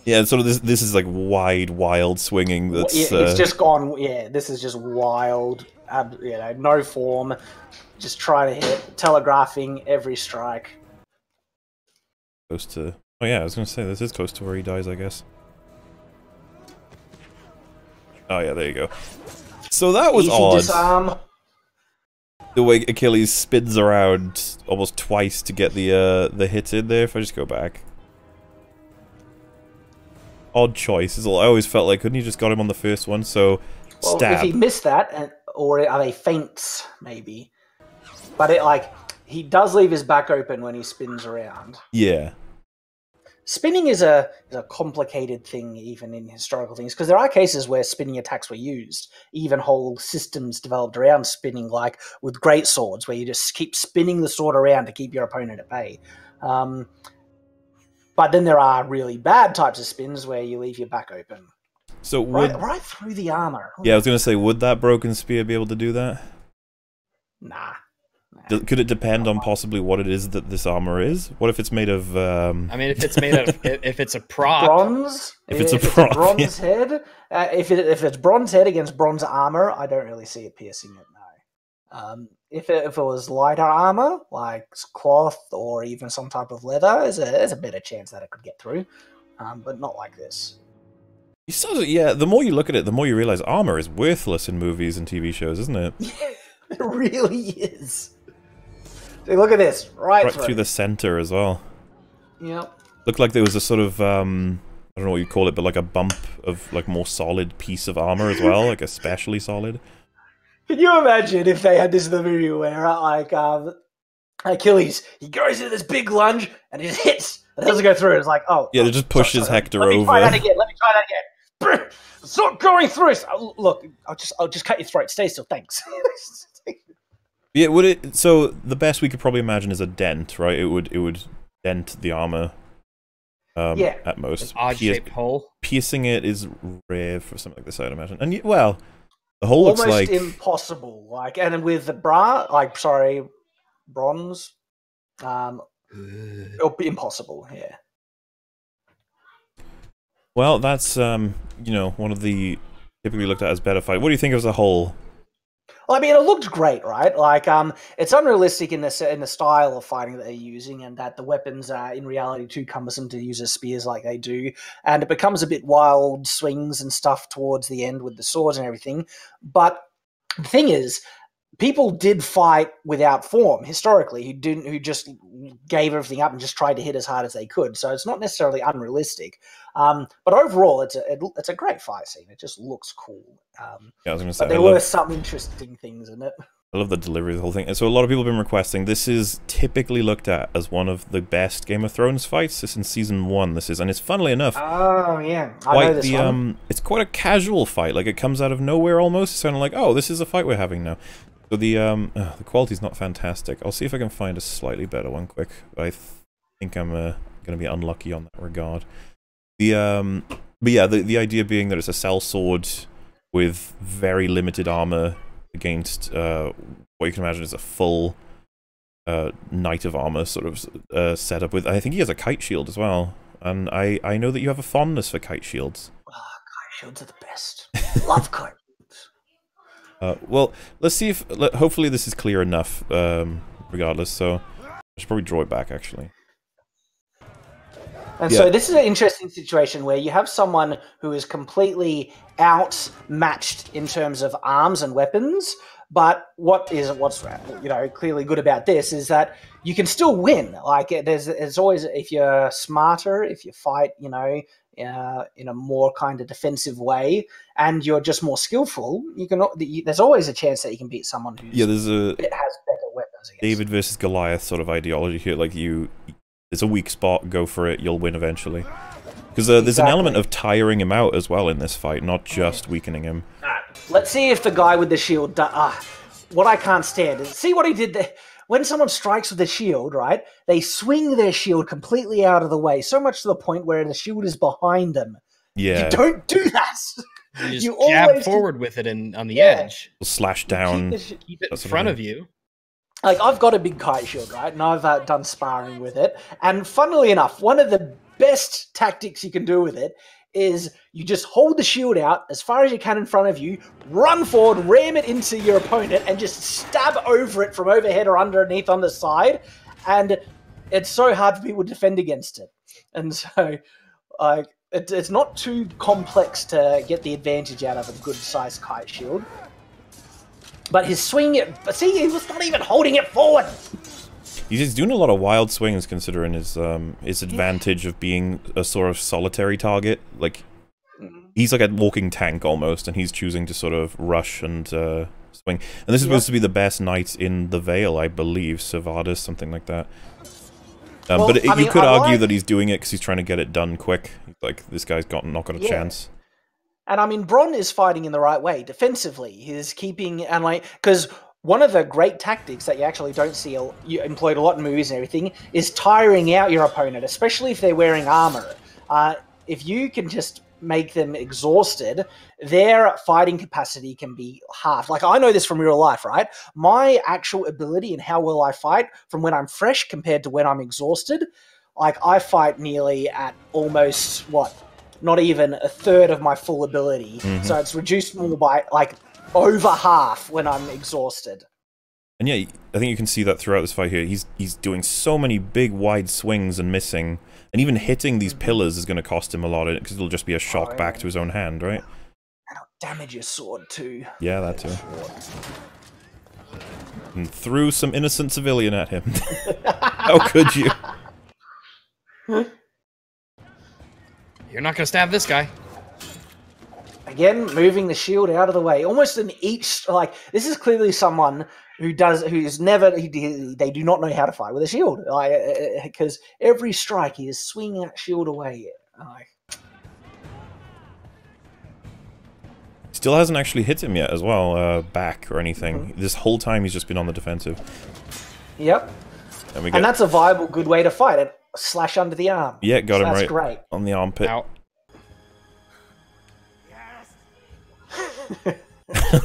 Yeah, sort of this is like wild swinging. That's it's just gone. Yeah, this is just wild. No form. Just trying to hit, telegraphing every strike. Close to. Oh yeah, I was gonna say this is close to where he dies, I guess. Oh yeah, there you go. So that was odd. Disarm. The way Achilles spins around almost twice to get the hit in there. If I just go back, odd choice. I always felt like couldn't you just got him on the first one? So stab. If he missed that, or are they feints maybe? But he does leave his back open when he spins around. Yeah. Spinning is a complicated thing, even in historical things, because there are cases where spinning attacks were used. Even whole systems developed around spinning, like with great swords, where you just keep spinning the sword around to keep your opponent at bay. But then there are really bad types of spins where you leave your back open. So right through the armor. Yeah, I was going to say, would that broken spear be able to do that? Nah. Could it depend on possibly what it is that this armor is? What if it's made of? I mean, if it's made of, if it's a prop, bronze. If it's a prop, bronze head. If it's bronze head against bronze armor, I don't really see it piercing it. No. If it was lighter armor, like cloth or even some type of leather, there's a better chance that it could get through. But not like this. Yeah, the more you look at it, the more you realize armor is worthless in movies and TV shows, isn't it? It really is. See, look at this, right through the center as well. Yep. Looked like there was a sort of, I don't know what you call it, but like a bump of like more solid piece of armor as well, like especially solid. Can you imagine if they had this in the movie where, Achilles, he goes into this big lunge and he just hits, and it doesn't go through. It's like, oh. Yeah, it just pushes Hector over. Let me try that again. It's not going through. Look, I'll just cut your throat. Stay still, thanks. Yeah, would it? So the best we could probably imagine is a dent, right? It would dent the armor. Yeah. At most. An odd-shaped hole. Piercing it is rare for something like this, I'd imagine. And well, the hole looks like almost impossible. and with the bronze, it'll be impossible. Yeah. Well, that's one of the typically looked at as better fight. What do you think as a whole? Well, I mean, it looked great, right? It's unrealistic in the style of fighting that they're using, and that the weapons are in reality too cumbersome to use as spears like they do, and it becomes a bit wild swings and stuff towards the end with the swords and everything. But the thing is, people did fight without form historically, who just gave everything up and just tried to hit as hard as they could. So it's not necessarily unrealistic, but overall, it's a great fight scene. It just looks cool. I was going to say, but there were some interesting things in it. I love the delivery of the whole thing. And so a lot of people have been requesting. This is typically looked at as one of the best Game of Thrones fights. This is in season 1. And it's funnily enough. Oh yeah, I know this one. It's quite a casual fight. Like it comes out of nowhere almost. It's kind of like, oh, this is a fight we're having now. So the quality's not fantastic. I'll see if I can find a slightly better one quick. I think I'm going to be unlucky on that regard. But yeah, the idea being that it's a sellsword with very limited armor against what you can imagine is a full knight of armor sort of setup with. I think he has a kite shield as well, and I know that you have a fondness for kite shields. Oh, kite shields are the best. Love kite. Well, let's see if... hopefully this is clear enough, regardless, so... I should probably draw it back, actually. And so this is an interesting situation where you have someone who is completely outmatched in terms of arms and weapons. But what's clearly good about this is that you can still win. Like there's always, if you're smarter, if you fight, in a more kind of defensive way, and you're just more skillful, there's always a chance that you can beat someone who has better weapons. David versus Goliath sort of ideology here. Like there's a weak spot, go for it, you'll win eventually. Because there's an element of tiring him out as well in this fight, not just weakening him. Let's see if the guy with the shield... what I can't stand is... See what he did there? When someone strikes with a shield, right, they swing their shield completely out of the way, so much to the point where the shield is behind them. Yeah. You don't do that! You just jab forward with it on the edge. Slash down. Keep it in front of you. Like, I've got a big kite shield, right? And I've done sparring with it. And funnily enough, one of the best tactics you can do with it is you just hold the shield out as far as you can in front of you, run forward, ram it into your opponent, and just stab over it from overhead or underneath on the side. And it's so hard for people to defend against it. And so, it's not too complex to get the advantage out of a good-sized kite shield. But his swing, see, he was not even holding it forward. He's doing a lot of wild swings considering his advantage of being a sort of solitary target. Like, he's like a walking tank almost, and he's choosing to sort of rush and swing. And this is supposed to be the best knight in the Vale, I believe, Servadus, something like that. But you could argue that he's doing it because he's trying to get it done quick. Like, this guy's not got a chance. And I mean, Bronn is fighting in the right way, defensively. He's keeping, and because one of the great tactics that you actually don't see employed a lot in movies and everything is tiring out your opponent, especially if they're wearing armor. If you can just make them exhausted, their fighting capacity can be halved. Like, I know this from real life, right? My actual ability and how well I fight from when I'm fresh compared to when I'm exhausted, like, I fight nearly at almost, not even a third of my full ability. So it's reduced more by, like, over half when I'm exhausted. And yeah, I think you can see that throughout this fight here. He's doing so many big, wide swings and missing. And even hitting these pillars is going to cost him a lot, because it'll just be a shock back to his own hand, right? And it'll damage your sword, too. Yeah, that too. And threw some innocent civilian at him. How could you? You're not going to stab this guy. Again, moving the shield out of the way. Almost in each, like, this is clearly someone who's never, they do not know how to fight with a shield. Because every strike, he is swinging that shield away. Still hasn't actually hit him yet as well, back or anything. This whole time he's just been on the defensive. Yep. And that's a viable, good way to fight it. Slash under the arm. Yeah, got him right. That's great. On the armpit. Ow.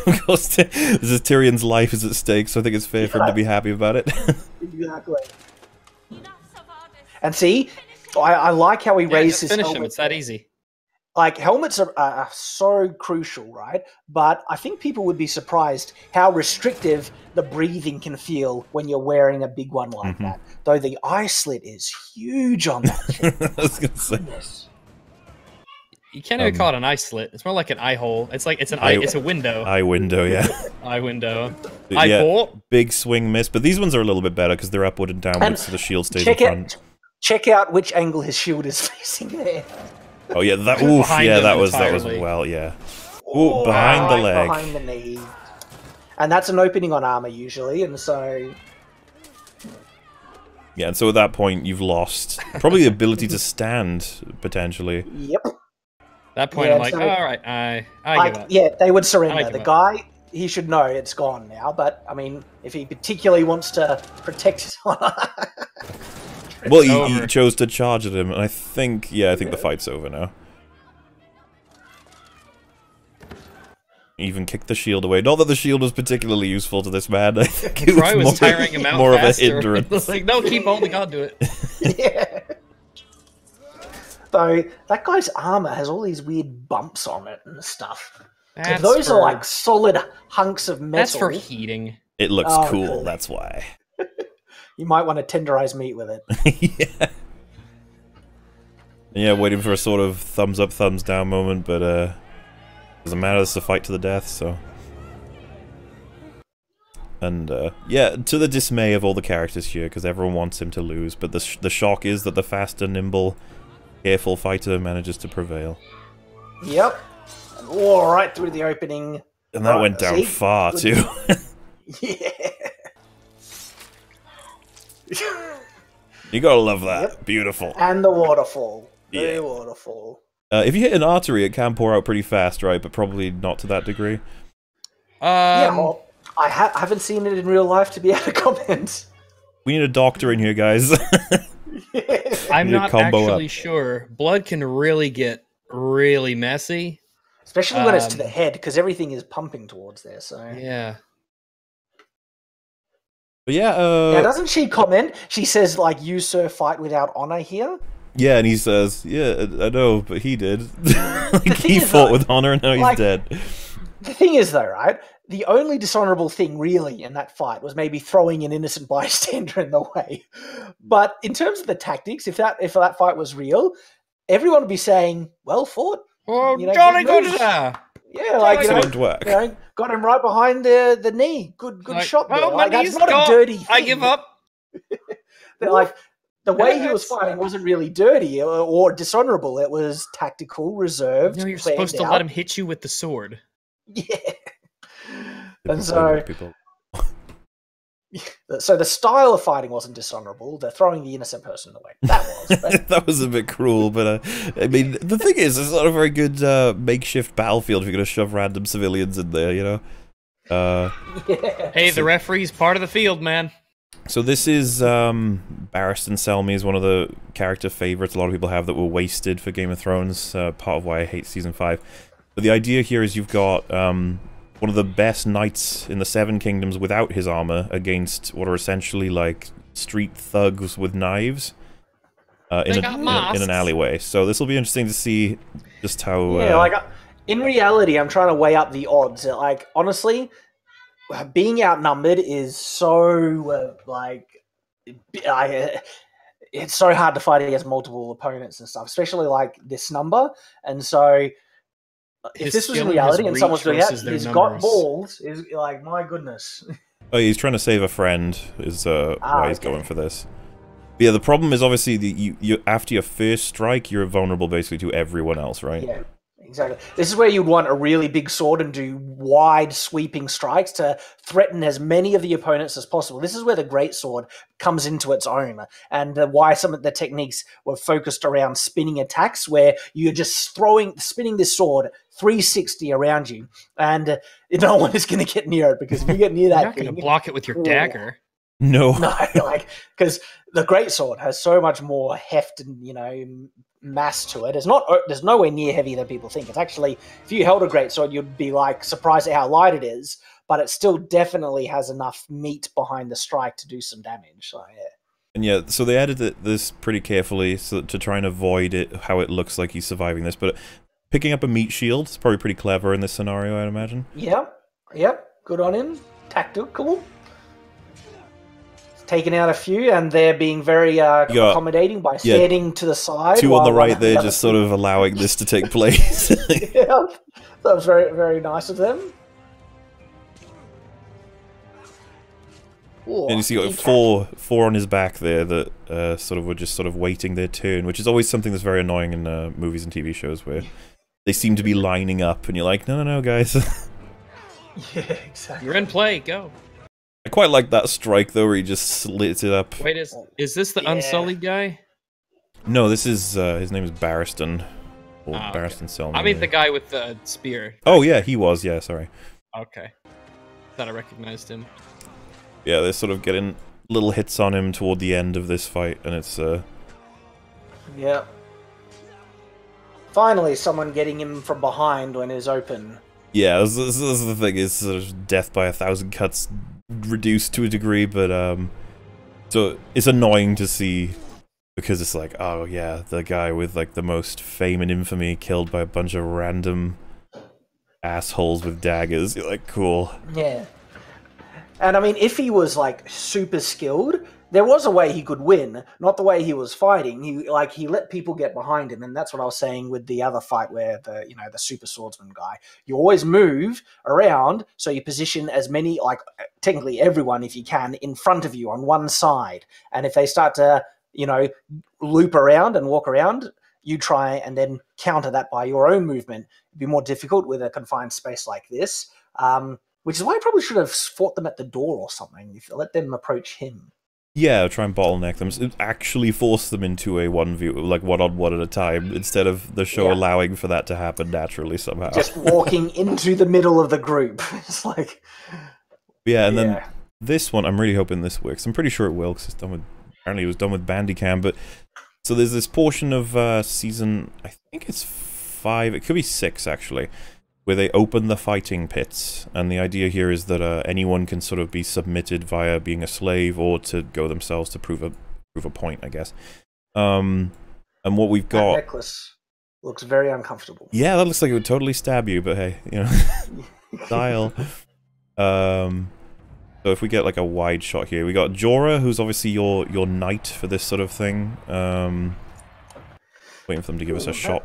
Of course, this is Tyrion's life is at stake, so I think it's fair for him to be happy about it. Exactly. And see, I like how he raised his finish helmet. him. It's that easy. Like, helmets are so crucial, right? But I think people would be surprised how restrictive the breathing can feel when you're wearing a big one like that. Though the eye slit is huge on that. I was gonna say. You can't even call it an eye slit. It's more like an eye hole. It's like it's a window. Eye window, yeah. Eye window. Eye hole. Big swing miss, but these ones are a little bit better because they're upward and downwards, so the shield stays in front. Check out which angle his shield is facing there. Oh yeah, that was well, yeah. Ooh, behind the leg. Behind the knee. And that's an opening on armor usually, and so yeah, and so at that point you've lost probably the ability to stand potentially. Yep. At that point I'm like, all right, I give up. Yeah, they would surrender. The guy, he should know it's gone now, but I mean, if he particularly wants to protect his honor. Well, he chose to charge at him, and I think the fight's over now. Even kicked the shield away. Not that the shield was particularly useful to this man. I think it was tiring him out more faster. of a hindrance. Like, no, keep holding on to it. Yeah. Though, that guy's armor has all these weird bumps on it and stuff. Those are like solid hunks of metal. That's for heating. It looks cool, really? That's why. You might want to tenderize meat with it. Yeah. And yeah, waiting for a sort of thumbs up, thumbs down moment, but doesn't matter, it's a fight to the death, so... And, yeah, to the dismay of all the characters here, because everyone wants him to lose, but the shock is that the faster, nimble, careful fighter manages to prevail. Yep. Oh, right through the opening. And that went down far, too. Yeah. You gotta love that. Yep. Beautiful. And the waterfall. The waterfall. If you hit an artery, it can pour out pretty fast, right? But probably not to that degree. Yeah, well, I haven't seen it in real life to be able to comment. We need a doctor in here, guys. I'm not actually sure. Blood can really get really messy. Especially when it's to the head, because everything is pumping towards there, so... Yeah. But yeah, now, doesn't she comment? She says, like, you, sir, fight without honor here? Yeah, and he says, yeah, I know, but he did. Like, he fought with honor and now he's dead. The thing is, though, right? The only dishonorable thing, really, in that fight was maybe throwing an innocent bystander in the way. But in terms of the tactics, if that fight was real, everyone would be saying, well fought. Oh, you know, Johnny good. Yeah, like, excellent work. Got him right behind the knee. Good like, shot there. Oh, like, that's not a dirty thing. I give up. Like, the way he was fighting wasn't really dirty or dishonorable. It was tactical, reserved. No, you're supposed to let him hit you with the sword. Yeah. And so... So the style of fighting wasn't dishonorable. They're throwing the innocent person away. That was. But... that was a bit cruel, but I mean, the thing is, it's not a very good makeshift battlefield if you're going to shove random civilians in there, you know? Yeah. Hey, the referee's part of the field, man. So this is Barristan Selmy is one of the character favorites a lot of people have that were wasted for Game of Thrones, part of why I hate Season 5. But the idea here is you've got... one of the best knights in the Seven Kingdoms without his armor against what are essentially like street thugs with knives in an alleyway. So this will be interesting to see just how... Yeah, like, in reality, I'm trying to weigh up the odds. Like, honestly, being outnumbered is so, it's so hard to fight against multiple opponents and stuff, especially, like, this number. And so... if this was in reality and someone's doing that, he's got balls, is like, my goodness. Oh, he's trying to save a friend, is why he's going for this. But yeah, the problem is obviously that you after your first strike, you're vulnerable basically to everyone else, right? Yeah, exactly. This is where you'd want a really big sword and do wide sweeping strikes to threaten as many of the opponents as possible. This is where the greatsword comes into its own, and why some of the techniques were focused around spinning attacks, where you're just spinning this sword 360 around you, and no one is going to get near it, because if you get near that, you're not going to block it with your dagger. No, like, because the greatsword has so much more heft and mass to it. There's nowhere near heavier than people think. It's actually, if you held a greatsword, you'd be like surprised at how light it is, but it still definitely has enough meat behind the strike to do some damage. So yeah. And yeah, so they added this pretty carefully to try and avoid how it looks like he's surviving this, but picking up a meat shield is probably pretty clever in this scenario, I'd imagine. Yep, good on him. Tactical. Taking out a few, and they're being very accommodating by standing to the side. Two on the right, they're just sort of allowing this to take place. Yeah, that was very, very nice of them. Ooh, and you see, got four on his back there that were just waiting their turn, which is always something that's very annoying in movies and TV shows where they seem to be lining up, and you're like, no, guys. Yeah, exactly. You're in play, go. I quite like that strike though, where he just slits it up. Wait, is this the Unsullied guy? No, this is his name is Barristan. Or Barristan Selmy. I mean the guy with the spear. Oh yeah, he was. Yeah, sorry. Okay, thought I recognized him. Yeah, they're sort of getting little hits on him toward the end of this fight, and it's yeah. Finally, someone getting him from behind when he's open. Yeah, this is the thing, is sort of death by 1,000 cuts reduced to a degree, but so it's annoying to see, because it's like, oh yeah, the guy with like the most fame and infamy killed by a bunch of random assholes with daggers. You're like, cool. Yeah. And I mean, if he was like super skilled, there was a way he could win, not the way he was fighting. He let people get behind him, and that's what I was saying with the other fight where the super swordsman guy. You always move around, so you position as many, like technically everyone, if you can, in front of you on one side. And if they start to loop around and walk around, you try and then counter that by your own movement. It'd be more difficult with a confined space like this, which is why I probably should have fought them at the door or something. If let them approach him. Yeah, try and bottleneck them. So actually force them into a one-on-one at a time, instead of the show allowing for that to happen naturally somehow. Just walking into the middle of the group. It's like... Yeah, and then this one, I'm really hoping this works. I'm pretty sure it will, because apparently it was done with Bandicam, but... So there's this portion of season, I think it's 5, it could be 6 actually, where they open the fighting pits, and the idea here is that anyone can sort of be submitted via being a slave or to go themselves to prove a point, I guess. And what we've got... That necklace looks very uncomfortable. Yeah, that looks like it would totally stab you, but hey, style. So if we get like a wide shot here, we got Jorah, who's obviously your knight for this sort of thing. Waiting for them to give us a shot.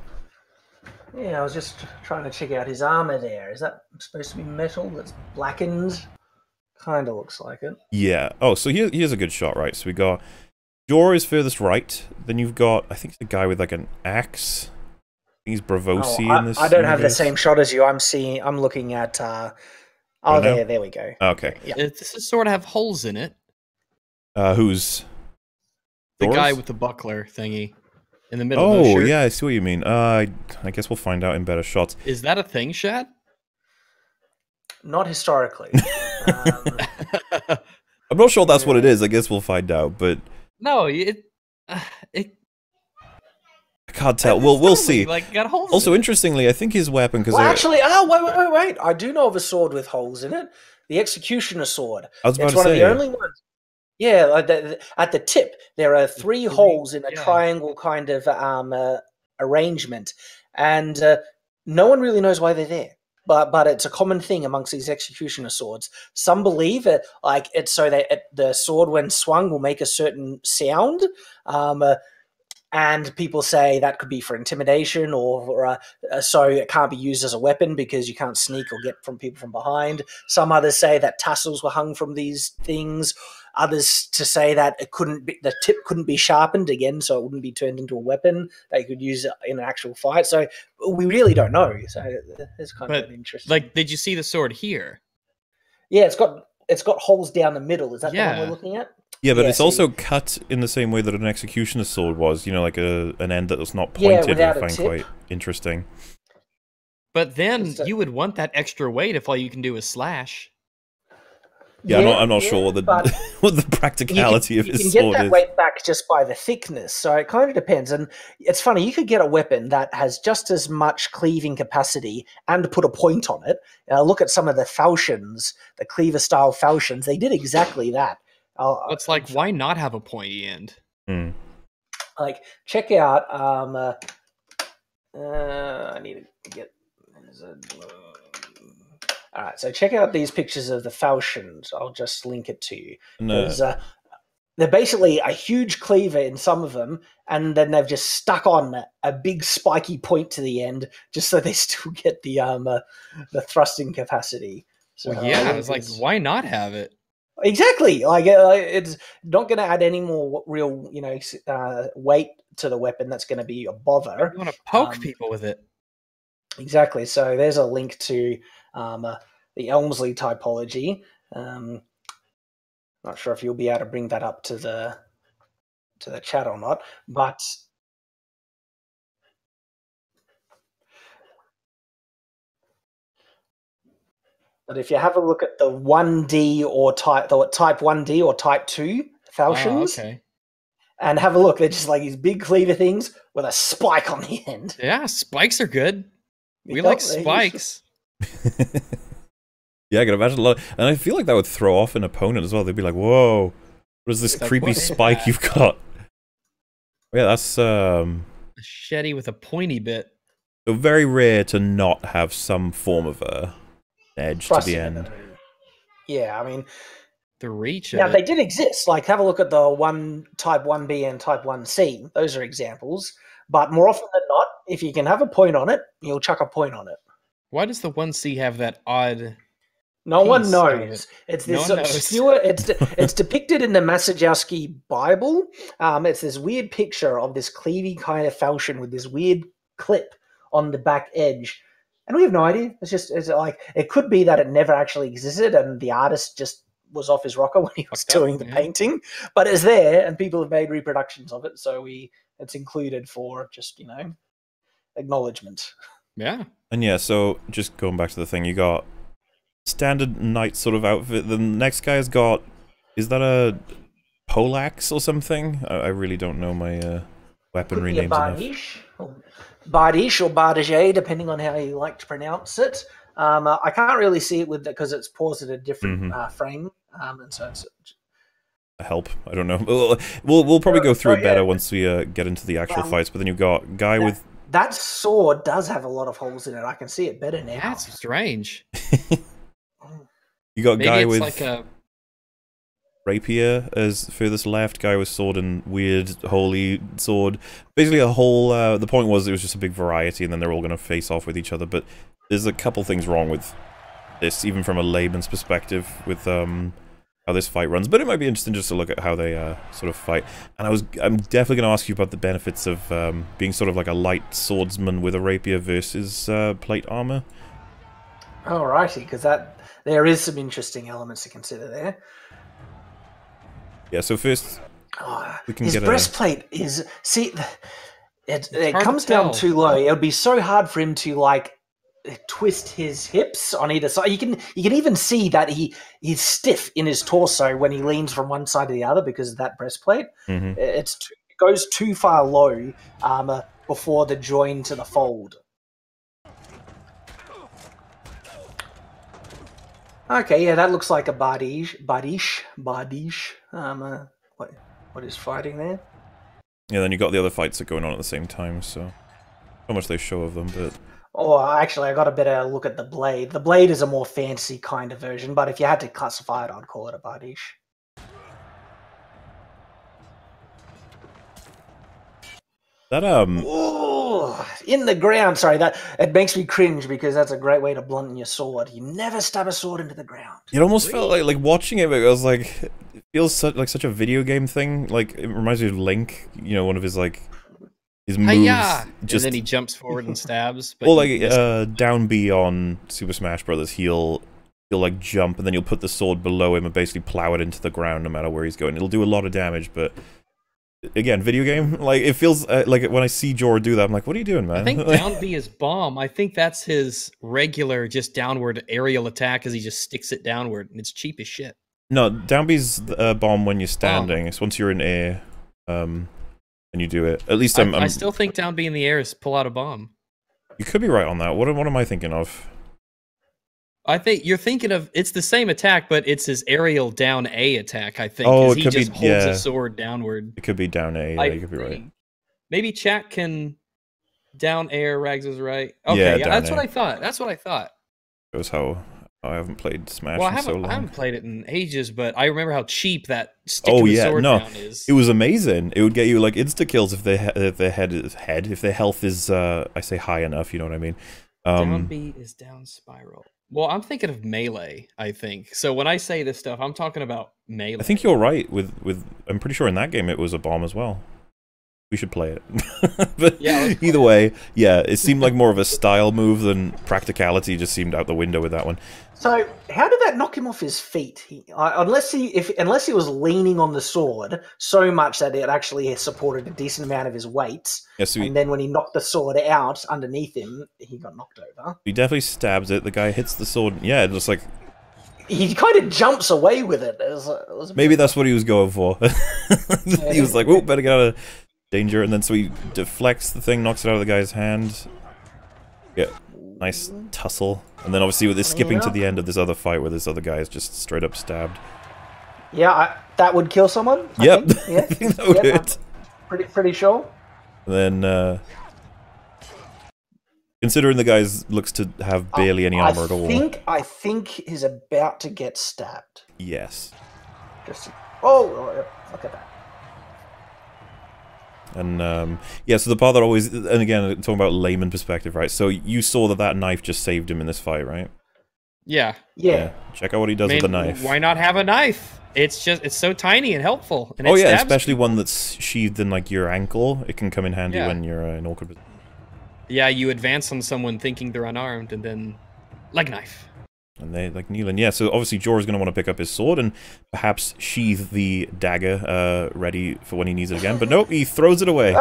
Yeah, I was just trying to check out his armor there. Is that supposed to be metal that's blackened? Kind of looks like it. Yeah. Oh, so here's a good shot, right? So we got Jorah is furthest right. Then you've got, I think, the guy with like an axe. He's Bravosi in this. I don't have the same shot as you. I'm looking at. There we go. Okay. Yeah. This is sort of have holes in it. Who's the Doors? guy with the buckler thingy in the middle? of the shirt. Yeah, I see what you mean. I guess we'll find out in better shots. Is that a thing, Shad? Not historically. I'm not sure that's what it is. I guess we'll find out, but no, I can't tell. We'll see. Like, got holes also, interestingly, I think his weapon... Well, actually, wait. I do know of a sword with holes in it. The Executioner sword. I was about it's to one say, of the only ones. Yeah, at the tip, there are 3 holes in a triangle kind of arrangement. And no one really knows why they're there. But it's a common thing amongst these Executioner swords. Some believe it, it's so that the sword, when swung, will make a certain sound. And people say that could be for intimidation, or so it can't be used as a weapon because you can't sneak or get from people from behind. Some others say that tassels were hung from these things. Others to say that the tip couldn't be sharpened again, so it wouldn't be turned into a weapon. They could use it in an actual fight. So we really don't know. So it's kind of interesting. Like, did you see the sword here? Yeah, it's got holes down the middle. Is that the one we're looking at? Yeah, but it's also cut in the same way that an Executioner sword was. Like an end that was not pointed. I find quite interesting. But then you would want that extra weight if all you can do is slash. Yeah, I'm not sure what the practicality of his sword is. You can get that weight back just by the thickness, so it kind of depends. And it's funny, you could get a weapon that has just as much cleaving capacity and put a point on it. Look at some of the falchions, the cleaver-style falchions. They did exactly that. It's like, why not have a pointy end? Like, check out... I need to get... All right, so check out these pictures of the falchions. I'll just link it to you. No. They're basically a huge cleaver in some of them, and then they've just stuck on a big spiky point to the end, just so they still get the thrusting capacity. So, I was like, why not have it? Exactly. Like, it's not going to add any more real, weight to the weapon. That's going to be a bother. You want to poke people with it. Exactly. So there's a link to the Elmsley typology. Not sure if you'll be able to bring that up to the chat or not, but if you have a look at the 1D or type 1D or type 2 falchions, and have a look, they're just like these big cleaver things with a spike on the end. Yeah, spikes are good. We like spikes. Yeah, I can imagine a lot. And I feel like that would throw off an opponent as well. They'd be like, whoa, what is this creepy spike you've got? Yeah, that's... a shetty with a pointy bit. So very rare to not have some form of a edge to the end. Yeah, I mean, the reach Now, of they it. did exist. Like, have a look at the Type 1B and Type 1C. Those are examples. But more often than not, if you can have a point on it, you'll chuck a point on it. Why does the 1C have that odd... No one piece out of knows. it? It's No this one knows. obscure. It's depicted in the Masajowski Bible. It's this weird picture of this cleavy kind of falchion with this weird clip on the back edge, and we have no idea. It's like it could be that it never actually existed, and the artist just was off his rocker when he was doing the painting. But it's there, and people have made reproductions of it, so it's included for just acknowledgement. Yeah. And yeah, so just going back to the thing, you got standard knight sort of outfit. The next guy's got, is that a poleaxe or something? I really don't know my weaponry names enough. Bardiche or Bardiche, depending on how you like to pronounce it. I can't really see it with because it's paused at a different frame, and so it's help. I don't know. We'll probably go through it better once we get into the actual fights. But then you've got guy with that sword does have a lot of holes in it. I can see it better now. That's strange. You got Maybe guy it's with like a rapier as furthest left, guy with sword and weird holy sword. Basically a whole, the point was it was just a big variety and then they're all going to face off with each other, but there's a couple things wrong with this, even from a layman's perspective, with how this fight runs, but it might be interesting just to look at how they sort of fight. And I'm definitely going to ask you about the benefits of being sort of like a light swordsman with a rapier versus plate armor. Alrighty, because there is some interesting elements to consider there. Yeah, so first we can his get breastplate is it comes down too low. It would be so hard for him to like twist his hips on either side. You can even see that he's stiff in his torso when he leans from one side to the other because of that breastplate. It goes too far low before the join to the fold. Okay, yeah, that looks like a Bardiche. What is fighting there? Yeah, then you got the other fights that are going on at the same time, so not much they show of them, but... Oh, actually, I got a better look at the blade. The blade is a more fancy kind of version, but if you had to classify it, I'd call it a Bardiche. That, Ooh, in the ground. Sorry, it makes me cringe because that's a great way to blunt your sword. You never stab a sword into the ground. It almost felt like watching it, I was like, it feels like such a video game thing. Like, it reminds me of Link, you know, one of his, like, his moves. Hi-ya! And then he jumps forward and stabs. Well, like, down B on Super Smash Brothers, he'll like jump and then you'll put the sword below him and basically plow it into the ground no matter where he's going. It'll do a lot of damage, but... Again, video game, like, it feels like when I see Jor do that, I'm like, what are you doing, man? I think down B is bomb. I think that's his regular, just downward aerial attack as he just sticks it downward, and it's cheap as shit. No, down B's bomb when you're standing. It's once you're in air, and you do it. At least I still think down B in the air is pull out a bomb. You could be right on that. What am I thinking of? I think you're thinking of, it's the same attack, but it's his aerial down A attack, I think. Oh, he just holds a sword downward. It could be down A, yeah, you could be right. Maybe chat can down air, Rags is right. Okay, yeah, that's what I thought. That's what I thought. Shows how I haven't played Smash in so long. I haven't played it in ages, but I remember how cheap that sticking the sword down is. It was amazing. It would get you like insta kills if their health is I say high enough, you know what I mean? Down B is down spiral. Well, I'm thinking of melee, I think. So when I say this stuff, I'm talking about melee. I think you're right with I'm pretty sure in that game it was a bomb as well. We should play it. But yeah, either way, yeah, it seemed like more of a style move than practicality. Just seemed out the window with that one. So how did that knock him off his feet? Unless he was leaning on the sword so much that it actually supported a decent amount of his weight, and then when he knocked the sword out underneath him, he got knocked over. He definitely stabs it. The guy hits the sword. Yeah, just like he kind of jumps away with it. It was maybe that's what he was going for. He was like, "Whoa, better get out of danger," and then so he deflects the thing, knocks it out of the guy's hand. Yeah, nice tussle. And then obviously with this skipping to the end of this other fight where this other guy is just straight up stabbed. Yeah, that would kill someone. Yep, I think that would hurt. Pretty sure. And then, considering the guy looks to have barely any armor at all. I think he's about to get stabbed. Yes. Just look at that. And yeah, so the part that always, and again, talking about layman perspective, right? So you saw that knife just saved him in this fight, right? Yeah. Check out what he does with the knife. Why not have a knife? It's so tiny and helpful. And especially one that's sheathed in like your ankle. It can come in handy when you're in awkward position. Yeah, you advance on someone thinking they're unarmed, and then like a knife. And they like kneeling. Yeah, so obviously Jorah's going to want to pick up his sword and perhaps sheath the dagger ready for when he needs it again. But nope, he throws it away.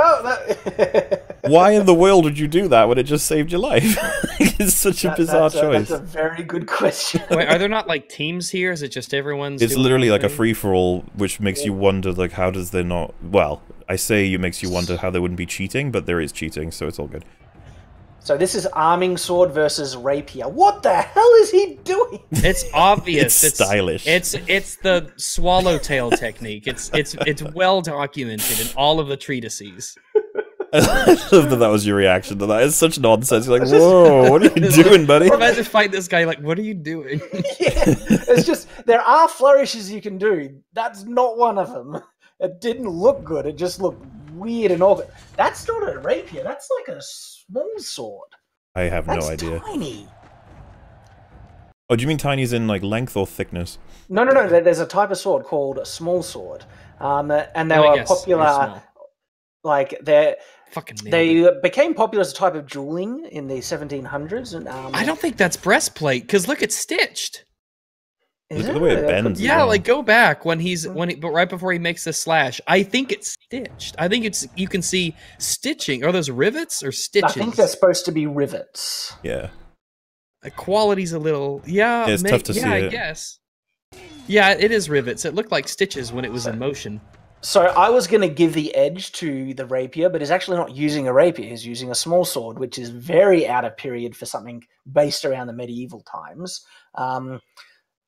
Why in the world would you do that when it just saved your life? It's such a bizarre choice. That's a very good question. Wait, are there not like teams here? Is it just everyone's? It's literally like a free-for-all, which makes you wonder, like, how does there not... Well, I say it makes you wonder how there wouldn't be cheating, but there is cheating, so it's all good. So this is arming sword versus rapier. What the hell is he doing? It's obvious. It's stylish. It's the swallowtail technique. It's well documented in all of the treatises. I love that was your reaction to that. It's such nonsense. You're like, whoa, what are you doing, buddy? Imagine fight this guy, like, what are you doing? It's just, there are flourishes you can do. That's not one of them. It didn't look good. It just looked weird and awkward. That's not a rapier. That's like a small sword. I have no idea. That's tiny. Oh, do you mean tiny as in like length or thickness? No. There's a type of sword called a small sword, and they were popular. Like they became popular as a type of dueling in the 1700s. And I don't think that's breastplate because look, it's stitched. Look at the way it bends. Yeah, like go back but right before he makes the slash. I think it's stitched. I think you can see stitching. Are those rivets or stitches? I think they're supposed to be rivets. Yeah. The quality's a little it's tough to see. Yeah, I guess. Yeah, it is rivets. It looked like stitches when it was in motion. So I was going to give the edge to the rapier, but he's actually not using a rapier. He's using a small sword, which is very out of period for something based around the medieval times.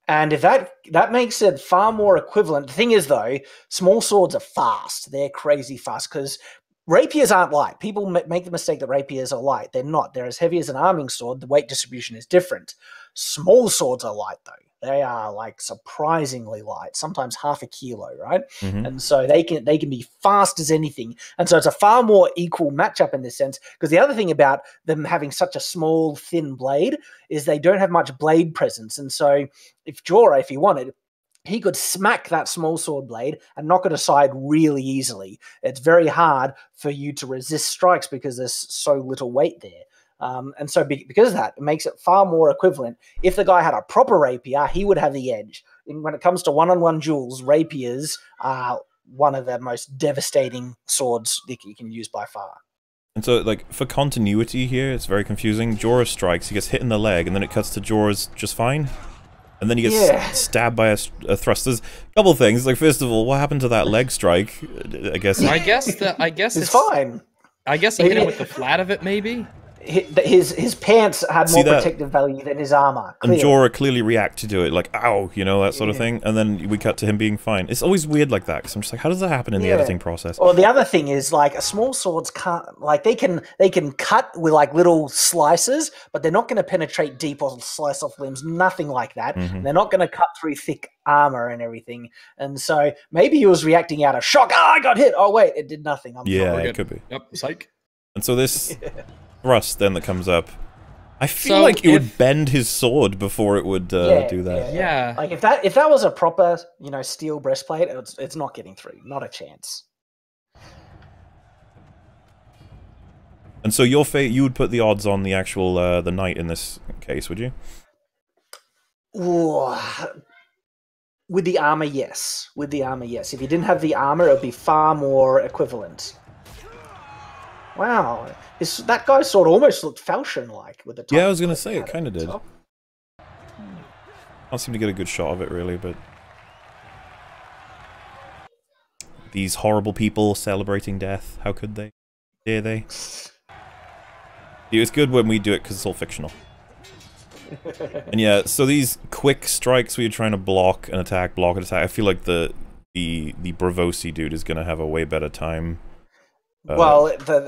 And if that makes it far more equivalent. The thing is, though, small swords are fast. They're crazy fast because rapiers aren't light. People make the mistake that rapiers are light. They're not. They're as heavy as an arming sword. The weight distribution is different. Small swords are light, though. They are like surprisingly light, sometimes half a kilo, right? Mm-hmm. And so they can be fast as anything. And so it's a far more equal matchup in this sense. Because the other thing about them having such a small, thin blade is they don't have much blade presence. And so if Jorah, if he wanted, he could smack that small sword blade and knock it aside really easily. It's very hard for you to resist strikes because there's so little weight there. And so because of that, it makes it far more equivalent. If the guy had a proper rapier, he would have the edge. And when it comes to one-on-one duels, rapiers are one of the most devastating swords that you can use by far. And so, like, for continuity here, it's very confusing. Jorah strikes, he gets hit in the leg, and then it cuts to Jorah's just fine. And then he gets stabbed by a thrust. There's a couple of things. Like, first of all, what happened to that leg strike? I guess it's fine. I guess he hit him with the flat of it, maybe? His pants had more protective value than his armor. And Jorah clearly reacted to it, like, ow, you know, that sort of thing. And then we cut to him being fine. It's always weird like that, because I'm just like, how does that happen in the editing process? Well, the other thing is, like, small swords can't, like, they can cut with, like, little slices, but they're not going to penetrate deep or slice off limbs, nothing like that. Mm-hmm. They're not going to cut through thick armor and everything. And so maybe he was reacting out of shock. I got hit. Oh, wait, it did nothing. It could be. Yep, psych. And so this... thrust then that comes up. I feel like it would bend his sword before it would do that. Yeah. Like if that was a proper, steel breastplate, it's not getting through. Not a chance. And so you would put the odds on the actual the knight in this case, would you? Ooh. With the armor, yes. With the armor, yes. If you didn't have the armor, it would be far more equivalent. Wow. That guy sort of almost looked Falchion-like with the top. Yeah, I was going to say, it kind of did. Can't seem to get a good shot of it, really, but... These horrible people celebrating death, how could they? Dare they? It's good when we do it because it's all fictional. And yeah, so these quick strikes where you're trying to block and attack, I feel like the Bravosi dude is going to have a way better time Well,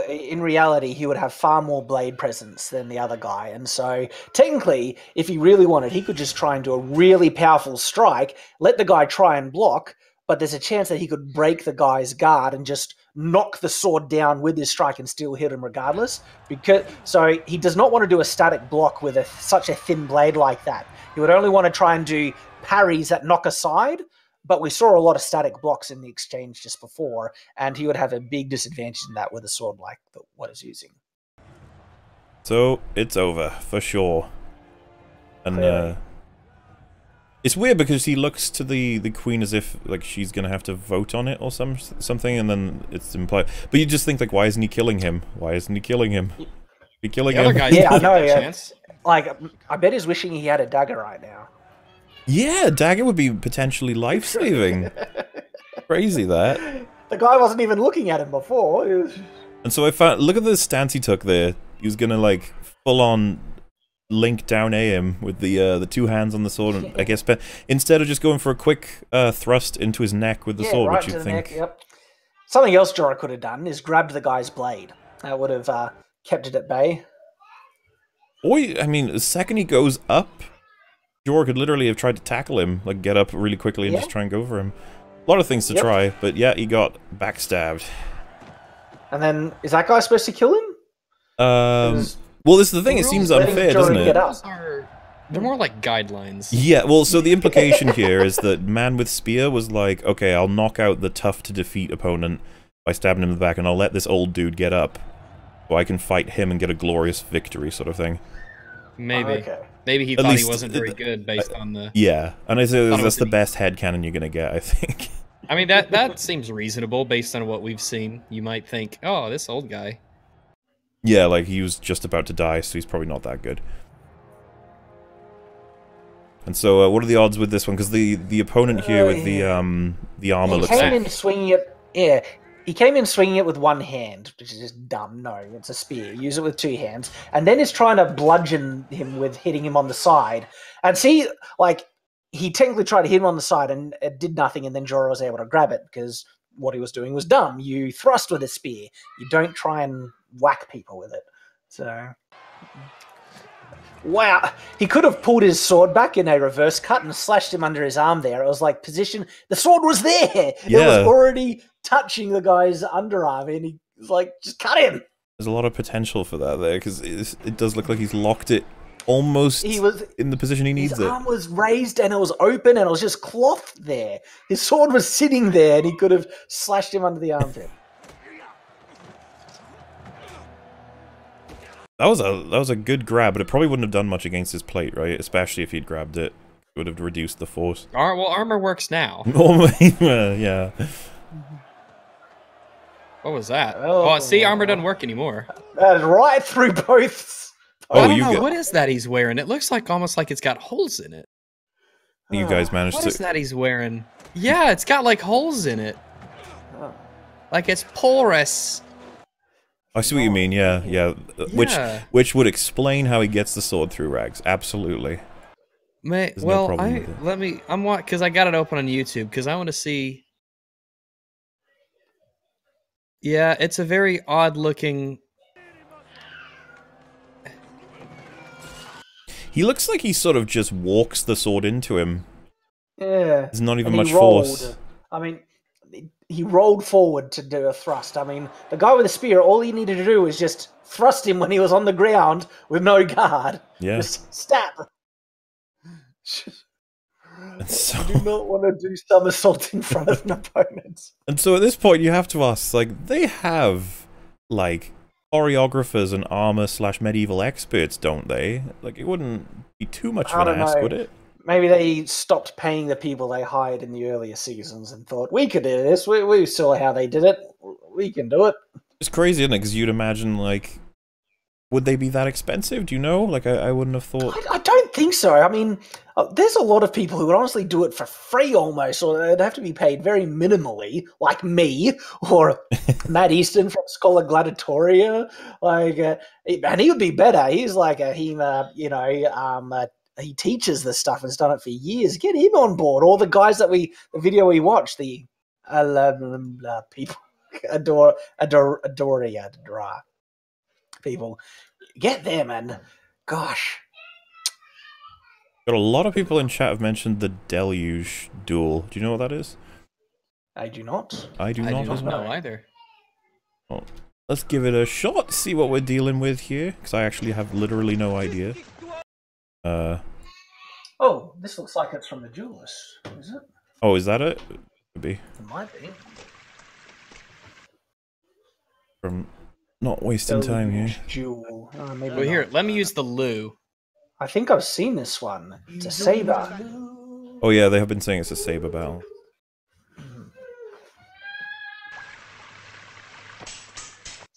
in reality, he would have far more blade presence than the other guy. And so, technically, if he really wanted, he could just try and do a really powerful strike, let the guy try and block, but there's a chance that he could break the guy's guard and just knock the sword down with his strike and still hit him regardless. So he does not want to do a static block with such a thin blade like that. He would only want to try and do parries that knock aside. But we saw a lot of static blocks in the exchange just before, and he would have a big disadvantage in that with a sword like what he's using. So, it's over, for sure. And, it's weird because he looks to the queen as if, like, she's gonna have to vote on it or something, and then it's implied. But you just think, like, why isn't he killing him? Why isn't he killing him? Be killing him. Yeah, I know, yeah. Like, I bet he's wishing he had a dagger right now. Yeah, dagger would be potentially life-saving. Crazy, that. The guy wasn't even looking at him before. And so I found, look at the stance he took there. He was gonna, like, full-on Link down A him with the two hands on the sword, and I guess, but instead of just going for a quick thrust into his neck with the sword, right which you'd think... Neck, yep. Something else Jorah could have done is grabbed the guy's blade. That would have kept it at bay. Or, I mean, the second he goes up, Jorah could literally have tried to tackle him, like get up really quickly and just try and go for him. A lot of things to try, but yeah, he got backstabbed. And then, is that guy supposed to kill him? Well, this is the thing, it seems unfair, doesn't it? They're more like guidelines. Yeah, well, so the implication here is that Man with Spear was like, okay, I'll knock out the tough-to-defeat opponent by stabbing him in the back, and I'll let this old dude get up, so I can fight him and get a glorious victory, sort of thing. Maybe. Okay. Maybe he thought he wasn't very good based on the... Yeah, and I say that's the best headcanon you're gonna get, I think. I mean, that seems reasonable based on what we've seen. You might think, oh, this old guy. Yeah, like, he was just about to die, so he's probably not that good. And so, what are the odds with this one? Because the opponent here with the armor looks like... He came in swinging it... Yeah, he came in swinging it with one hand, which is just dumb. No, it's a spear. Use it with two hands. And then he's trying to bludgeon him with hitting him on the side. And see, like, he technically tried to hit him on the side and it did nothing, and then Jorah was able to grab it, because what he was doing was dumb. You thrust with a spear. You don't try and whack people with it. So... Wow, he could have pulled his sword back in a reverse cut and slashed him under his arm there. It was like position. The sword was there. Yeah. It was already touching the guy's underarm, and he was like, just cut him. There's a lot of potential for that there, because it does look like he's locked it almost in the position he needs it. His arm was raised and it was open and it was just cloth there. His sword was sitting there and he could have slashed him under the armpit. That was a good grab, but it probably wouldn't have done much against his plate, right? Especially if he'd grabbed it. It would have reduced the force. Well, armor works now. Yeah. What was that? Oh, see, armor doesn't work anymore. Right through both. I don't know. What is that he's wearing? It looks like almost like it's got holes in it. You guys managed to... What is that he's wearing? Yeah, it's got like holes in it. Like it's porous. I see what you mean, yeah. Which would explain how he gets the sword through rags. Absolutely. Well, because I got it open on YouTube because I want to see. Yeah, it's a very odd looking. He looks like he sort of just walks the sword into him. Yeah. There's not even much force. I mean, he rolled forward to do a thrust. I mean, the guy with the spear, all he needed to do was just thrust him when he was on the ground with no guard. Yeah. Just stab. I do not want to do somersault in front of an opponent. And so at this point, you have to ask, like, they have, like, choreographers and armor/medieval experts, don't they? Like, it wouldn't be too much of an ask, would it? Maybe they stopped paying the people they hired in the earlier seasons and thought, we could do this. We saw how they did it. We can do it. It's crazy, isn't it? Because you'd imagine, like, would they be that expensive? Do you know? Like, I wouldn't have thought. I don't think so. I mean, there's a lot of people who would honestly do it for free almost, or they'd have to be paid very minimally, like me, or Matt Easton from Schola Gladiatoria. Like, and he would be better. He's like he teaches this stuff and has done it for years. Get him on board. All the guys the video we watched, the people. Adoria. People, get there, man. Gosh. Got a lot of people in chat have mentioned the Deluge duel. Do you know what that is? I do not. I do not as well. know either. Well, let's give it a shot, see what we're dealing with here, because I actually have literally no idea. Oh, this looks like it's from the Duelist, is it? Oh, is that it? Could be. It might be. From not wasting time here. Duel. Well, here, let me use the loo. I think I've seen this one. It's a saber. Oh yeah, they have been saying it's a saber battle.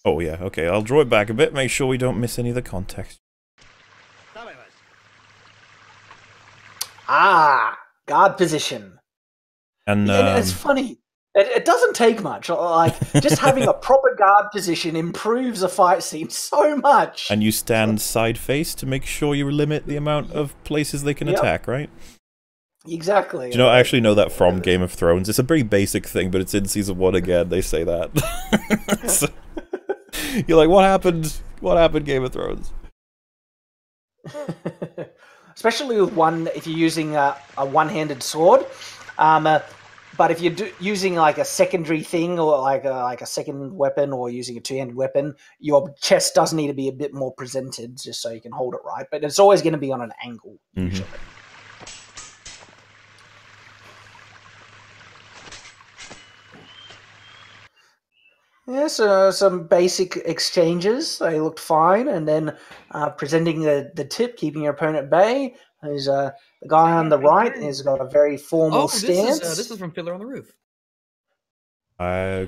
Oh yeah, okay, I'll draw it back a bit, make sure we don't miss any of the context. Ah, guard position. And it's funny. It doesn't take much. Like, just having a proper guard position improves a fight scene so much. And you stand side face to make sure you limit the amount of places they can attack, right? Exactly. Do you know, I actually know that from Game of Thrones. It's a pretty basic thing, but it's in Season 1 again, they say that. So, you're like, what happened? What happened, Game of Thrones? Especially with if you're using a one-handed sword. But if you're using like a secondary thing or like a second weapon or using a two-handed weapon, your chest does need to be a bit more presented just so you can hold it right. But it's always going to be on an angle, usually. Yeah, so some basic exchanges. They looked fine. And then presenting the tip, keeping your opponent at bay. There's the guy on the right has got a very formal stance. This is from Fiddler on the Roof.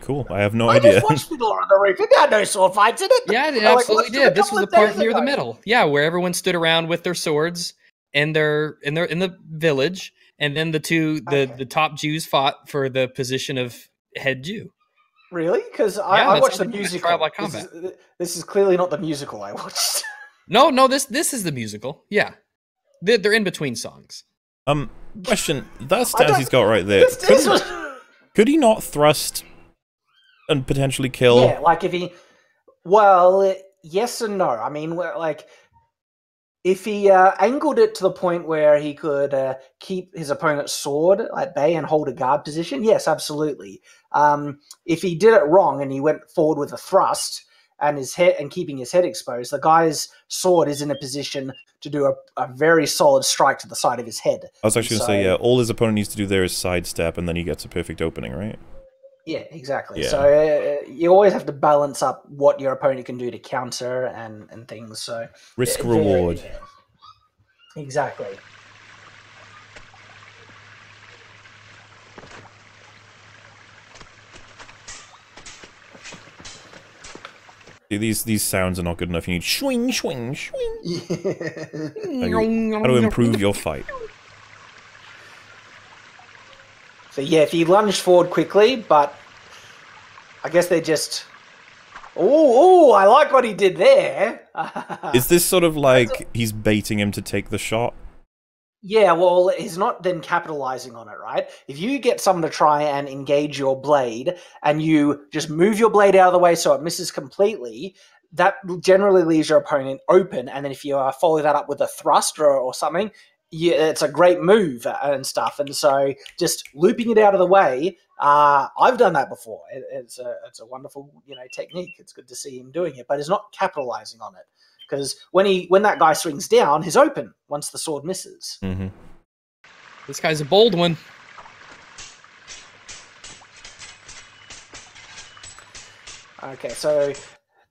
Cool. I have no idea. I just watched Fiddler on the Roof. It had no sword fights in it. Yeah, it absolutely did. This was the part near the middle. Yeah, where everyone stood around with their swords and they're in the village, and then the top Jews fought for the position of head Jew. Really? Because I watched the musical. This is clearly not the musical I watched. No, this is the musical. Yeah. They're in between songs. Question. That stance he's got right there. Could he not thrust and potentially kill? Yeah, like if he... Well, yes and no. I mean, like, if he angled it to the point where he could keep his opponent's sword at bay and hold a guard position, yes, absolutely. If he did it wrong and he went forward with a thrust and his head and keeping his head exposed, the guy's sword is in a position to do a very solid strike to the side of his head. I was actually going to say, yeah, all his opponent needs to do there is sidestep, and then he gets a perfect opening, right? Yeah, exactly. Yeah. So you always have to balance up what your opponent can do to counter and things. So risk reward. Exactly. These sounds are not good enough. You need swing, swing, swing. Yeah. How to improve your fight. So yeah, if you lunge forward quickly, but I guess they're just... Oh, I like what he did there. Is this sort of like he's baiting him to take the shot? Yeah, well, he's not then capitalizing on it, right? If you get someone to try and engage your blade and you just move your blade out of the way so it misses completely, that generally leaves your opponent open. And then if you follow that up with a thrust or something, it's a great move and stuff. And so just looping it out of the way, I've done that before. It's a wonderful technique. It's good to see him doing it, but he's not capitalizing on it. Because when that guy swings down, he's open once the sword misses. Mm-hmm. This guy's a bold one. Okay, so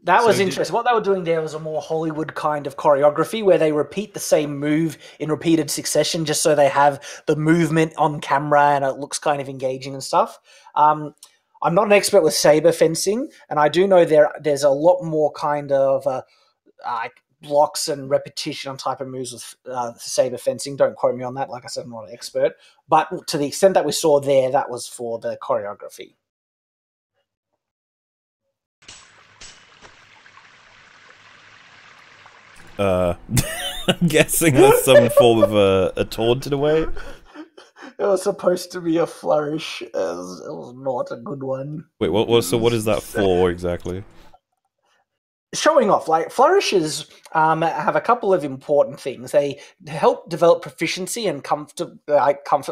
that was interesting. What they were doing there was a more Hollywood kind of choreography where they repeat the same move in repeated succession just so they have the movement on camera and it looks kind of engaging and stuff. I'm not an expert with saber fencing, and I do know there's a lot more kind of... blocks and repetition on type of moves with saber fencing. Don't quote me on that. Like I said, I'm not an expert. But to the extent that we saw there, that was for the choreography. I'm guessing that's some form of a taunt in a way. It was supposed to be a flourish. It was not a good one. Wait, what is that for exactly? Showing off. Like, flourishes have a couple of important things. They help develop proficiency and comfort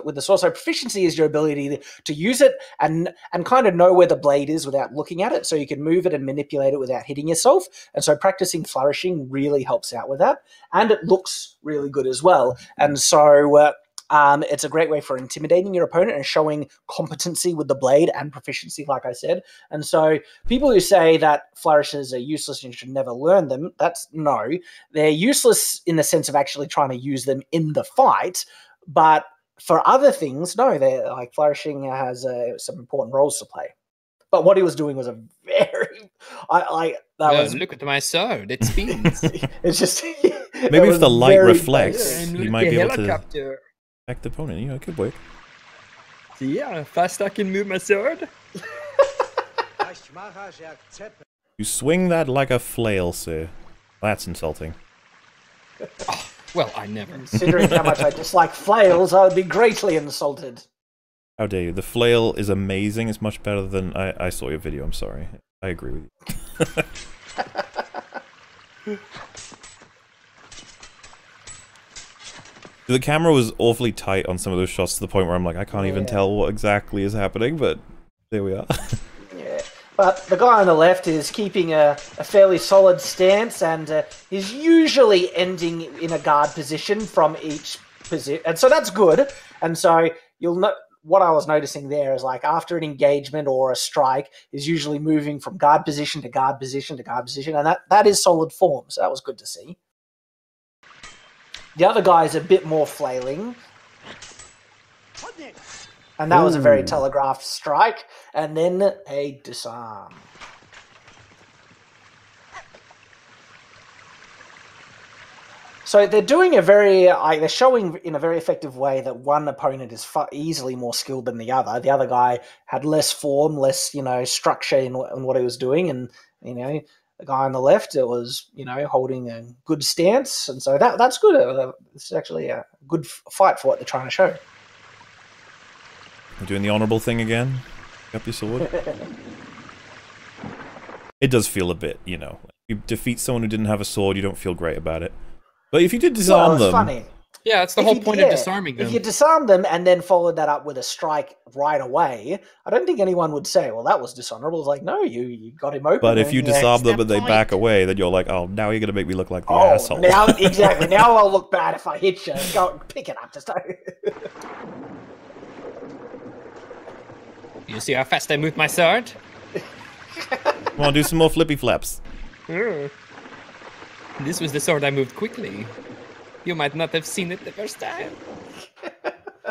with the sword. So proficiency is your ability to use it and kind of know where the blade is without looking at it, so you can move it and manipulate it without hitting yourself. And so practicing flourishing really helps out with that. And it looks really good as well. And so it's a great way for intimidating your opponent and showing competency with the blade and proficiency, like I said. And so people who say that flourishes are useless and you should never learn them, no. They're useless in the sense of actually trying to use them in the fight, but for other things, no. They're like, flourishing has some important roles to play. But what he was doing was a very... look at my sword, it spins. It's just... Maybe if the light reflects, you might be able to... helicopter. Attack the opponent, it could work. See how fast I can move my sword? You swing that like a flail, sir. That's insulting. Oh, well, I never. Considering how much I dislike flails, I would be greatly insulted. How dare you? The flail is amazing. It's much better than... I saw your video, I'm sorry. I agree with you. The camera was awfully tight on some of those shots to the point where I'm like, I can't even tell what exactly is happening, but there we are. Yeah, but the guy on the left is keeping a fairly solid stance and is usually ending in a guard position from each position. And so that's good. And so you'll know... What I was noticing there is, like, after an engagement or a strike is usually moving from guard position to guard position to guard position, and that is solid form, so that was good to see. The other guy is a bit more flailing. And that was a very telegraphed strike. And then a disarm. So they're doing they're showing in a very effective way that one opponent is easily more skilled than the other. The other guy had less form, less, structure in what he was doing. And, the guy on the left, it was, holding a good stance. And so that's good. It's actually a good fight for what they're trying to show. You're doing the honorable thing again? Pick up your sword? It does feel a bit, you defeat someone who didn't have a sword, you don't feel great about it. But if you did disarm them... Funny. Yeah, it's the whole point of disarming them. If you disarm them and then followed that up with a strike right away, I don't think anyone would say, well, that was dishonorable. It's like, no, you got him open. But if you disarm them and they back away, then you're like, oh, now you're going to make me look like the asshole. Now, exactly. Now I'll look bad if I hit you. Go pick it up. Just You see how fast I move my sword? Come on, do some more flippy flaps. This was the sword I moved quickly. You might not have seen it the first time.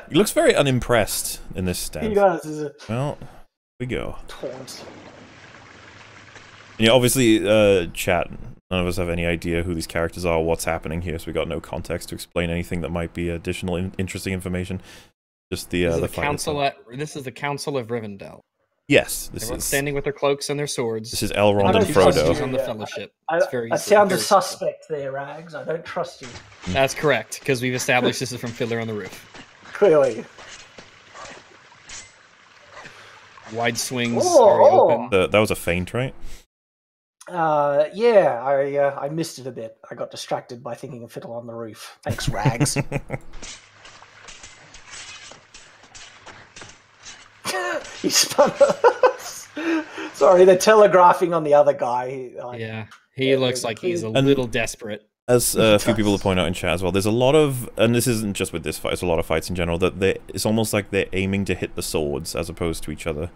He looks very unimpressed in this stance. He does. Well, here we go. Taunt. Yeah, obviously, chat, none of us have any idea who these characters are or what's happening here, so we got no context to explain anything that might be additional interesting information. Just the fight. This is the Council of Rivendell. Yes, Everyone's standing with their cloaks and their swords. This is Elrond and Frodo. On the Fellowship. I sound a suspect there, Rags. I don't trust you. That's correct, because we've established this is from Fiddler on the Roof. Clearly. Wide swings, very open. That was a feint, right? Yeah, I missed it a bit. I got distracted by thinking of Fiddler on the Roof. Thanks, Rags. He spun us. Sorry, they're telegraphing on the other guy. He looks like he's a little desperate. As a few people have pointed out in chat as well, there's a lot of, and this isn't just with this fight, it's a lot of fights in general, that it's almost like they're aiming to hit the swords as opposed to each other.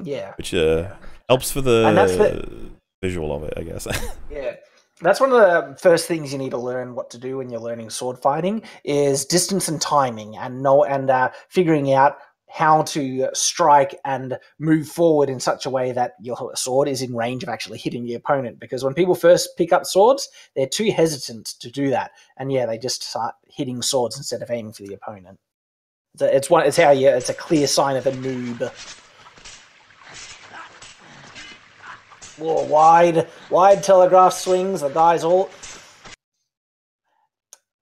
Yeah. Which helps for the visual of it, I guess. Yeah. That's one of the first things you need to learn what to do when you're learning sword fighting is distance and timing and figuring out how to strike and move forward in such a way that your sword is in range of actually hitting the opponent. Because when people first pick up swords, they're too hesitant to do that. And yeah, they just start hitting swords instead of aiming for the opponent. It's a clear sign of a noob. Whoa, wide telegraph swings. The guys all...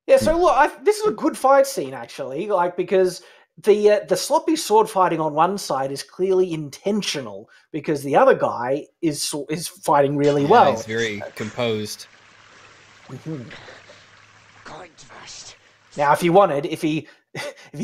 Yeah, so look, this is a good fight scene, actually, because the sloppy sword fighting on one side is clearly intentional because the other guy is fighting really well. He's very composed. Now, if he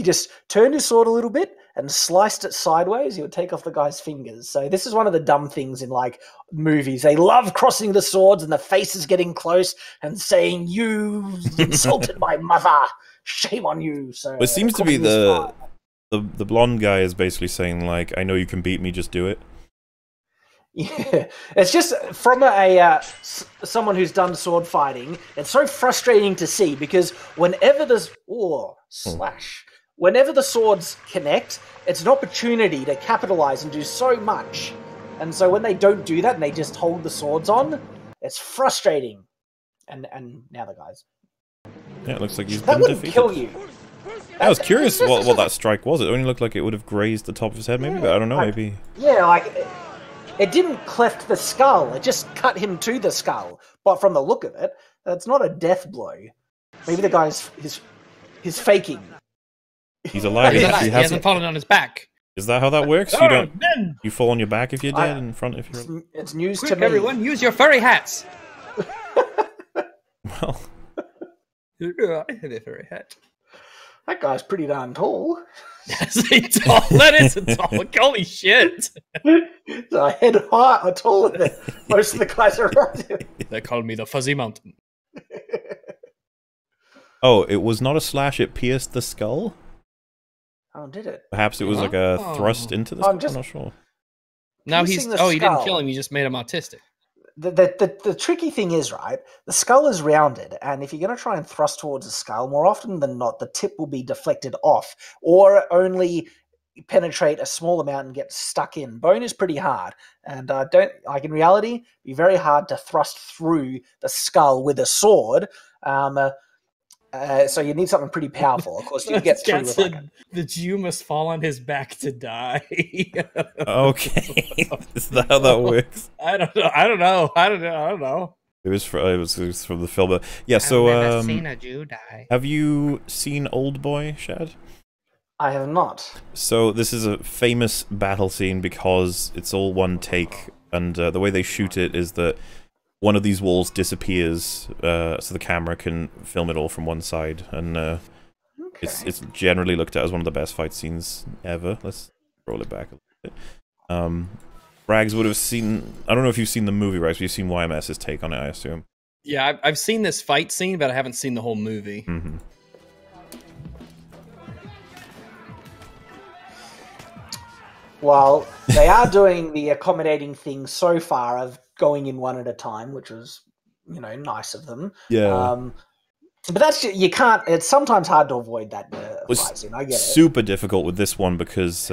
just turned his sword a little bit and sliced it sideways, he would take off the guy's fingers. So this is one of the dumb things in like movies. They love crossing the swords and the faces getting close and saying, "You insulted my mother. Shame on you." So it seems to be the blonde guy is basically saying like, "I know you can beat me, just do it." Yeah, it's just from someone who's done sword fighting. It's so frustrating to see because whenever there's whenever the swords connect, it's an opportunity to capitalize and do so much. And so when they don't do that and they just hold the swords on, it's frustrating. And now the guys. Yeah, it looks like he's that been wouldn't defeated. kill you. I was curious what that strike was. It only looked like it would have grazed the top of his head, maybe, but I don't know, maybe. Yeah, like it didn't cleft the skull. It just cut him to the skull. But from the look of it, that's not a death blow. Maybe the guy's he's faking. He's alive. He hasn't fallen on his back. Is that how that works? You don't. You fall on your back if you're dead, in front if you're. It's news Quick, to me. Everyone, use your furry hats. Well, I have a furry hat. That guy's pretty darn tall. That's a tall. That is a tall. Holy shit! It's a head high, taller than most of the guys around him. They call me the Fuzzy Mountain. oh, it was not a slash. It pierced the skull. Oh, did it? Perhaps it was like a thrust into the skull. I'm not sure. Now he's. Oh, you didn't kill him. You just made him autistic. The tricky thing is, right, the skull is rounded, and if you're going to try and thrust towards the skull, more often than not, the tip will be deflected off, or only penetrate a small amount and get stuck in. Bone is pretty hard, and in reality, it'd be very hard to thrust through the skull with a sword. So you need something pretty powerful. Of course, you can get through with the Jew must fall on his back to die. Okay, is that how that works? I don't know. It was from the film. Yeah. So I've never seen a Jew die. Have you seen Old Boy, Shad? I have not. So this is a famous battle scene because it's all one take, and the way they shoot it is that one of these walls disappears, so the camera can film it all from one side, and it's generally looked at as one of the best fight scenes ever. Let's roll it back a little bit. Rags would have seen. I don't know if you've seen the movie, Rags, but you've seen YMS's take on it, I assume. Yeah, I've seen this fight scene, but I haven't seen the whole movie. Mm-hmm. Well, they are doing the accommodating thing so far of going in one at a time, which was, nice of them. Yeah. But that's you can't. It's sometimes hard to avoid that fight scene. I get it. Super difficult with this one because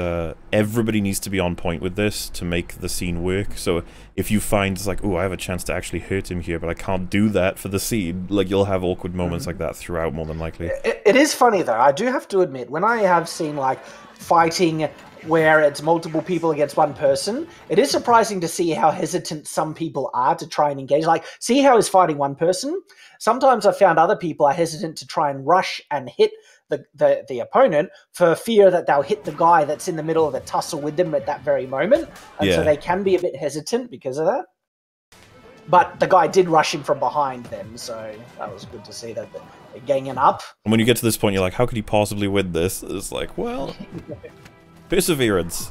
everybody needs to be on point with this to make the scene work. So if you find it's like, oh, I have a chance to actually hurt him here, but I can't do that for the scene, like you'll have awkward moments like that throughout, more than likely. It is funny though. I do have to admit, when I have seen like fighting where it's multiple people against one person, it is surprising to see how hesitant some people are to try and engage. Like, see how he's fighting one person? Sometimes I've found other people are hesitant to try and rush and hit the opponent for fear that they'll hit the guy that's in the middle of the tussle with them at that very moment. And so they can be a bit hesitant because of that. But the guy did rush him from behind them, so that was good to see that they're ganging up. And when you get to this point, you're like, how could he possibly win this? It's like, well... perseverance.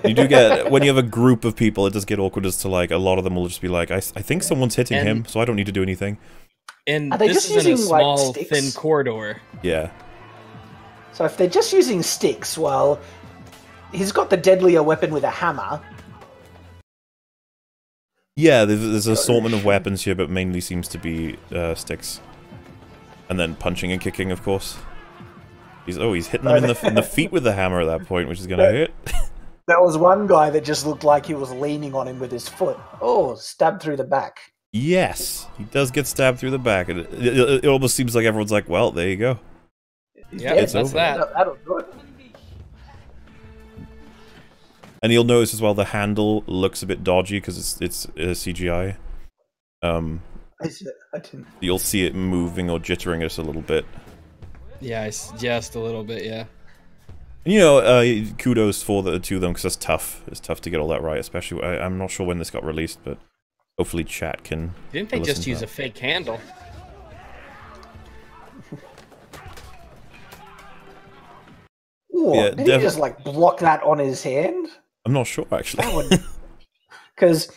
You do get, when you have a group of people, it does get awkward as to like, a lot of them will just be like, I think someone's hitting him, so I don't need to do anything. And this is in a small, thin corridor. Yeah. So if they're just using sticks, well, he's got the deadlier weapon with a hammer. Yeah, there's an assortment of weapons here, but mainly seems to be sticks. And then punching and kicking, of course. He's hitting them in the feet with the hammer at that point, which is going to hurt. There was one guy that just looked like he was leaning on him with his foot. Oh, stabbed through the back. Yes, he does get stabbed through the back. It almost seems like everyone's like, well, there you go. Yeah, it's over. That'll do it. And you'll notice as well the handle looks a bit dodgy because it's CGI. I didn't. You'll see it moving or jittering us a little bit. Yeah, just a little bit, yeah. And, you know, kudos to them, because that's tough. It's tough to get all that right, especially... I'm not sure when this got released, but hopefully chat can... Didn't they just use a fake handle? Ooh, Yeah, did he just, like, block that on his hand? I'm not sure, actually. Because,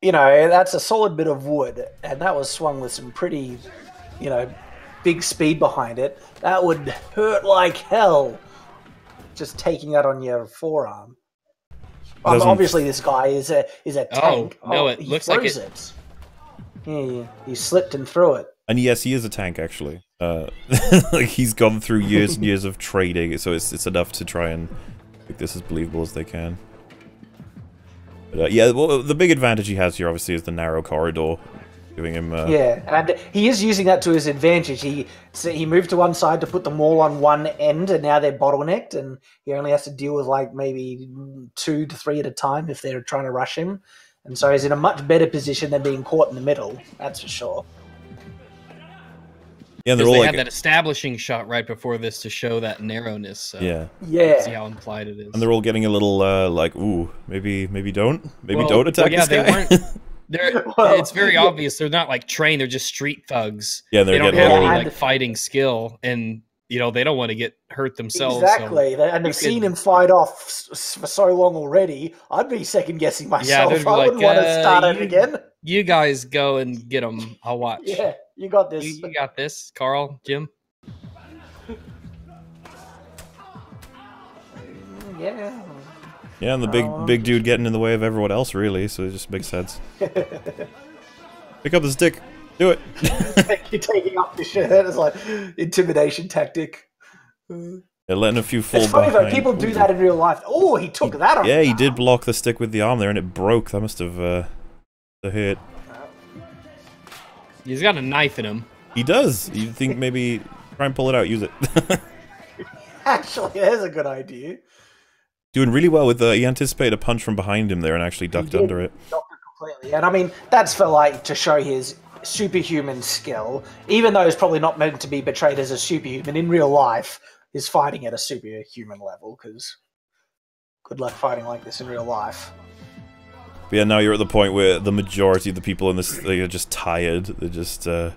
you know, that's a solid bit of wood, and that was swung with some pretty, you know, big speed behind it. That would hurt like hell, just taking that on your forearm. Obviously, this guy is a tank. Oh, no, it looks like it. Yeah, he slipped and threw it. And yes, he is a tank, actually. Like, he's gone through years and years of trading, so it's enough to try and make this as believable as they can. But, yeah, well, the big advantage he has here, obviously, is the narrow corridor, giving him... Yeah, and he is using that to his advantage. He moved to one side to put them all on one end, and now they're bottlenecked, and he only has to deal with, like, maybe 2 to 3 at a time if they're trying to rush him. And so he's in a much better position than being caught in the middle, that's for sure. Yeah, they had that establishing shot right before this to show that narrowness. So yeah. See how implied it is. And they're all getting a little like, ooh, maybe don't attack this guy. They weren't. It's very obvious they're not like trained; they're just street thugs. Yeah, they don't have any like fighting skill, and you know they don't want to get hurt themselves. Exactly, and they've seen him fight off for so long already. I'd be second guessing myself. Yeah, I wouldn't want to start it again. You guys go and get them. I'll watch. Yeah. You got this. You got this, Carl, Jim. Yeah. Yeah, and the big dude getting in the way of everyone else, really. So it just makes sense. Pick up the stick. Do it. You're taking off the shirt. It's like intimidation tactic. They're letting a few fall It's funny behind. though. People do that in real life. Oh, he took that on. Yeah, he did block the stick with the arm there, and it broke. That must have hurt. He's got a knife in him. He does. You think maybe try and pull it out, use it. Actually, there's a good idea. Doing really well with he anticipated a punch from behind him there and actually ducked under it. Ducked it completely. And I mean, that's for like to show his superhuman skill. Even though he's probably not meant to be portrayed as a superhuman in real life, he's fighting at a superhuman level because good luck fighting like this in real life. But yeah, now you're at the point where the majority of the people in this are just tired. They're just, yeah.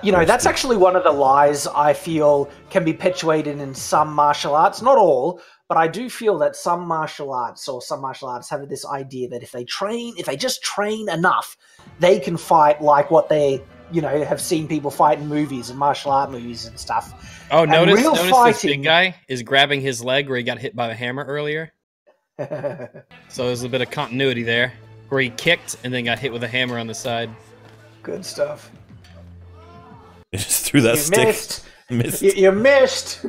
You know, that's actually one of the lies I feel can be perpetuated in some martial arts. Not all, but I do feel that some martial arts have this idea that if they just train enough, they can fight like what they, you know, have seen people fight in movies and martial art movies and stuff. Oh, notice this big guy is grabbing his leg where he got hit by the hammer earlier. So there's a bit of continuity there, where he kicked and then got hit with a hammer on the side. Good stuff. He just threw that stick. Missed. You missed.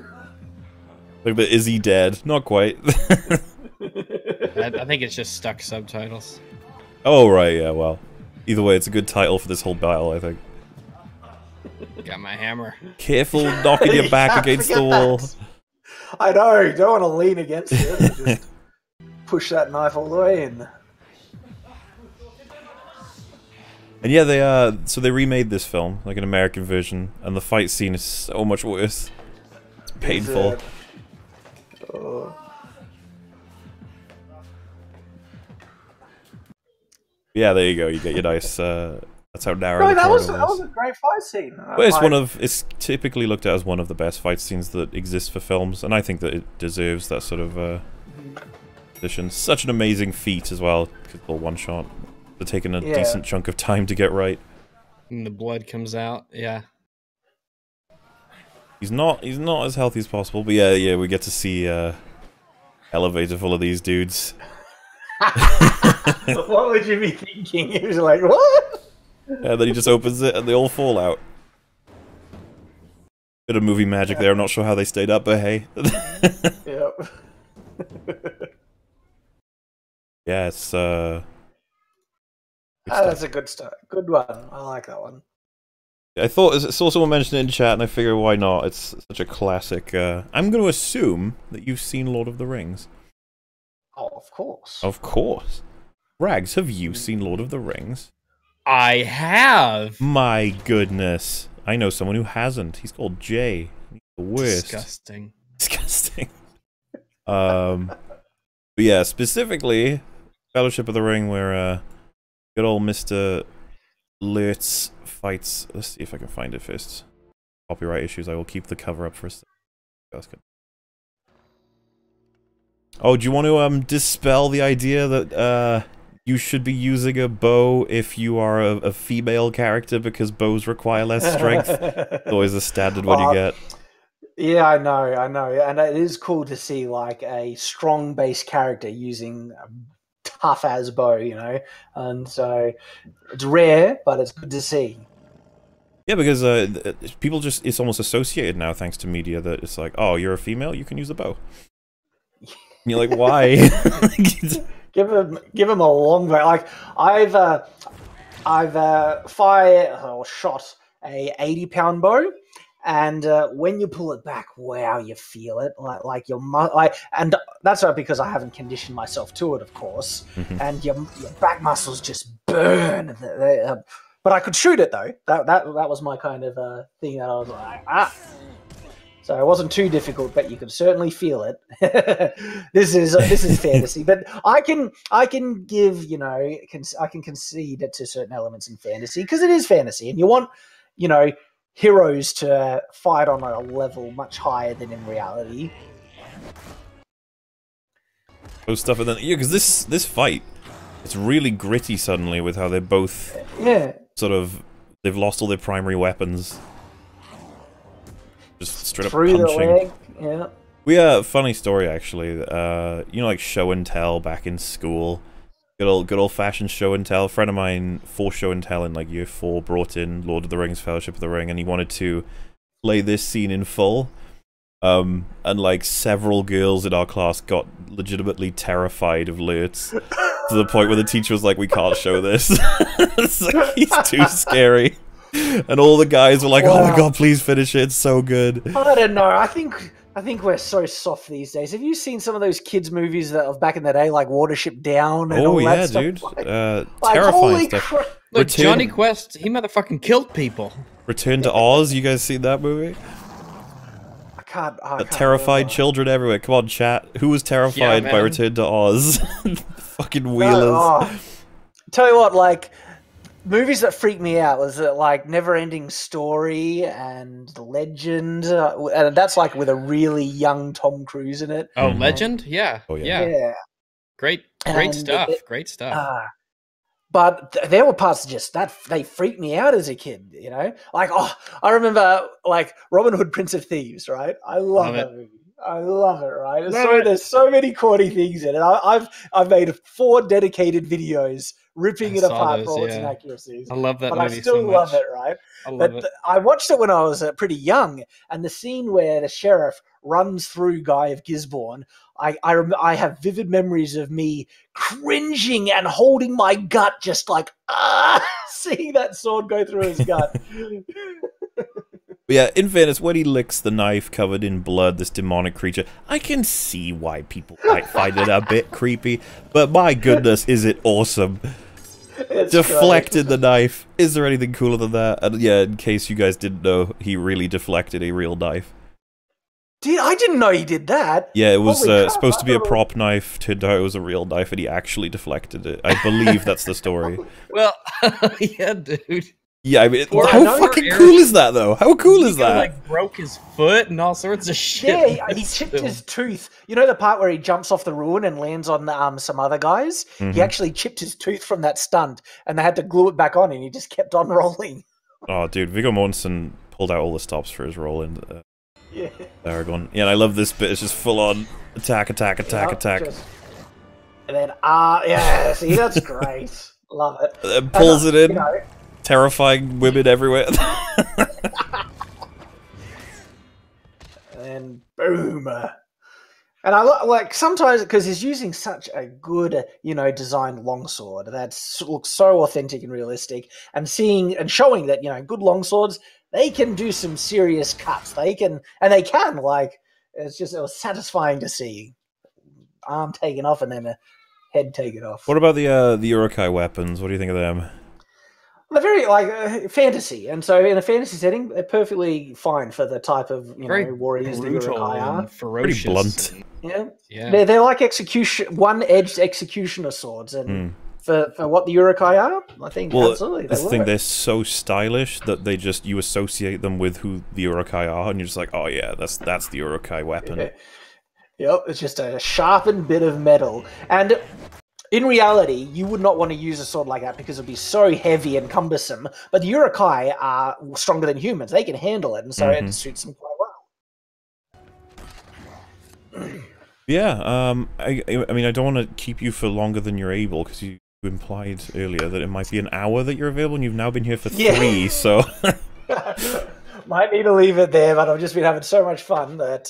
Like, but is he dead? Not quite. I think it's just stuck subtitles. Oh, right, yeah, well. Either way, it's a good title for this whole battle, I think. Got my hammer. Careful knocking your back against the wall. I know, you don't want to lean against it. Just push that knife all the way in. And yeah, so they remade this film, like an American version, and the fight scene is so much worse. It's painful. Yeah, there you go. You get your nice. That's how narrow. No, that was a great fight scene. Well, it's typically looked at as one of the best fight scenes that exist for films, and I think that it deserves that sort of position. Such an amazing feat as well. Could pull one shot. They're taking a decent chunk of time to get right. And the blood comes out. Yeah. He's not as healthy as possible, but yeah, we get to see elevator full of these dudes. What would you be thinking? He was like, what? Yeah, then he just opens it and they all fall out. Bit of movie magic there. I'm not sure how they stayed up, but hey. Yep. Yeah, it's that's a good start. Good one. I like that one. I saw someone mention it in chat, and I figured why not? It's such a classic. I'm going to assume that you've seen Lord of the Rings. Oh, of course. Of course. Rags, have you seen Lord of the Rings? I have. My goodness. I know someone who hasn't. He's called Jay. He's the worst. Disgusting. Disgusting. But yeah, specifically Fellowship of the Ring, where good old Mr. Lurtz fights. Let's see if I can find it first. Copyright issues. I will keep the cover up for a second. Oh, do you want to dispel the idea that you should be using a bow if you are a female character because bows require less strength? It's always a standard one you get. Yeah, I know, and it is cool to see like a strong base character using a tough as bow, you know, and so it's rare, but it's good to see. Yeah, because people just—it's almost associated now, thanks to media, that it's like, oh, you're a female, you can use a bow. And you're like, why? give him a long bow. Like I've shot a 80-pound bow. And when you pull it back, wow, you feel it like your and that's not because I haven't conditioned myself to it, of course. And your back muscles just burn. But I could shoot it though. That was my kind of thing that I was like, ah. So it wasn't too difficult, but you could certainly feel it. This is fantasy, but I can give, you know, I can concede to certain elements in fantasy because it is fantasy, and you want, you know, heroes to fight on a level much higher than in reality. Those stuff, and then yeah, because this fight, it's really gritty suddenly with how they're both sort of they've lost all their primary weapons, just straight up punching. The leg, yeah. We a funny story actually. You know, like show and tell back in school. Good old fashioned show and tell. A friend of mine for show and tell in like year 4 brought in Lord of the Rings, Fellowship of the Ring, and he wanted to play this scene in full. And like several girls in our class got legitimately terrified of Lurtz to the point where the teacher was like, "We can't show this. It's like, he's too scary." And all the guys were like, "Oh my god, please finish it! It's so good." I don't know. I think we're so soft these days. Have you seen some of those kids' movies that of back in the day, like Watership Down? And all that stuff? Dude. Like, terrifying stuff. Look, Johnny Quest, he motherfucking killed people. Return to Oz. You guys seen that movie? I can't terrified remember. Children everywhere. Come on, chat. Who was terrified by Return to Oz? Fucking wheelers. Tell you what, like, movies that freaked me out was like Never-Ending Story and Legend, and that's like with a really young Tom Cruise in it. Oh, Legend? Yeah. Oh, yeah. Yeah. Great stuff. Great stuff. But there were parts just that they freaked me out as a kid, you know? Like, I remember like Robin Hood, Prince of Thieves, right? I love that movie. I love it, right? There's so many corny things in it. I've made 4 dedicated videos ripping it apart for all its inaccuracies. I love that but movie I still so much. love it, right? I watched it when I was pretty young, and the scene where the sheriff runs through Guy of Gisborne, I have vivid memories of me cringing and holding my gut, just like seeing that sword go through his gut. But yeah, in fairness, when he licks the knife covered in blood, this demonic creature, I can see why people might find it a bit creepy, but my goodness, is it awesome. It's deflected the knife. Is there anything cooler than that? And yeah, in case you guys didn't know, he really deflected a real knife. I didn't know he did that. Yeah, it was supposed to be a prop knife. Turned out it was a real knife, and he actually deflected it. I believe that's the story. Well, yeah, dude. Yeah, I mean, how fucking cool is that, though? How cool is that? Like, broke his foot and all sorts of shit. Yeah, he chipped his tooth. You know the part where he jumps off the ruin and lands on some other guys? Mm-hmm. He actually chipped his tooth from that stunt, and they had to glue it back on, and he just kept on rolling. Oh, dude, Viggo Mortensen pulled out all the stops for his role in Aragon. Yeah, and I love this bit. It's just full-on attack. And then, see, that's great. Love it. Pulls it in. You know, terrifying women everywhere. And boom. And I like sometimes because he's using such a good, you know, designed longsword that looks so authentic and realistic, and seeing and showing that, you know, good longswords, they can do some serious cuts. They can like it was satisfying to see arm taken off and then a head taken off. What about the Urukai weapons? What do you think of them? They're very fantasy, and so in a fantasy setting, they're perfectly fine for the type of warriors that Urukai are. Ferocious. Pretty blunt. Yeah. They're like one-edged executioner swords, and for what the Urukai are, I think absolutely. This thing, they're so stylish that you associate them with who the Urukai are, and you're just like, oh yeah, that's the Urukai weapon. Yeah. Yep, it's just a sharpened bit of metal. And in reality, you would not want to use a sword like that because it would be so heavy and cumbersome. But the Urukai are stronger than humans. They can handle it, and so it suits them quite well. Yeah, I mean, I don't want to keep you for longer than you're able, because you implied earlier that it might be an hour that you're available, and you've now been here for 3, so... Might need to leave it there, but I've just been having so much fun that,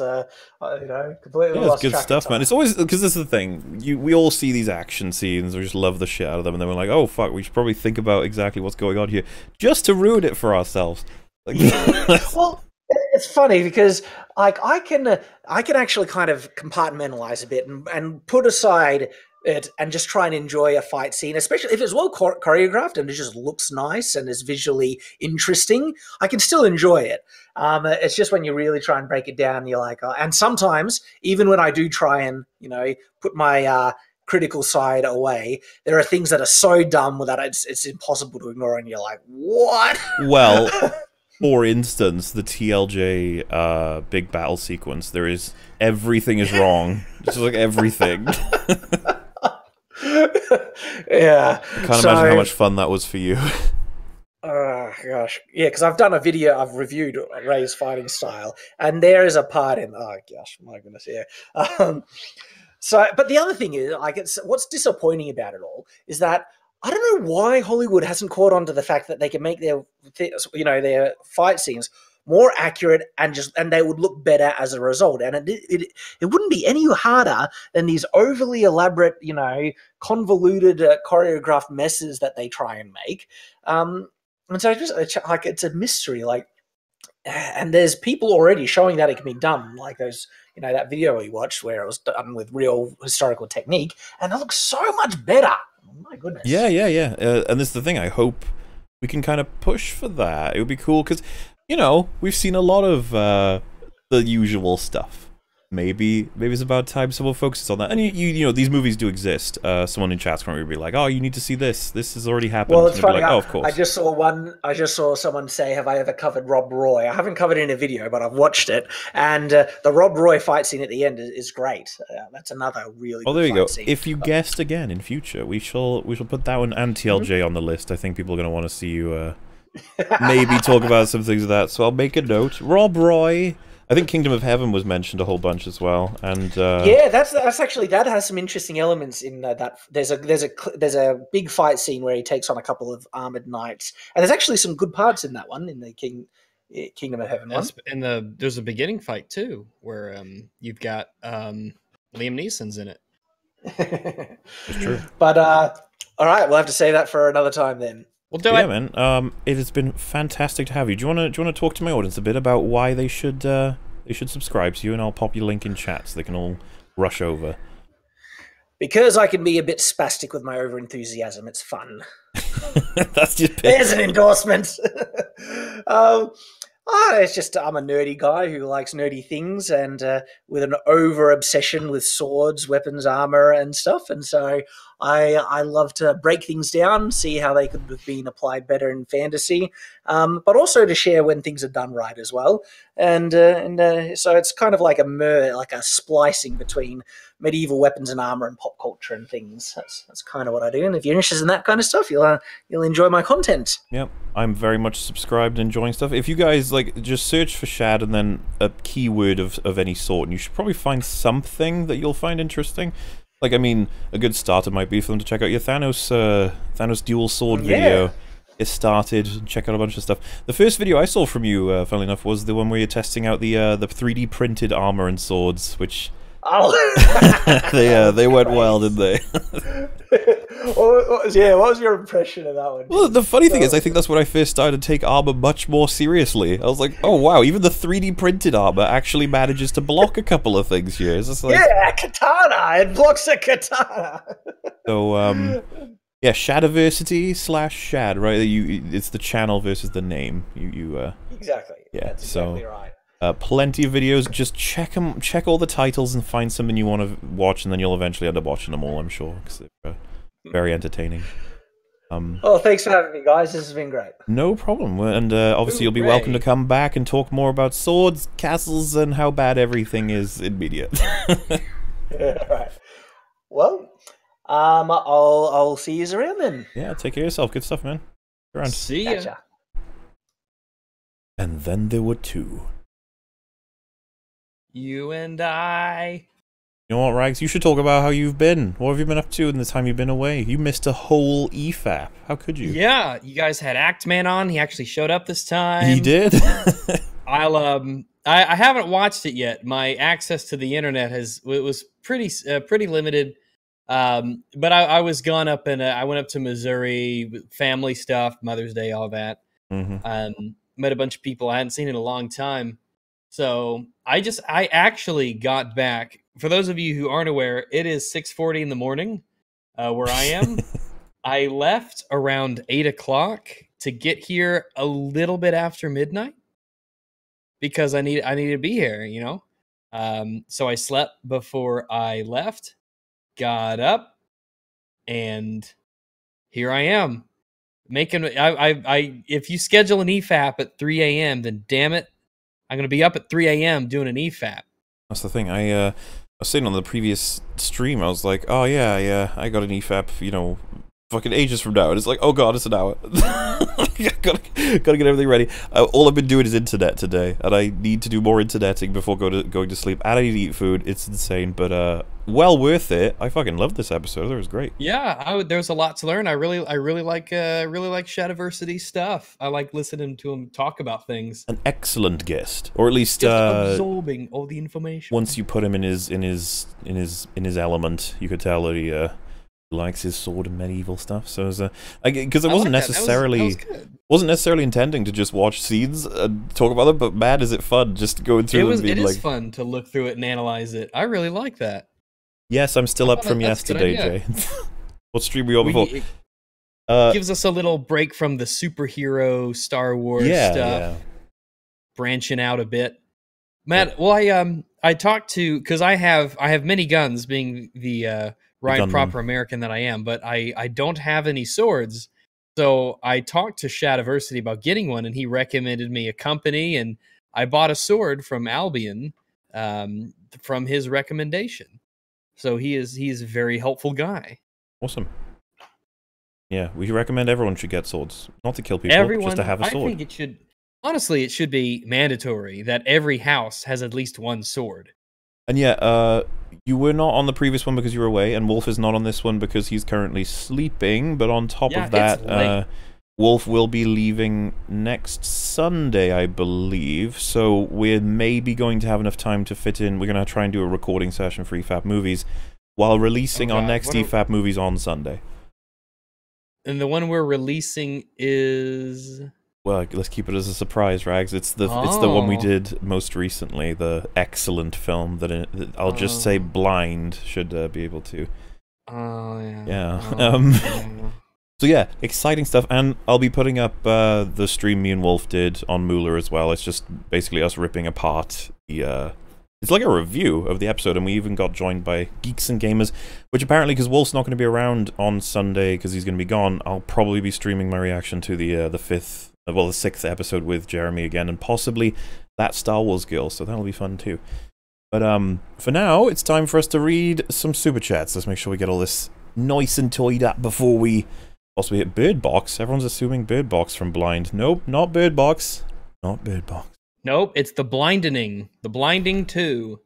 completely lost it's good track stuff, of time. man. It's always, because this is the thing, we all see these action scenes, we just love the shit out of them, and then we're like, oh fuck, we should probably think about exactly what's going on here, just to ruin it for ourselves. Like, well, it's funny because like I can actually kind of compartmentalize a bit and put aside it and just try and enjoy a fight scene, especially if it's well choreographed and it just looks nice and is visually interesting. I can still enjoy it. It's just when you really try and break it down, you're like, oh. And sometimes even when I do try and put my critical side away, there are things that are so dumb that it's impossible to ignore, and you're like, what? Well. For instance, the TLJ big battle sequence, everything is wrong. Just like everything. Yeah. I can't imagine how much fun that was for you. Oh, gosh. Yeah, because I've done a video, I've reviewed Ray's fighting style, and there is a part in, oh, gosh, my goodness, yeah. But the other thing is, like, what's disappointing about it all is that I don't know why Hollywood hasn't caught on to the fact that they can make their fight scenes more accurate and they would look better as a result. And it wouldn't be any harder than these overly elaborate, convoluted choreographed messes that they try and make. And so it's a mystery. Like, and there's people already showing that it can be done, like those, that video we watched where it was done with real historical technique, and it looks so much better. Oh my goodness. Yeah. And this is the thing, I hope we can kind of push for that. It would be cool, because, we've seen a lot of the usual stuff. Maybe it's about time someone focuses on that. And these movies do exist. Someone in chat's going to be like, "Oh, you need to see this. This has already happened." Well, it's funny. Like, oh, of course. I just saw someone say, "Have I ever covered Rob Roy?" I haven't covered it in a video, but I've watched it. And the Rob Roy fight scene at the end is great. That's another really. Oh, there you go. Scene. If you guessed again in future, we shall put that one and TLJ on the list. I think people are going to want to see you maybe talk about some things of that. So I'll make a note. Rob Roy. I think Kingdom of Heaven was mentioned a whole bunch as well, and yeah, that's actually, that has some interesting elements in that. There's a big fight scene where he takes on a couple of armored knights, and there's actually some good parts in that one, in the Kingdom of Heaven one. And there's a beginning fight too, where you've got Liam Neeson's in it. It's true. But all right, we'll have to say that for another time then. We'll do it. Yeah, man. It has been fantastic to have you. Do you want to talk to my audience a bit about why they should subscribe to you, and I'll pop your link in chat so they can all rush over. Because I can be a bit spastic with my over-enthusiasm. It's fun. That's just... There's an endorsement. It's just, I'm a nerdy guy who likes nerdy things, and with an over-obsession with swords, weapons, armor, and stuff. And so I love to break things down, see how they could have been applied better in fantasy, but also to share when things are done right as well. And so it's kind of like a splicing between medieval weapons and armor and pop culture and things. That's kind of what I do. And if you're interested in that kind of stuff, you'll enjoy my content. Yep, I'm very much subscribed and enjoying stuff. If you guys just search for Shad and then a keyword of any sort, and you should probably find something that you'll find interesting. Like, I mean, a good starter might be for them to check out your Thanos dual sword video. Get started, check out a bunch of stuff. The first video I saw from you, funnily enough, was the one where you're testing out the 3D printed armor and swords, which... Oh, they went well, didn't they? What was your impression of that one? Well, the funny thing is, I think that's when I first started to take armor much more seriously. I was like, oh wow, even the 3D printed armor actually manages to block a couple of things here. It's just like, yeah, katana, it blocks a katana. So, yeah, Shadiversity / Shad, right? It's the channel versus the name. Exactly. Yeah, that's so exactly right. Plenty of videos. Just check them, check all the titles and find something you want to watch, and then you'll eventually end up watching them all, I'm sure, because they're very entertaining. Oh, thanks for having me, guys. This has been great. No problem. And obviously you'll be welcome to come back and talk more about swords, castles, and how bad everything is in media. Yeah, right. Well, I'll see you around then. Yeah, take care of yourself. Good stuff, man. Around. See ya. Gotcha. And then there were two. You and I. You know what, Rags? You should talk about how you've been. What have you been up to in the time you've been away? You missed a whole EFAP. How could you? Yeah, you guys had Actman on. He actually showed up this time. He did? I haven't watched it yet. My access to the internet was pretty limited. But I was gone up and I went up to Missouri, family stuff, Mother's Day, all that. Met a bunch of people I hadn't seen in a long time. So I actually got back. For those of you who aren't aware, it is 6:40 in the morning where I am. I left around 8 o'clock to get here a little bit after midnight because I needed to be here, you know. So I slept before I left, got up, and here I am making. If you schedule an EFAP at 3 a.m., then damn it, I'm gonna be up at 3 a.m. doing an EFAP. That's the thing. I was saying on the previous stream, I was like, oh yeah, I got an EFAP, you know, fucking ages from now. And it's like, oh god, it's an hour. gotta get everything ready. All I've been doing is internet today, and I need to do more interneting before going to sleep. And I need to eat food. It's insane, but well worth it. I fucking loved this episode. It was great. Yeah, there's a lot to learn. I really like Shadiversity stuff. I like listening to him talk about things. An excellent guest, or at least just absorbing all the information. Once you put him in his element, you could tell that he likes his sword and medieval stuff. So because it wasn't necessarily wasn't necessarily intending to just watch scenes and talk about them, but man, is it fun just going through them. It is fun to look through it and analyze it. I really like that. Yes, I'm still up from yesterday, Jay. What stream were you on before? It gives us a little break from the superhero Star Wars stuff. Yeah. Branching out a bit. Matt, well, I talked to, because I have many guns, being the right proper American that I am, but I don't have any swords. So I talked to Shadiversity about getting one, and he recommended me a company, and I bought a sword from Albion from his recommendation. So he's a very helpful guy. Awesome. Yeah, we recommend everyone should get swords. Not to kill people, just to have a sword. I think it should, honestly, it should be mandatory that every house has at least one sword. And yeah, you were not on the previous one because you were away, and Wolf is not on this one because he's currently sleeping, but on top of that, Wolf will be leaving next Sunday, I believe, so we're maybe going to have enough time to fit in. We're going to try and do a recording session for EFAP movies while releasing our next EFAP movies on Sunday. And the one we're releasing is... Well, let's keep it as a surprise, Rags. It's the one we did most recently, the excellent film that I'll just say Blind should be able to. Oh, yeah. Yeah. So yeah, exciting stuff, and I'll be putting up the stream me and Wolf did on Moolah as well. It's just basically us ripping apart the... It's like a review of the episode, and we even got joined by Geeks and Gamers, which apparently, because Wolf's not going to be around on Sunday because he's going to be gone, I'll probably be streaming my reaction to the sixth episode with Jeremy again, and possibly that Star Wars girl, so that'll be fun too. But for now, it's time for us to read some super chats. Let's make sure we get all this nice and toyed up before we possibly hit Bird Box. Everyone's assuming Bird Box from Blind. Nope, not Bird Box. Not Bird Box. Nope, it's The Blinding. The Blinding 2.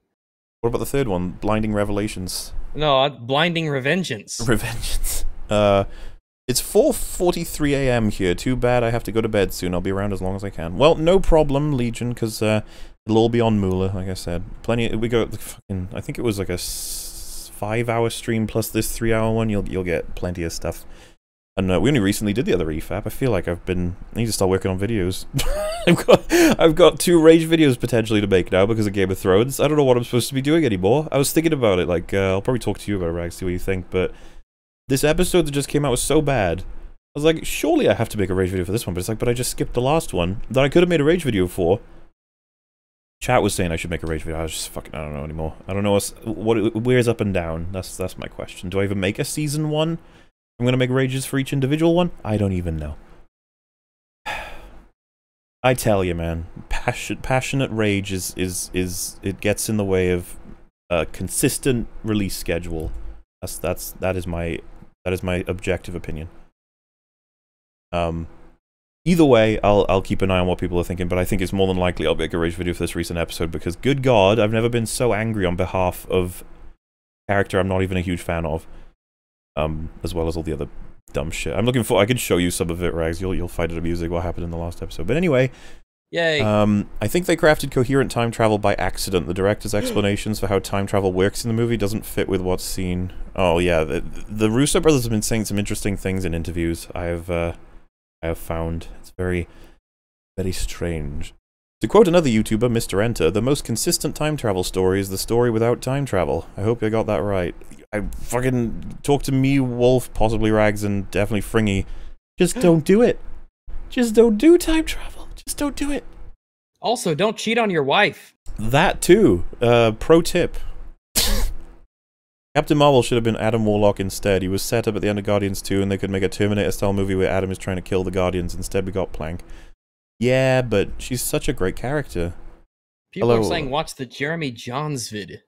What about the third one? Blinding Revelations. No, Blinding Revengeance. Revengeance. It's 4:43 a.m. here. Too bad I have to go to bed soon. I'll be around as long as I can. Well, no problem, Legion, because it'll all be on Moolah, like I said. Plenty. We got fucking. I think it was like a 5-hour stream plus this 3-hour one. You'll get plenty of stuff. And we only recently did the other EFAP. I feel like I need to start working on videos. I've got 2 Rage videos potentially to make now because of Game of Thrones. I don't know what I'm supposed to be doing anymore. I was thinking about it. Like, I'll probably talk to you about it, Rags, see what you think. But this episode that just came out was so bad. I was like, surely I have to make a Rage video for this one. But it's like, but I just skipped the last one that I could have made a Rage video for. Chat was saying I should make a rage video. I was just fucking, I don't know anymore. I don't know where's up and down. That's my question. Do I even make a season 1? I'm gonna make rages for each individual one? I don't even know. I tell you, man, passionate rage is it gets in the way of a consistent release schedule. That is my objective opinion. Either way, I'll keep an eye on what people are thinking, but I think it's more than likely I'll make a rage video for this recent episode because, good God, I've never been so angry on behalf of a character I'm not even a huge fan of. As well as all the other dumb shit. I'm looking for. I can show you some of it, Rags. You'll find it amusing what happened in the last episode. But anyway, yay! I think they crafted coherent time travel by accident. The director's explanations for how time travel works in the movie doesn't fit with what's seen. Oh yeah, the Russo brothers have been saying some interesting things in interviews. I have found it's very, very strange. To quote another YouTuber, Mr. Enter, the most consistent time travel story is the story without time travel. I hope I got that right. I fucking talk to me, Wolf, possibly Rags, and definitely Fringy. Just don't do it. Just don't do time travel. Just don't do it. Also, don't cheat on your wife. That too. Pro tip. Captain Marvel should have been Adam Warlock instead. He was set up at the end of Guardians 2, and they could make a Terminator-style movie where Adam is trying to kill the Guardians. Instead, we got Plank. Yeah, but she's such a great character. People are saying watch the Jeremy Johns vid.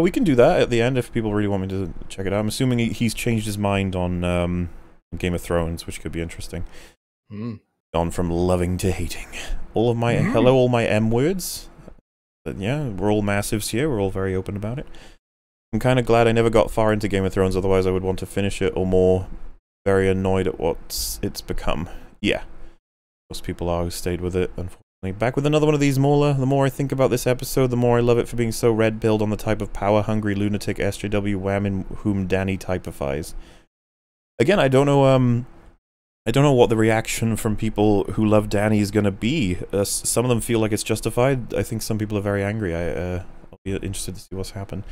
We can do that at the end if people really want me to check it out. I'm assuming he's changed his mind on Game of Thrones, which could be interesting. Gone from loving to hating. All of my hello, all my M words. But yeah, we're all massives here. We're all very open about it. I'm kind of glad I never got far into Game of Thrones. Otherwise, I would want to finish it, or more, very annoyed at what it's become. Yeah, most people are who stayed with it. Unfortunately. Back with another one of these, Mauler. The more I think about this episode, the more I love it for being so red-pilled on the type of power-hungry lunatic SJW wham in whom Danny typifies. Again, I don't know what the reaction from people who love Danny is going to be. Some of them feel like it's justified. I think some people are very angry. I'll be interested to see what's happened.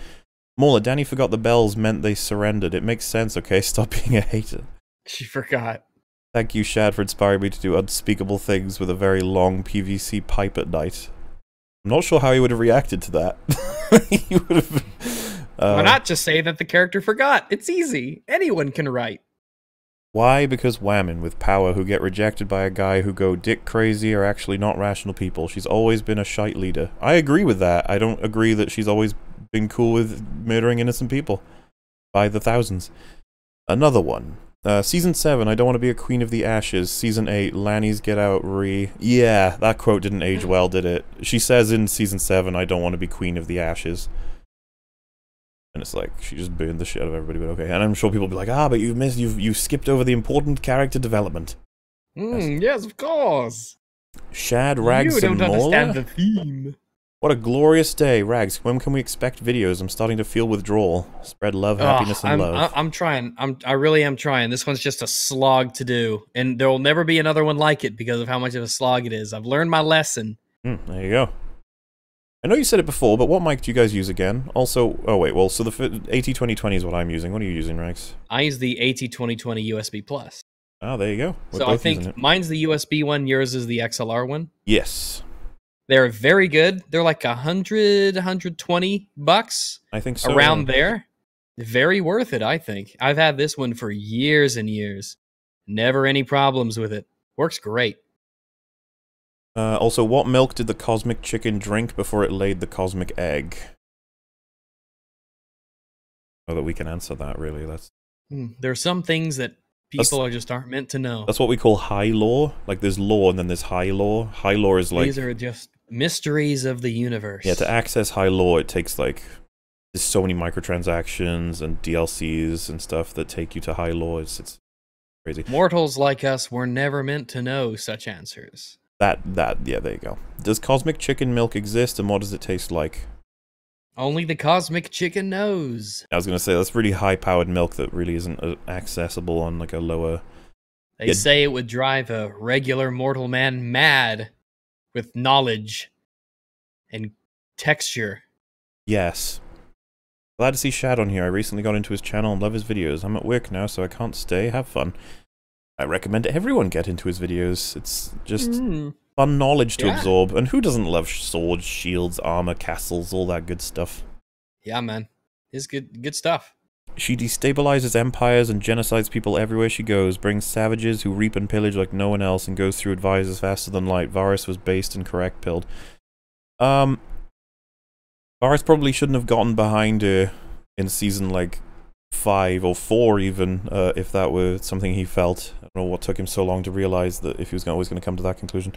Mauler, Danny forgot the bells meant they surrendered. It makes sense, okay? Stop being a hater. She forgot. Thank you, Shad, for inspiring me to do unspeakable things with a very long PVC pipe at night. I'm not sure how he would have reacted to that. He would have... Why not just say that the character forgot? It's easy. Anyone can write. Why? Because women with power who get rejected by a guy who go dick crazy are actually not rational people. She's always been a shite leader. I agree with that. I don't agree that she's always been cool with murdering innocent people. By the thousands. Another one. Season 7, I don't want to be a queen of the ashes. Season 8, Lanny's get out Yeah, that quote didn't age well, did it? She says in Season 7, I don't want to be queen of the ashes. And it's like, she just burned the shit out of everybody, but okay. And I'm sure people will be like, but you've skipped over the important character development. Yes, of course. Shad, Rags, you and don't Mauler? understand the theme. What a glorious day. Rags, when can we expect videos? I'm starting to feel withdrawal. Spread love, happiness, and love. I'm trying. I really am trying. This one's just a slog to do. And there will never be another one like it because of how much of a slog it is. I've learned my lesson. There you go. I know you said it before, but what mic do you guys use again? Also, oh wait, well, so the AT2020 is what I'm using. What are you using, Rags? I use the AT2020 USB Plus. Oh, there you go. So I think mine's the USB one, yours is the XLR one? Yes. They're very good. They're like $100, $120. I think so. Around there. Very worth it, I think. I've had this one for years and years. Never any problems with it. Works great. Also, what milk did the cosmic chicken drink before it laid the cosmic egg? Oh, that we can answer that, really. There are some things that people just aren't meant to know. That's what we call high lore. Like, there's lore and then there's high lore. High lore is like... These are just mysteries of the universe. Yeah, to access high lore, it takes, like... There's so many microtransactions and DLCs and stuff that take you to high lore. It's crazy. Mortals like us were never meant to know such answers. Yeah, there you go. Does cosmic chicken milk exist, and what does it taste like? Only the cosmic chicken knows. I was going to say, that's really high-powered milk that really isn't accessible on, like, a lower... They say it would drive a regular mortal man mad with knowledge and texture. Yes. Glad to see Shad on here. I recently got into his channel and love his videos. I'm at work now, so I can't stay. Have fun. I recommend everyone get into his videos. It's just fun knowledge to absorb. And who doesn't love swords, shields, armor, castles, all that good stuff? Yeah, man. It's good stuff. She destabilizes empires and genocides people everywhere she goes, brings savages who reap and pillage like no one else, and goes through advisors faster than light. Varys was based and correct-pilled. Varys probably shouldn't have gotten behind her in season, like, 5 or 4 even, if that were something he felt. I don't know what took him so long to realize that if he was always going to come to that conclusion.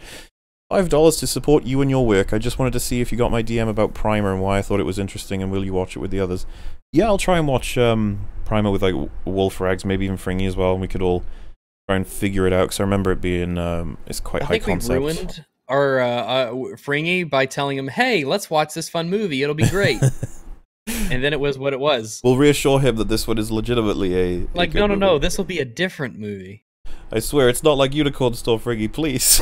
$5 to support you and your work. I just wanted to see if you got my DM about Primer and why I thought it was interesting, and will you watch it with the others? Yeah, I'll try and watch Primer with, like, Wolf Rags, maybe even Fringy as well, and we could all try and figure it out, because I remember it being, it's quite high concept. I think we ruined our Fringy by telling him, hey, let's watch this fun movie, it'll be great. And then it was what it was. We'll reassure him that this one is legitimately a like, no, this will be a different movie. I swear, it's not like Unicorn Store, Fringy, please.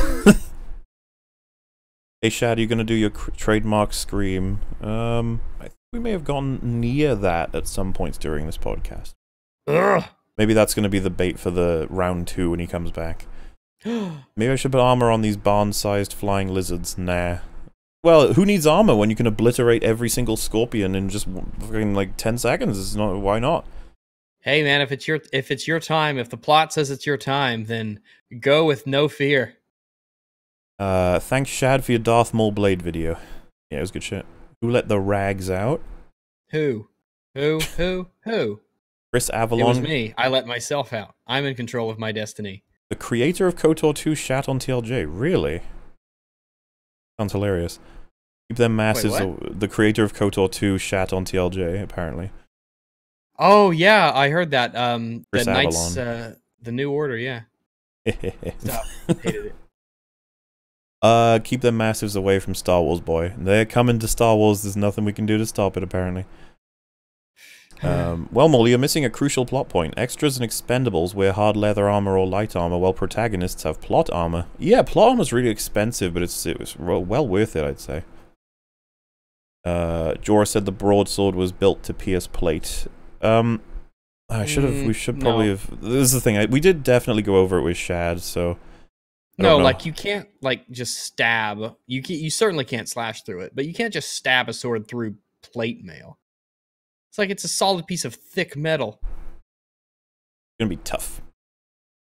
Hey, Shad, you gonna do your trademark scream? I think we may have gone near that at some points during this podcast. Ugh. Maybe that's gonna be the bait for the round 2 when he comes back. Maybe I should put armor on these barn-sized flying lizards. Nah. Well, who needs armor when you can obliterate every single scorpion in just fucking like 10 seconds? It's not, why not? Hey man, if it's your time, if the plot says it's your time, then go with no fear. Thanks Shad for your Darth Maul Blade video. Yeah, it was good shit. Who let the rags out? Who? Chris Avalon. It was me. I let myself out. I'm in control of my destiny. The creator of KOTOR 2 shat on TLJ. Really? Sounds hilarious. Keep them masses. Wait, the creator of KOTOR 2 shat on TLJ, apparently. Oh yeah, I heard that. Chris the Knights, Avalon. The New Order, yeah. Stop. Hated it. Keep them massives away from Star Wars, boy. They're coming to Star Wars. There's nothing we can do to stop it, apparently. Well, Molly, you're missing a crucial plot point. Extras and expendables wear hard leather armor or light armor, while protagonists have plot armor. Yeah, plot armor's really expensive, but it was well worth it, I'd say. Jorah said the broadsword was built to pierce plate. We should probably have... This is the thing, we did definitely go over it with Shad, so... No, like, you can't, like, just stab. You certainly can't slash through it, but you can't just stab a sword through plate mail. It's like it's a solid piece of thick metal. It's gonna be tough.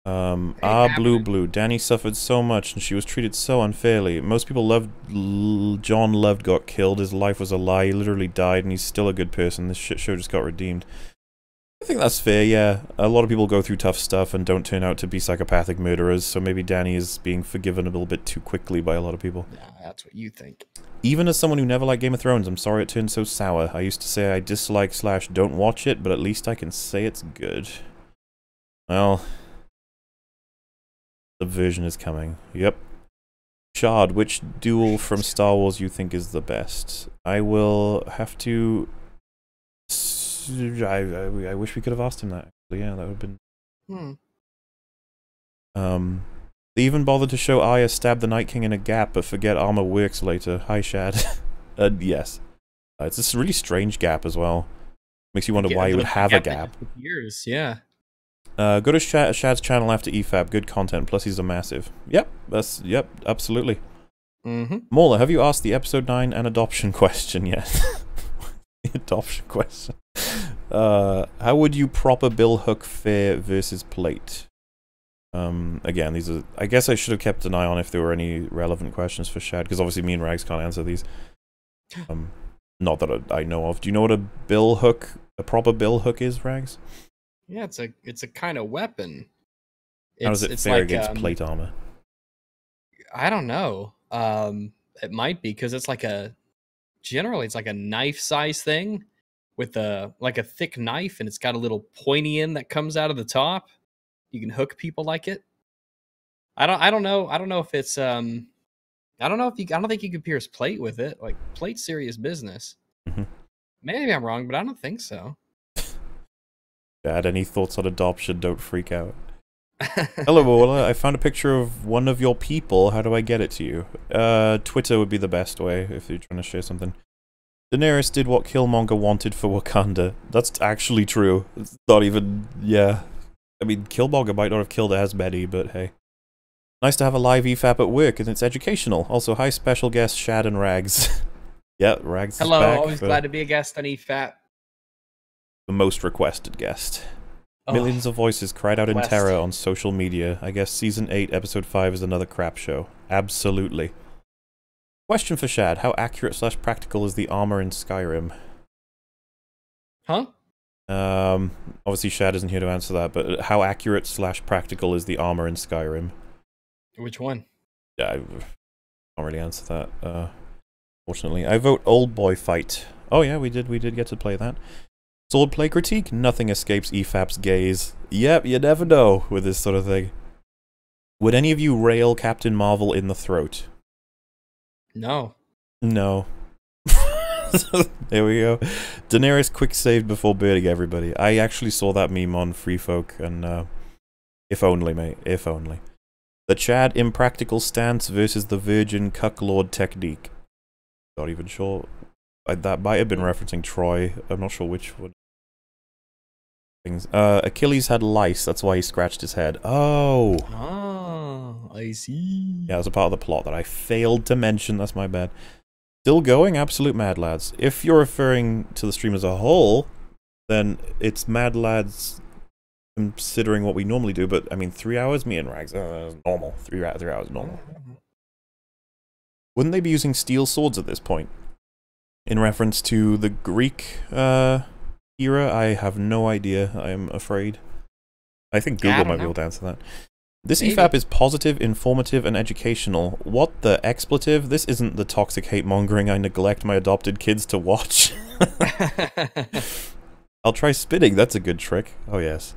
Blue. Dany suffered so much, and she was treated so unfairly. Most people loved... John Loved got killed, his life was a lie, he literally died, and he's still a good person. This shit show just got redeemed. I think that's fair, yeah. A lot of people go through tough stuff and don't turn out to be psychopathic murderers, so maybe Dany is being forgiven a little bit too quickly by a lot of people. Yeah, that's what you think. Even as someone who never liked Game of Thrones, I'm sorry it turned so sour. I used to say I dislike / don't watch it, but at least I can say it's good. Well... Subversion is coming. Yep. Shard, which duel from Star Wars you think is the best? I will have to... I wish we could have asked him that. Yeah, that would have been... They even bothered to show Arya stab the Night King in a gap, but forget armor works later. Hi, Shad. Yes. It's this really strange gap as well. Makes you wonder why you would have a gap. Years, yeah. Go to Shad's channel after EFAP. Good content, plus he's a massive. Yep, absolutely. Mauler, have you asked the episode 9 and adoption question yet? The adoption question. How would you proper bill hook fair versus plate? Again, these are... I guess I should have kept an eye on if there were any relevant questions for Shad, because obviously me and Rags can't answer these. Not that I know of. Do you know what a proper bill hook is, Rags? Yeah, it's a kind of weapon. How does it fare against plate armor? I don't know. It might be because it's like generally it's like a knife size thing with like a thick knife, and it's got a little pointy end that comes out of the top. You can hook people like it. I don't know if it's I don't think you can pierce plate with it. Like, plate's serious business. Maybe I'm wrong, but I don't think so. Dad, any thoughts on adoption? Don't freak out. Hello, Mola. I found a picture of one of your people. How do I get it to you? Twitter would be the best way if you're trying to share something. Daenerys did what Killmonger wanted for Wakanda. That's actually true. It's not even... Yeah. I mean, Killmonger might not have killed as many, but hey. Nice to have a live EFAP at work, and it's educational. Also, hi, special guest Shad and Rags. Yeah, Rags Hello, is back. always glad to be a guest on EFAP. The most requested guest. Millions of voices cried out in terror on social media. I guess Season 8, Episode 5 is another crap show. Absolutely. Question for Shad. How accurate/practical is the armor in Skyrim? Huh? Obviously Shad isn't here to answer that, but how accurate/practical is the armor in Skyrim? Which one? Yeah, I can't really answer that, fortunately. I vote Old Boy Fight. Oh yeah, we did get to play that. Swordplay critique? Nothing escapes EFAP's gaze. Yep, you never know with this sort of thing. Would any of you rail Captain Marvel in the throat? No. No. There we go. Daenerys quick saved before burning everybody. I actually saw that meme on Free Folk, and if only, mate. If only. The Chad impractical stance versus the Virgin Cucklord technique. Not even sure. That might have been referencing Troy. I'm not sure which one. Achilles had lice, that's why he scratched his head. Oh! Oh, I see. Yeah, it was a part of the plot that I failed to mention, that's my bad. Still going? Absolute Mad Lads. If you're referring to the stream as a whole, then it's Mad Lads considering what we normally do, but I mean, 3 hours? Me and Rags, normal. 3 hours, normal. Wouldn't they be using steel swords at this point? In reference to the Greek, era, I have no idea, I am afraid. I think Google might be able to answer that. This EFAP is positive, informative, and educational. What the expletive? This isn't the toxic hate-mongering I neglect my adopted kids to watch. I'll try spitting, that's a good trick. Oh yes.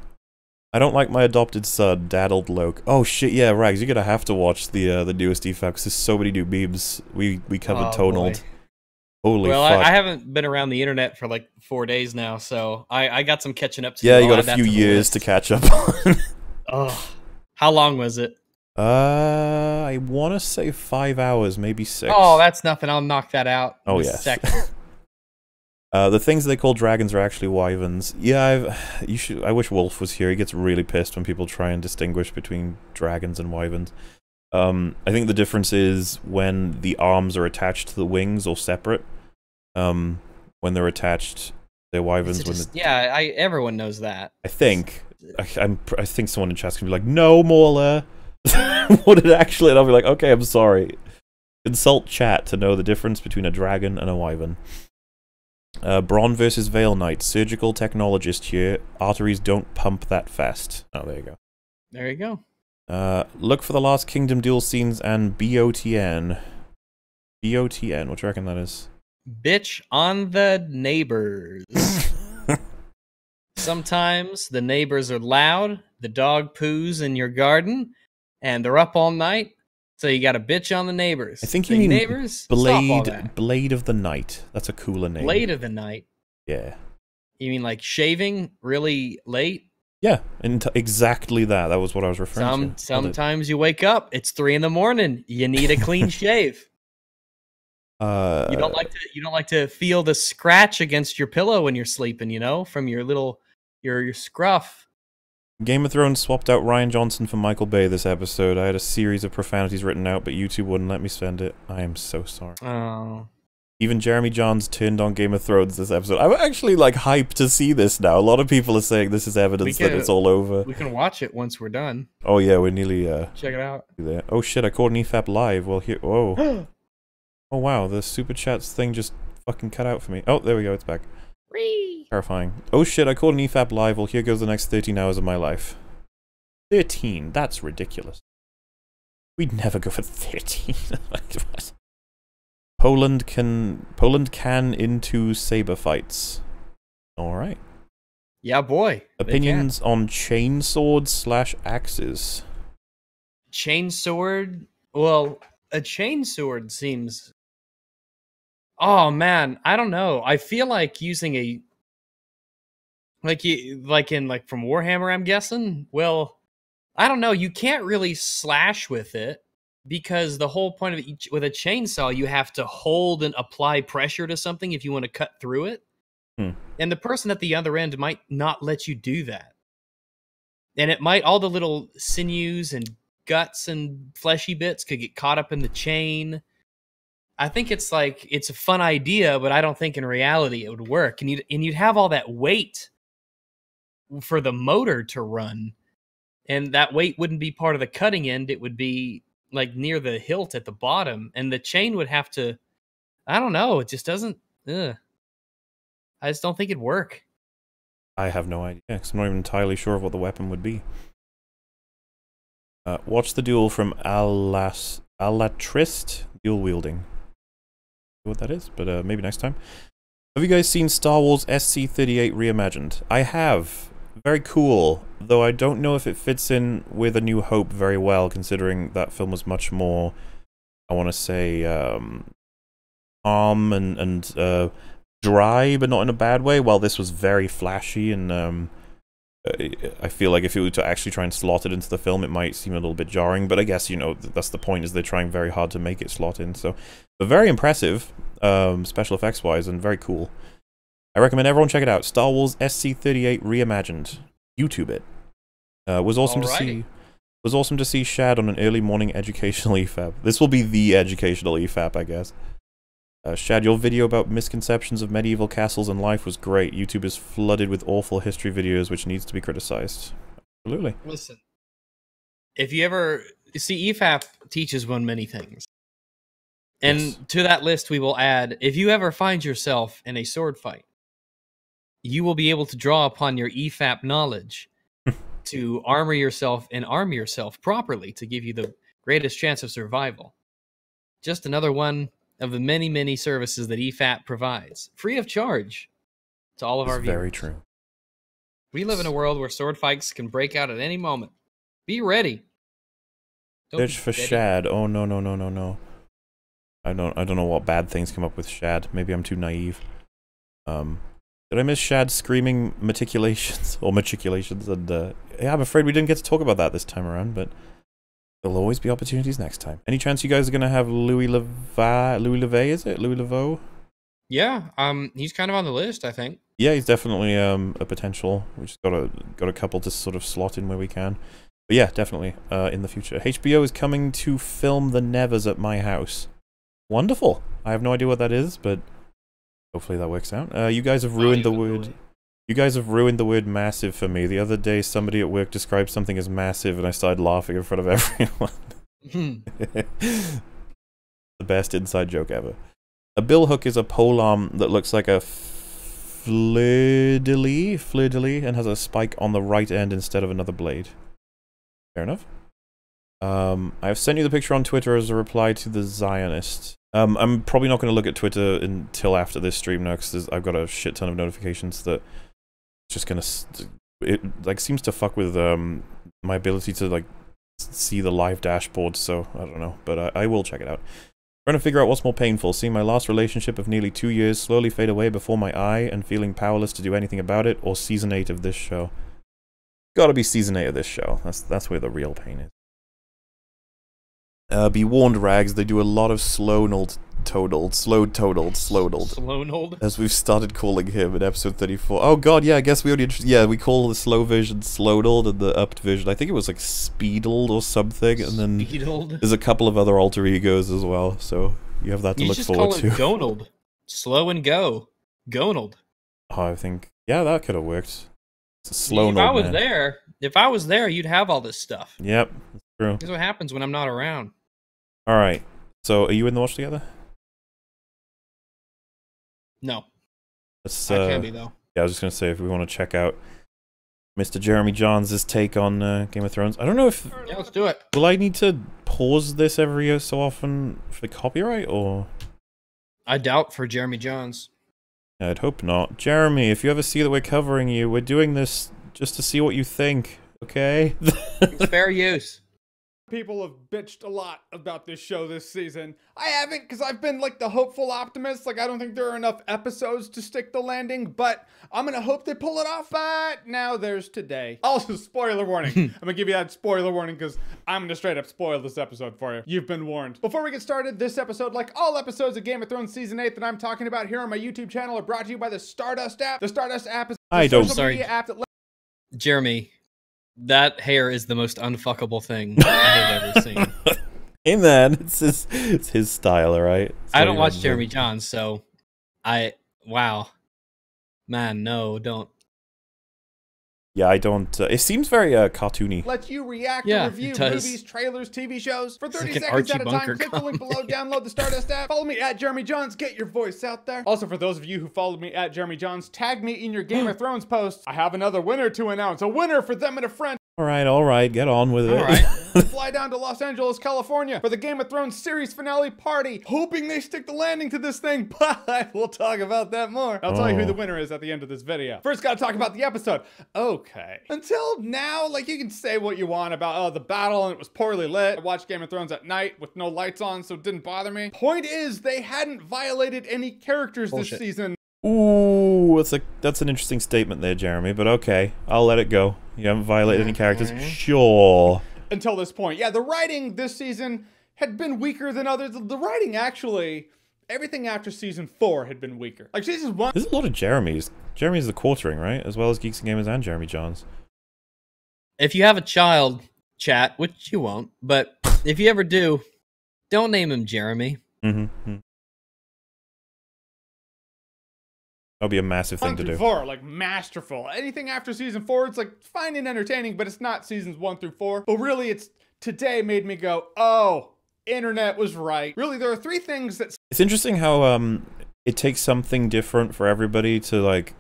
I don't like my adopted son, daddled Loke. Oh shit, yeah, Rags, you're gonna have to watch the newest EFAP, because there's so many new memes. We covered Tonald. Holy fuck. I haven't been around the internet for like 4 days now, so I got some catching up to do. Yeah, you got a few years to catch up on. Oh, how long was it? I want to say 5 hours, maybe 6. Oh, that's nothing. I'll knock that out. Oh, yeah. The things they call dragons are actually wyverns. Yeah, I wish Wolf was here. He gets really pissed when people try and distinguish between dragons and wyverns. I think the difference is when the arms are attached to the wings or separate. When they're attached, they're wyverns. Everyone knows that. I think. I think someone in chat's gonna be like, "No, Mauler." What it actually? And I'll be like, "Okay, I'm sorry." Consult chat to know the difference between a dragon and a wyvern. Bronn versus Veil Knight. Surgical technologist here. Arteries don't pump that fast. Oh, there you go. There you go. Look for the Last Kingdom duel scenes and BOTN. BOTN, what do you reckon that is? Bitch on the neighbors. Sometimes the neighbors are loud, the dog poos in your garden, and they're up all night, so you got a bitch on the neighbors. I think you mean neighbors? Blade of the Night. That's a cooler name. Blade of the Night? Yeah. You mean like shaving really late? Yeah, and exactly that. That was what I was referring to. Sometimes you wake up, it's 3 in the morning. You need a clean shave. You don't like to feel the scratch against your pillow when you're sleeping, you know, from your little your scruff. Game of Thrones swapped out Ryan Johnson for Michael Bay this episode. I had a series of profanities written out, but YouTube wouldn't let me spend it. I am so sorry. Oh. Even Jeremy Johns turned on Game of Thrones this episode. I'm actually, like, hyped to see this now. A lot of people are saying this is evidence that it's all over. We can watch it once we're done. Oh, yeah, we're nearly, check it out. There. Oh, shit, I caught an EFAP live. Well, here... Whoa. Oh, wow, the Super Chats thing just fucking cut out for me. Oh, there we go, it's back. Whee! Terrifying. Oh, shit, I caught an EFAP live. Well, here goes the next 13 hours of my life. 13? That's ridiculous. We'd never go for 13. What? Poland can into saber fights. All right. Yeah, boy. Opinions on chain swords / axes. Chain sword? Well, a chain sword seems... Oh man, I don't know. I feel like using a from Warhammer, I'm guessing. Well, I don't know. You can't really slash with it. Because the whole point of it, with a chainsaw, you have to hold and apply pressure to something if you want to cut through it. And the person at the other end might not let you do that. And it might, all the little sinews and guts and fleshy bits could get caught up in the chain. I think it's like it's a fun idea, but I don't think in reality it would work. And you'd have all that weight for the motor to run, and that weight wouldn't be part of the cutting end. It would be like near the hilt at the bottom, and the chain would have to. I don't know. It just doesn't. I just don't think it'd work. I have no idea, because I'm not even entirely sure of what the weapon would be. Watch the duel from Alatrist dual wielding. What that is, but maybe next time. Have you guys seen Star Wars SC-38 reimagined? I have. Very cool, though I don't know if it fits in with A New Hope very well, considering that film was much more, I want to say, calm and dry, but not in a bad way, while this was very flashy, and I feel like if you were to actually try and slot it into the film, it might seem a little bit jarring, but I guess, you know, that's the point, is they're trying very hard to make it slot in, so... But very impressive, special effects-wise, and very cool. I recommend everyone check it out. Star Wars SC-38 Reimagined. YouTube it. Was awesome to see. Was awesome to see Shad on an early morning educational EFAP. This will be the educational EFAP, I guess. Shad, your video about misconceptions of medieval castles and life was great. YouTube is flooded with awful history videos, which needs to be criticized. Absolutely. Listen, if you ever see, EFAP teaches one many things. And yes, to that list we will add, if you ever find yourself in a sword fight, you will be able to draw upon your EFAP knowledge to armor yourself and arm yourself properly to give you the greatest chance of survival. Just another one of the many, many services that EFAP provides, free of charge to all of our viewers. Very true. We live in a world where sword fights can break out at any moment. Be ready. Search for Shad. Oh, no, no, no, no, no. I don't know what bad things come up with Shad. Maybe I'm too naive. Did I miss Shad's screaming matriculations? Or matriculations? And, yeah, I'm afraid we didn't get to talk about that this time around, but there'll always be opportunities next time. Any chance you guys are going to have Louis Levé, is it? Louis Leveau? Yeah, he's kind of on the list, I think. Yeah, he's definitely a potential. We just got a couple to sort of slot in where we can. But yeah, definitely in the future. HBO is coming to film The Nevers at my house. Wonderful. I have no idea what that is, but hopefully that works out. You guys have ruined the word. You guys have ruined the word massive for me. The other day, somebody at work described something as massive, and I started laughing in front of everyone. The best inside joke ever. A billhook is a polearm that looks like a fleur-de-lis, and has a spike on the right end instead of another blade. Fair enough. I've sent you the picture on Twitter as a reply to the Zionist. I'm probably not going to look at Twitter until after this stream now, because I've got a shit ton of notifications that just going to... It, like, seems to fuck with, my ability to, like, see the live dashboard, so I don't know. But I will check it out. Trying to figure out what's more painful, seeing my last relationship of nearly 2 years slowly fade away before my eye and feeling powerless to do anything about it, or Season 8 of this show. Gotta be Season 8 of this show. That's where the real pain is. Be warned, Rags, they do a lot of slow-toadled, as we've started calling him in episode 34. Oh god, yeah, I guess we already... Yeah, we call the slow version slowdled and the upped version, I think it was like speedled or something, and then there's a couple of other alter egos as well, so you have that to look forward to. You just call him Gonald. Slow and go. Gonald. Oh, I think... Yeah, that could have worked. It's a slow If I was there, you'd have all this stuff. Yep, that's true. This is what happens when I'm not around. Alright, so are you in the watch together? No. Let's, I can be, though. Yeah, I was just going to say, if we want to check out Mr. Jeremy Johns' take on Game of Thrones. I don't know if... Yeah, let's do it. Will I need to pause this every so often for the copyright, or...? I doubt for Jeremy Johns. I'd hope not. Jeremy, if you ever see that we're covering you, we're doing this just to see what you think, okay? It's fair use. People have bitched a lot about this show this season. I haven't, because I've been like the hopeful optimist. Like, I don't think there are enough episodes to stick the landing, but I'm gonna hope they pull it off. But now there's today. Also, spoiler warning. I'm gonna give you that spoiler warning because I'm gonna straight up spoil this episode for you. You've been warned. Before we get started, this episode, like all episodes of Game of Thrones Season 8 that I'm talking about here on my YouTube channel, are brought to you by the Stardust app. The Stardust app is a social media app that Jeremy, That hair is the most unfuckable thing I've ever seen. Hey man, it's his style, alright? I don't watch Jeremy Jahns, so wow. Man, no, don't. Yeah, I don't. It seems very cartoony. Let you react and review movies, trailers, TV shows for 30 seconds at a time. Click the link below, download the Stardust app. Follow me at Jeremy Jahns. Get your voice out there. Also, for those of you who followed me at Jeremy Jahns, tag me in your Game of Thrones posts. I have another winner to announce. A winner for them and a friend. All right, get on with it. All right. Fly down to Los Angeles, California for the Game of Thrones series finale party, hoping they stick the landing to this thing, but we'll talk about that more. I'll tell you who the winner is at the end of this video. First, gotta talk about the episode. Okay. Until now, like, you can say what you want about, the battle and it was poorly lit. I watched Game of Thrones at night with no lights on, so it didn't bother me. Point is, they hadn't violated any characters this season. Ooh, that's an interesting statement there, Jeremy, but okay. I'll let it go. You haven't violated any characters? Sure. Until this point. Yeah, the writing this season had been weaker than others. The writing, actually, everything after season 4 had been weaker. Like, season 1... There's a lot of Jeremys. Jeremy's the quartering, right? As well as Geeks and Gamers and Jeremy Jahns. If you have a child, chat, which you won't, but if you ever do, don't name him Jeremy. Mm-hmm. That'll be a massive thing to do. 4, like, masterful. Anything after season 4, it's like fine and entertaining, but it's not seasons 1 through 4. But really, it's today made me go, oh, internet was right. Really, there are 3 things that... It's interesting how it takes something different for everybody to, like,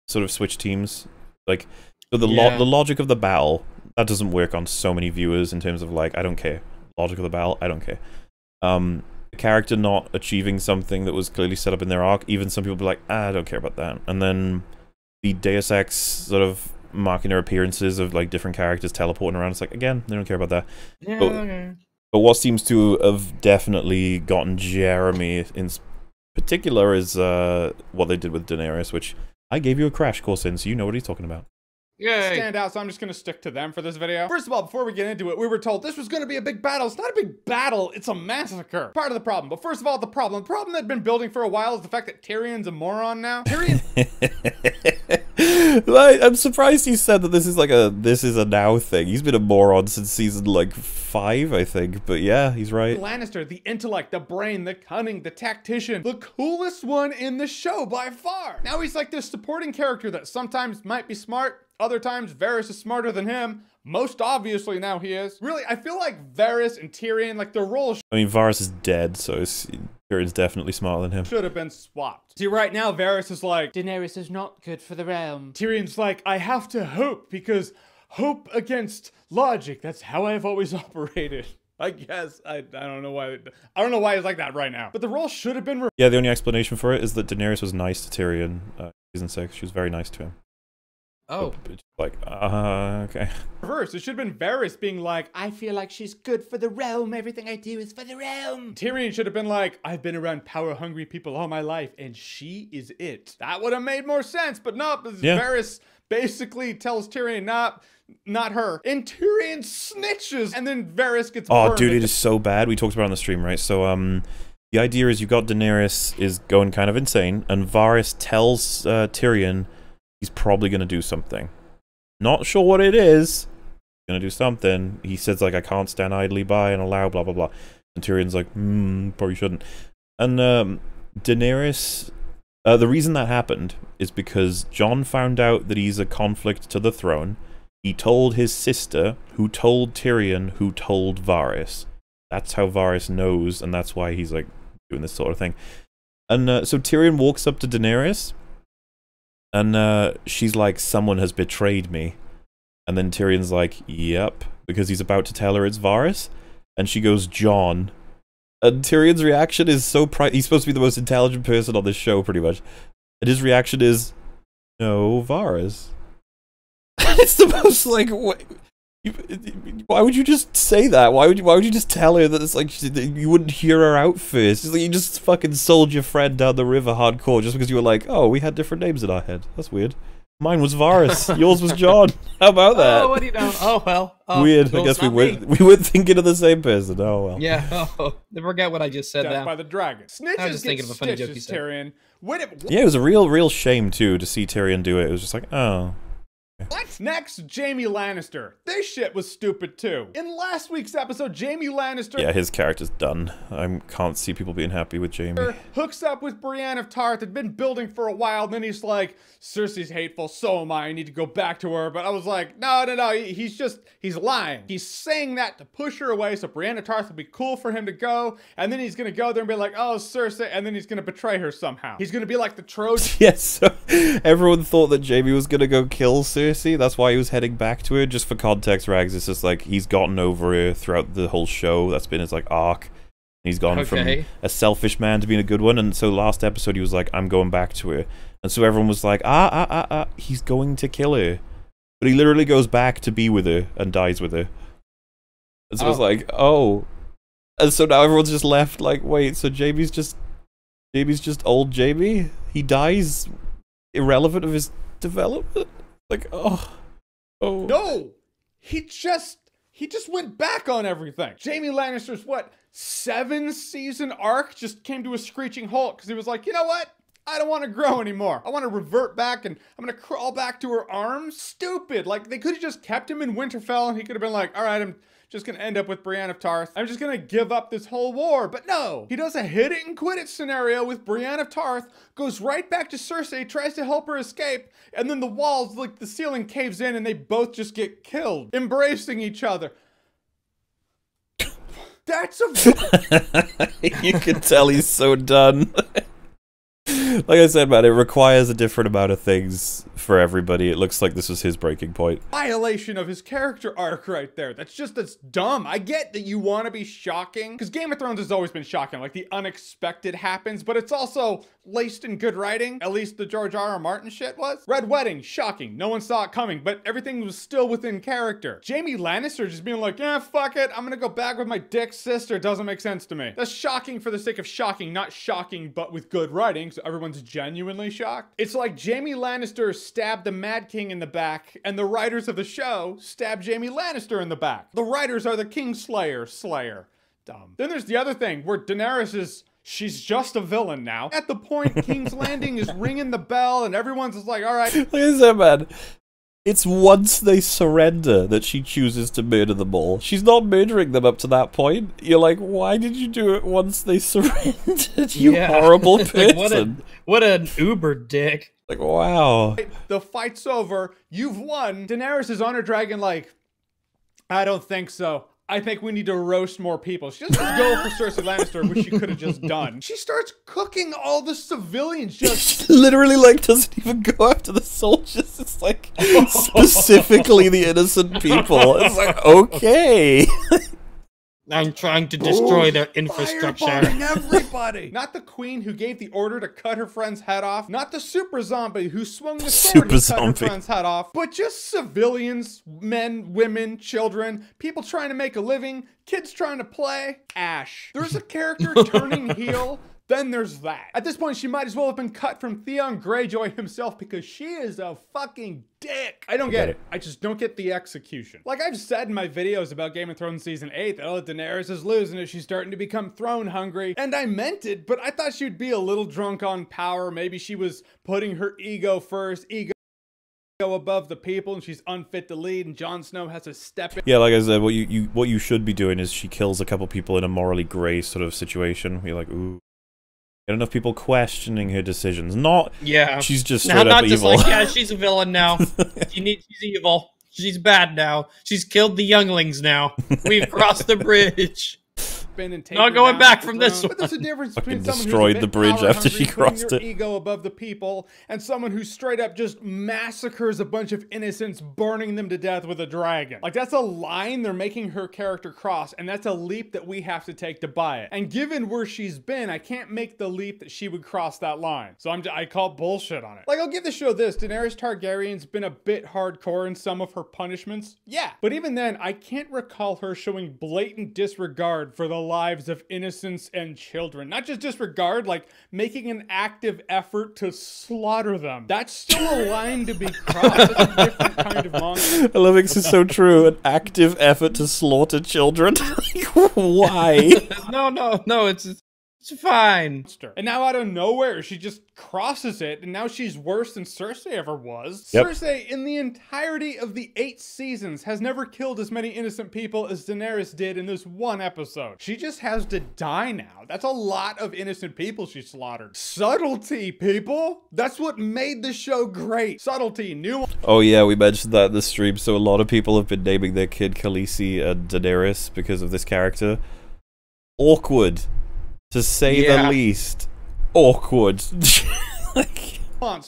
sort of switch teams. Like, so the logic of the battle, that doesn't work on so many viewers in terms of, like, I don't care. Logic of the battle, I don't care. A character not achieving something that was clearly set up in their arc, even some people be like, I don't care about that. And then the Deus Ex sort of marking their appearances of, like, different characters teleporting around, it's like, again, they don't care about that. Yeah, but what seems to have definitely gotten Jeremy in particular is what they did with Daenerys, which I gave you a crash course in, so you know what he's talking about. Yay. Stand out, so I'm just gonna stick to them for this video. First of all, before we get into it, we were told this was gonna be a big battle. It's not a big battle, it's a massacre. Part of the problem. But first of all, the problem that had been building for a while is the fact that Tyrion's a moron now. Tyrion... I'm surprised he said that this is a now thing. He's been a moron since season, like, 5, I think. But yeah, he's right. Lannister, the intellect, the brain, the cunning, the tactician. The coolest one in the show by far. Now he's like this supporting character that sometimes might be smart, other times, Varys is smarter than him. Most obviously now he is. Really, I feel like Varys and Tyrion, like, their roles... I mean, Varys is dead, so Tyrion's definitely smarter than him. Should have been swapped. See, right now, Varys is like, Daenerys is not good for the realm. Tyrion's like, I have to hope, because hope against logic. That's how I've always operated. I guess. I don't know why. I don't know why he's like that right now. But the role should have been... Yeah, the only explanation for it is that Daenerys was nice to Tyrion. Season 6, she was very nice to him. Oh. Like, okay. Reverse, it should have been Varys being like, I feel like she's good for the realm. Everything I do is for the realm. Tyrion should have been like, I've been around power-hungry people all my life, and she is it. That would have made more sense, but no, Varys basically tells Tyrion, not her. And Tyrion snitches, and then Varys gets burned. Oh, dude, it is so bad. We talked about it on the stream, right? So, the idea is you've got Daenerys is going kind of insane, and Varys tells Tyrion he's probably going to do something. Not sure what it is. Going to do something. He says, like, I can't stand idly by and allow blah, blah, blah. And Tyrion's like, probably shouldn't. And Daenerys... the reason that happened is because Jon found out that he's a conflict to the throne. He told his sister, who told Tyrion, who told Varys. That's how Varys knows, and that's why he's, like, doing this sort of thing. And so Tyrion walks up to Daenerys, and she's like, someone has betrayed me. And then Tyrion's like, yep, because he's about to tell her it's Varys. And she goes, Jon. And Tyrion's reaction is so he's supposed to be the most intelligent person on this show, pretty much. And his reaction is, no, Varys. It's the most, like, why would you just say that? Why would you just tell her that it's like you wouldn't hear her out first? It's like you just fucking sold your friend down the river hardcore just because you were like, oh, we had different names in our head. That's weird. Mine was Varys. Yours was Jon. How about that? Oh, what do you know? Oh, well. Oh, weird. well, I guess we weren't thinking of the same person. Oh, well. Yeah. Oh, forget what I just said Death now. by the dragon. Snitches I was just thinking of a funny joke you said. Tyrion. Yeah, it was a real shame, too, to see Tyrion do it. It was just like, oh. What? Next, Jaime Lannister. This shit was stupid too. In last week's episode, Jaime Lannister... Yeah, his character's done. I can't see people being happy with Jaime. ...hooks up with Brienne of Tarth, had been building for a while, and then he's like, Cersei's hateful, so am I need to go back to her. But I was like, no, he's lying. He's saying that to push her away so Brienne of Tarth would be cool for him to go, and then he's gonna go there and be like, oh, Cersei, and then he's gonna betray her somehow. He's gonna be like the Trojan. Yes, so everyone thought that Jaime was gonna go kill Cersei. That's why he was heading back to her. Just for context, Rags, it's just like he's gotten over her throughout the whole show. That's been his like arc. He's gone from a selfish man to being a good one. And so last episode he was like, I'm going back to her. And so everyone was like, he's going to kill her. But he literally goes back to be with her and dies with her. And so it's like, oh. And so now everyone's just left like, wait, so Jaime's just old Jaime? He dies irrelevant of his development? Like, oh. No! He just went back on everything. Jaime Lannister's, what, 7-season arc just came to a screeching halt because he was like, you know what? I don't want to grow anymore. I want to revert back and I'm going to crawl back to her arms. Stupid. Like, they could have just kept him in Winterfell and he could have been like, all right, I'm just gonna end up with Brienne of Tarth. I'm just gonna give up this whole war. But no, he does a hit it and quit it scenario with Brienne of Tarth, goes right back to Cersei, tries to help her escape, and then the walls, like the ceiling caves in and they both just get killed, embracing each other. That's a... You can tell he's so done. Like I said, man, it requires a different amount of things for everybody. It looks like this was his breaking point. Violation of his character arc right there. That's dumb. I get that you want to be shocking, because Game of Thrones has always been shocking. Like, the unexpected happens, but it's also laced in good writing. At least the George R.R. Martin shit was. Red Wedding, shocking. No one saw it coming, but everything was still within character. Jaime Lannister just being like, yeah, fuck it. I'm gonna go back with my dick sister. Doesn't make sense to me. That's shocking for the sake of shocking, not shocking, but with good writing, so everyone's genuinely shocked. It's like Jaime Lannister stabbed the Mad King in the back, and the writers of the show stabbed Jaime Lannister in the back. The writers are the Kingslayer. Dumb. Then there's the other thing, where Daenerys is... she's just a villain now. At the point King's Landing is ringing the bell and everyone's just like, all right. Look at that, man. It's once they surrender that she chooses to murder them all. She's not murdering them up to that point. You're like, why did you do it once they surrendered, you horrible person? Like, what an uber dick. Like, wow. The fight's over. You've won. Daenerys is on her dragon like, I don't think so. I think we need to roast more people. She doesn't go for Cersei Lannister, which she could have just done. She starts cooking all the civilians. Just literally, like, doesn't even go after the soldiers. It's like specifically the innocent people. It's like, okay. I'm trying to destroy their infrastructure. Firebombing everybody. Not the queen who gave the order to cut her friend's head off. Not the super zombie who swung the sword to cut her friend's head off. But just civilians, men, women, children, people trying to make a living, kids trying to play. Ash. There's a character turning heel. Then there's that. At this point, she might as well have been cut from Theon Greyjoy himself because she is a fucking dick. I don't get it. I just don't get the execution. Like I've said in my videos about Game of Thrones Season 8 that, oh, Daenerys is losing it. She's starting to become throne hungry. And I meant it, but I thought she'd be a little drunk on power. Maybe she was putting her ego first. Ego above the people, and she's unfit to lead, and Jon Snow has to step in. Yeah, like I said, what you should be doing is she kills a couple people in a morally grey sort of situation. You're like, ooh. Get enough people questioning her decisions. Not, she's just straight up just evil. Like, yeah, she's a villain now. She's evil. She's bad now. She's killed the younglings now. We've crossed the bridge. Not going back from this one. But there's a difference between someone destroyed who's the bridge after she crossed it. Ego above the people, and someone who straight up just massacres a bunch of innocents, burning them to death with a dragon. Like, that's a line they're making her character cross, and that's a leap that we have to take to buy it. And given where she's been, I can't make the leap that she would cross that line. So I call bullshit on it. Like, I'll give the show this: Daenerys Targaryen's been a bit hardcore in some of her punishments. Yeah, but even then, I can't recall her showing blatant disregard for the lives of innocents and children. Not just disregard, like making an active effort to slaughter them. That's still a line to be crossed. That's a different kind of monster. I love it, 'cause it's so true. An active effort to slaughter children. Like, why? No, it's It's fine. And now out of nowhere, she just crosses it, and now she's worse than Cersei ever was. Yep. Cersei, in the entirety of the 8 seasons, has never killed as many innocent people as Daenerys did in this one episode. She just has to die now. That's a lot of innocent people she slaughtered. Subtlety, people! That's what made the show great. Subtlety, nuance. Oh yeah, we mentioned that in the stream, so a lot of people have been naming their kid Khaleesi and Daenerys because of this character. Awkward. To say the least. Awkward. Like,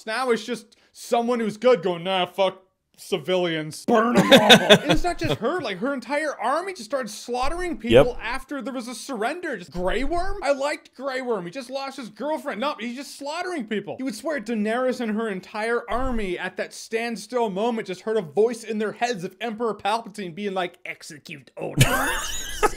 now it's just someone who's good going, nah, fuck civilians. Burn them all. And it's not just her, like her entire army just started slaughtering people after there was a surrender. Just Grey Worm? I liked Grey Worm. He just lost his girlfriend. No, he's just slaughtering people. You would swear Daenerys and her entire army at that standstill moment just heard a voice in their heads of Emperor Palpatine being like, execute order.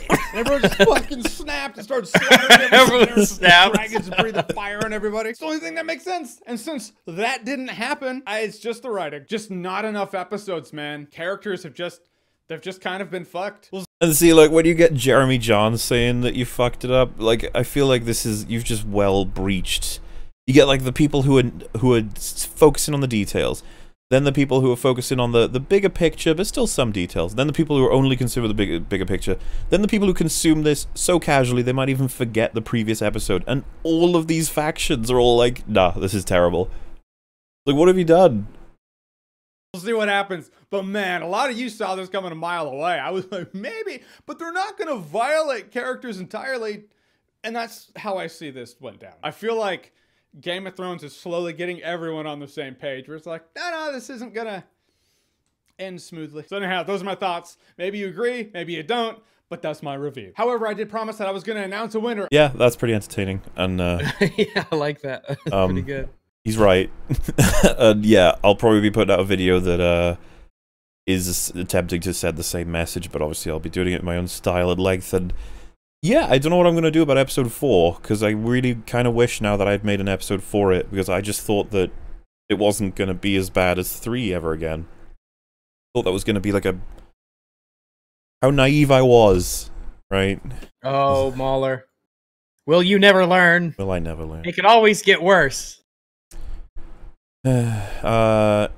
And everyone just fucking snapped and started slaughtering everyone. Dragons breathing fire on everybody. It's the only thing that makes sense. And since that didn't happen, it's just the writing. Just not enough episodes, man. Characters have just, they've just kind of been fucked. And see, like, when you get Jeremy Johns saying that you fucked it up, like, I feel like this is, you've just well breached. You get, like, the people who are focusing on the details. Then the people who are focusing on the bigger picture, but still some details. Then the people who are only concerned with the bigger picture. Then the people who consume this so casually they might even forget the previous episode. And all of these factions are all like, nah, this is terrible. Like, what have you done? We'll see what happens. But man, a lot of you saw this coming a mile away. I was like, maybe, but they're not going to violate characters entirely. And that's how I see this went down. I feel like Game of Thrones is slowly getting everyone on the same page where it's like, no, this isn't going to end smoothly. So anyhow, those are my thoughts. Maybe you agree, maybe you don't, but that's my review. However, I did promise that I was going to announce a winner. Yeah, that's pretty entertaining. And yeah, I like that. Pretty good. He's right. Yeah, I'll probably be putting out a video that is attempting to send the same message, but obviously I'll be doing it in my own style and length. And yeah, I don't know what I'm going to do about episode 4, because I really kind of wish now that I'd made an episode for it, because I just thought that it wasn't going to be as bad as 3 ever again. I thought that was going to be like a... How naive I was, right? Oh, Mauler. Will you never learn? Will I never learn? It can always get worse. Yeah,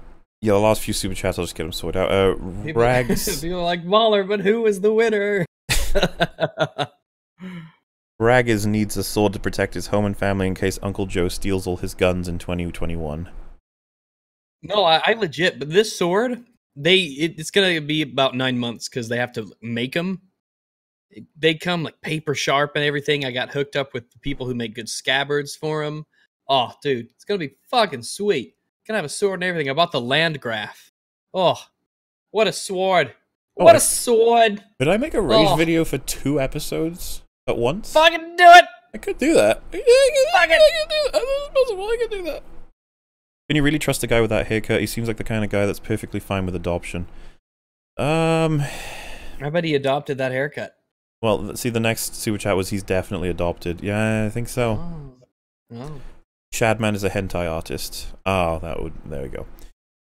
the last few super chats, I'll just get them sorted out. Rags. People are like, Mauler, but who is the winner? Raggers needs a sword to protect his home and family in case Uncle Joe steals all his guns in 2021. No, I legit, but this sword, it's gonna be about 9 months because they have to make them. They come like paper sharp and everything. I got hooked up with the people who make good scabbards for them. Oh, dude, it's gonna be fucking sweet. Gonna have a sword and everything. I bought the Landgraf. Oh, what a sword! What a sword! Could I make a rage video for 2 episodes at once? Fucking do it! I could do that. I could do that. Can you really trust a guy with that haircut? He seems like the kind of guy that's perfectly fine with adoption. I bet he adopted that haircut. Well, see, the next super chat was he's definitely adopted. Yeah, I think so. Oh. Shadman is a hentai artist. Oh, there we go.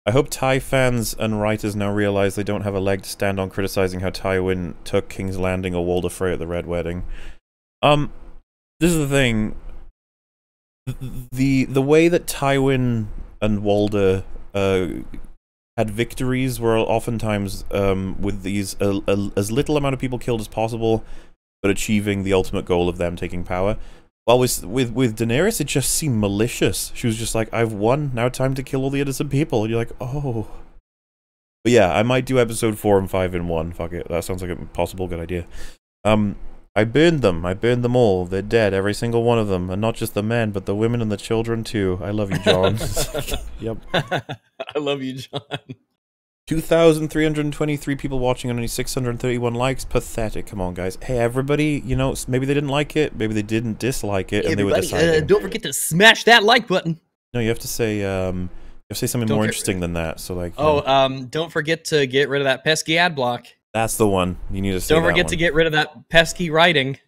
I hope Thai fans and writers now realize they don't have a leg to stand on criticizing how Tywin took King's Landing or Walder Frey at the Red Wedding. This is the thing. The way that Tywin and Walder had victories were oftentimes with these as little amount of people killed as possible, but achieving the ultimate goal of them taking power. Well, with Daenerys, it just seemed malicious. She was just like, I've won, now time to kill all the innocent people. And you're like, oh. But yeah, I might do episode 4 and 5 in one. Fuck it, that sounds like a possible good idea. I burned them. I burned them all. They're dead, every single one of them. And not just the men, but the women and the children too. I love you, John. Yep. I love you, John. 2,323 people watching and only 631 likes. Pathetic. Come on, guys. Hey, everybody, you know, maybe they didn't like it. Maybe they didn't dislike it, and they were deciding. Don't forget to smash that like button. No, you have to say, something more interesting than that. So, like, don't forget to get rid of that pesky ad block. That's the one. You need to say. Don't forget to get rid of that pesky writing.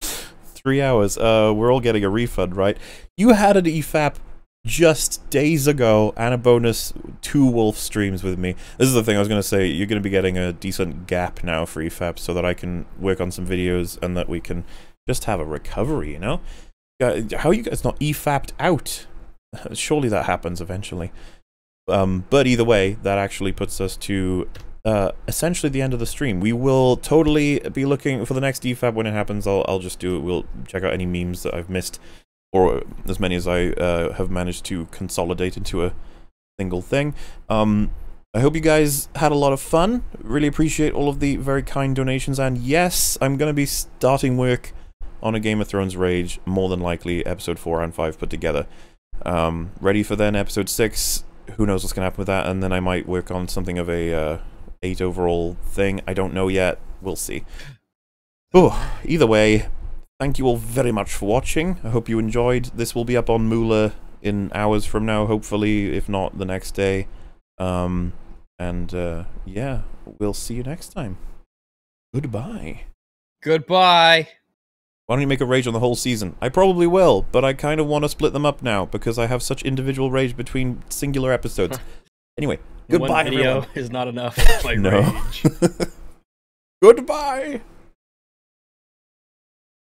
3 hours. We're all getting a refund, right? You had an EFAP just days ago and a bonus 2 Wolf streams with me. This is the thing I was going to say. You're going to be getting a decent gap now for EFAP so that I can work on some videos and that we can just have a recovery, you know? How are you guys not EFAP'd out? Surely that happens eventually. But either way, that actually puts us to essentially the end of the stream. We will totally be looking for the next EFAP when it happens. I'll just do it. We'll check out any memes that I've missed, or as many as I have managed to consolidate into a single thing. I hope you guys had a lot of fun. Really appreciate all of the very kind donations, and yes, I'm going to be starting work on a Game of Thrones Rage, more than likely episode 4 and 5 put together. Ready for then episode 6. Who knows what's going to happen with that, and then I might work on something of a 8 overall thing. I don't know yet. We'll see. Oh, either way, thank you all very much for watching. I hope you enjoyed. This will be up on Moolah in hours from now, hopefully, if not the next day. Yeah, we'll see you next time. Goodbye. Goodbye. Why don't you make a rage on the whole season? I probably will, but I kind of want to split them up now because I have such individual rage between singular episodes. Anyway, goodbye, One video everyone. is not enough. No. Goodbye.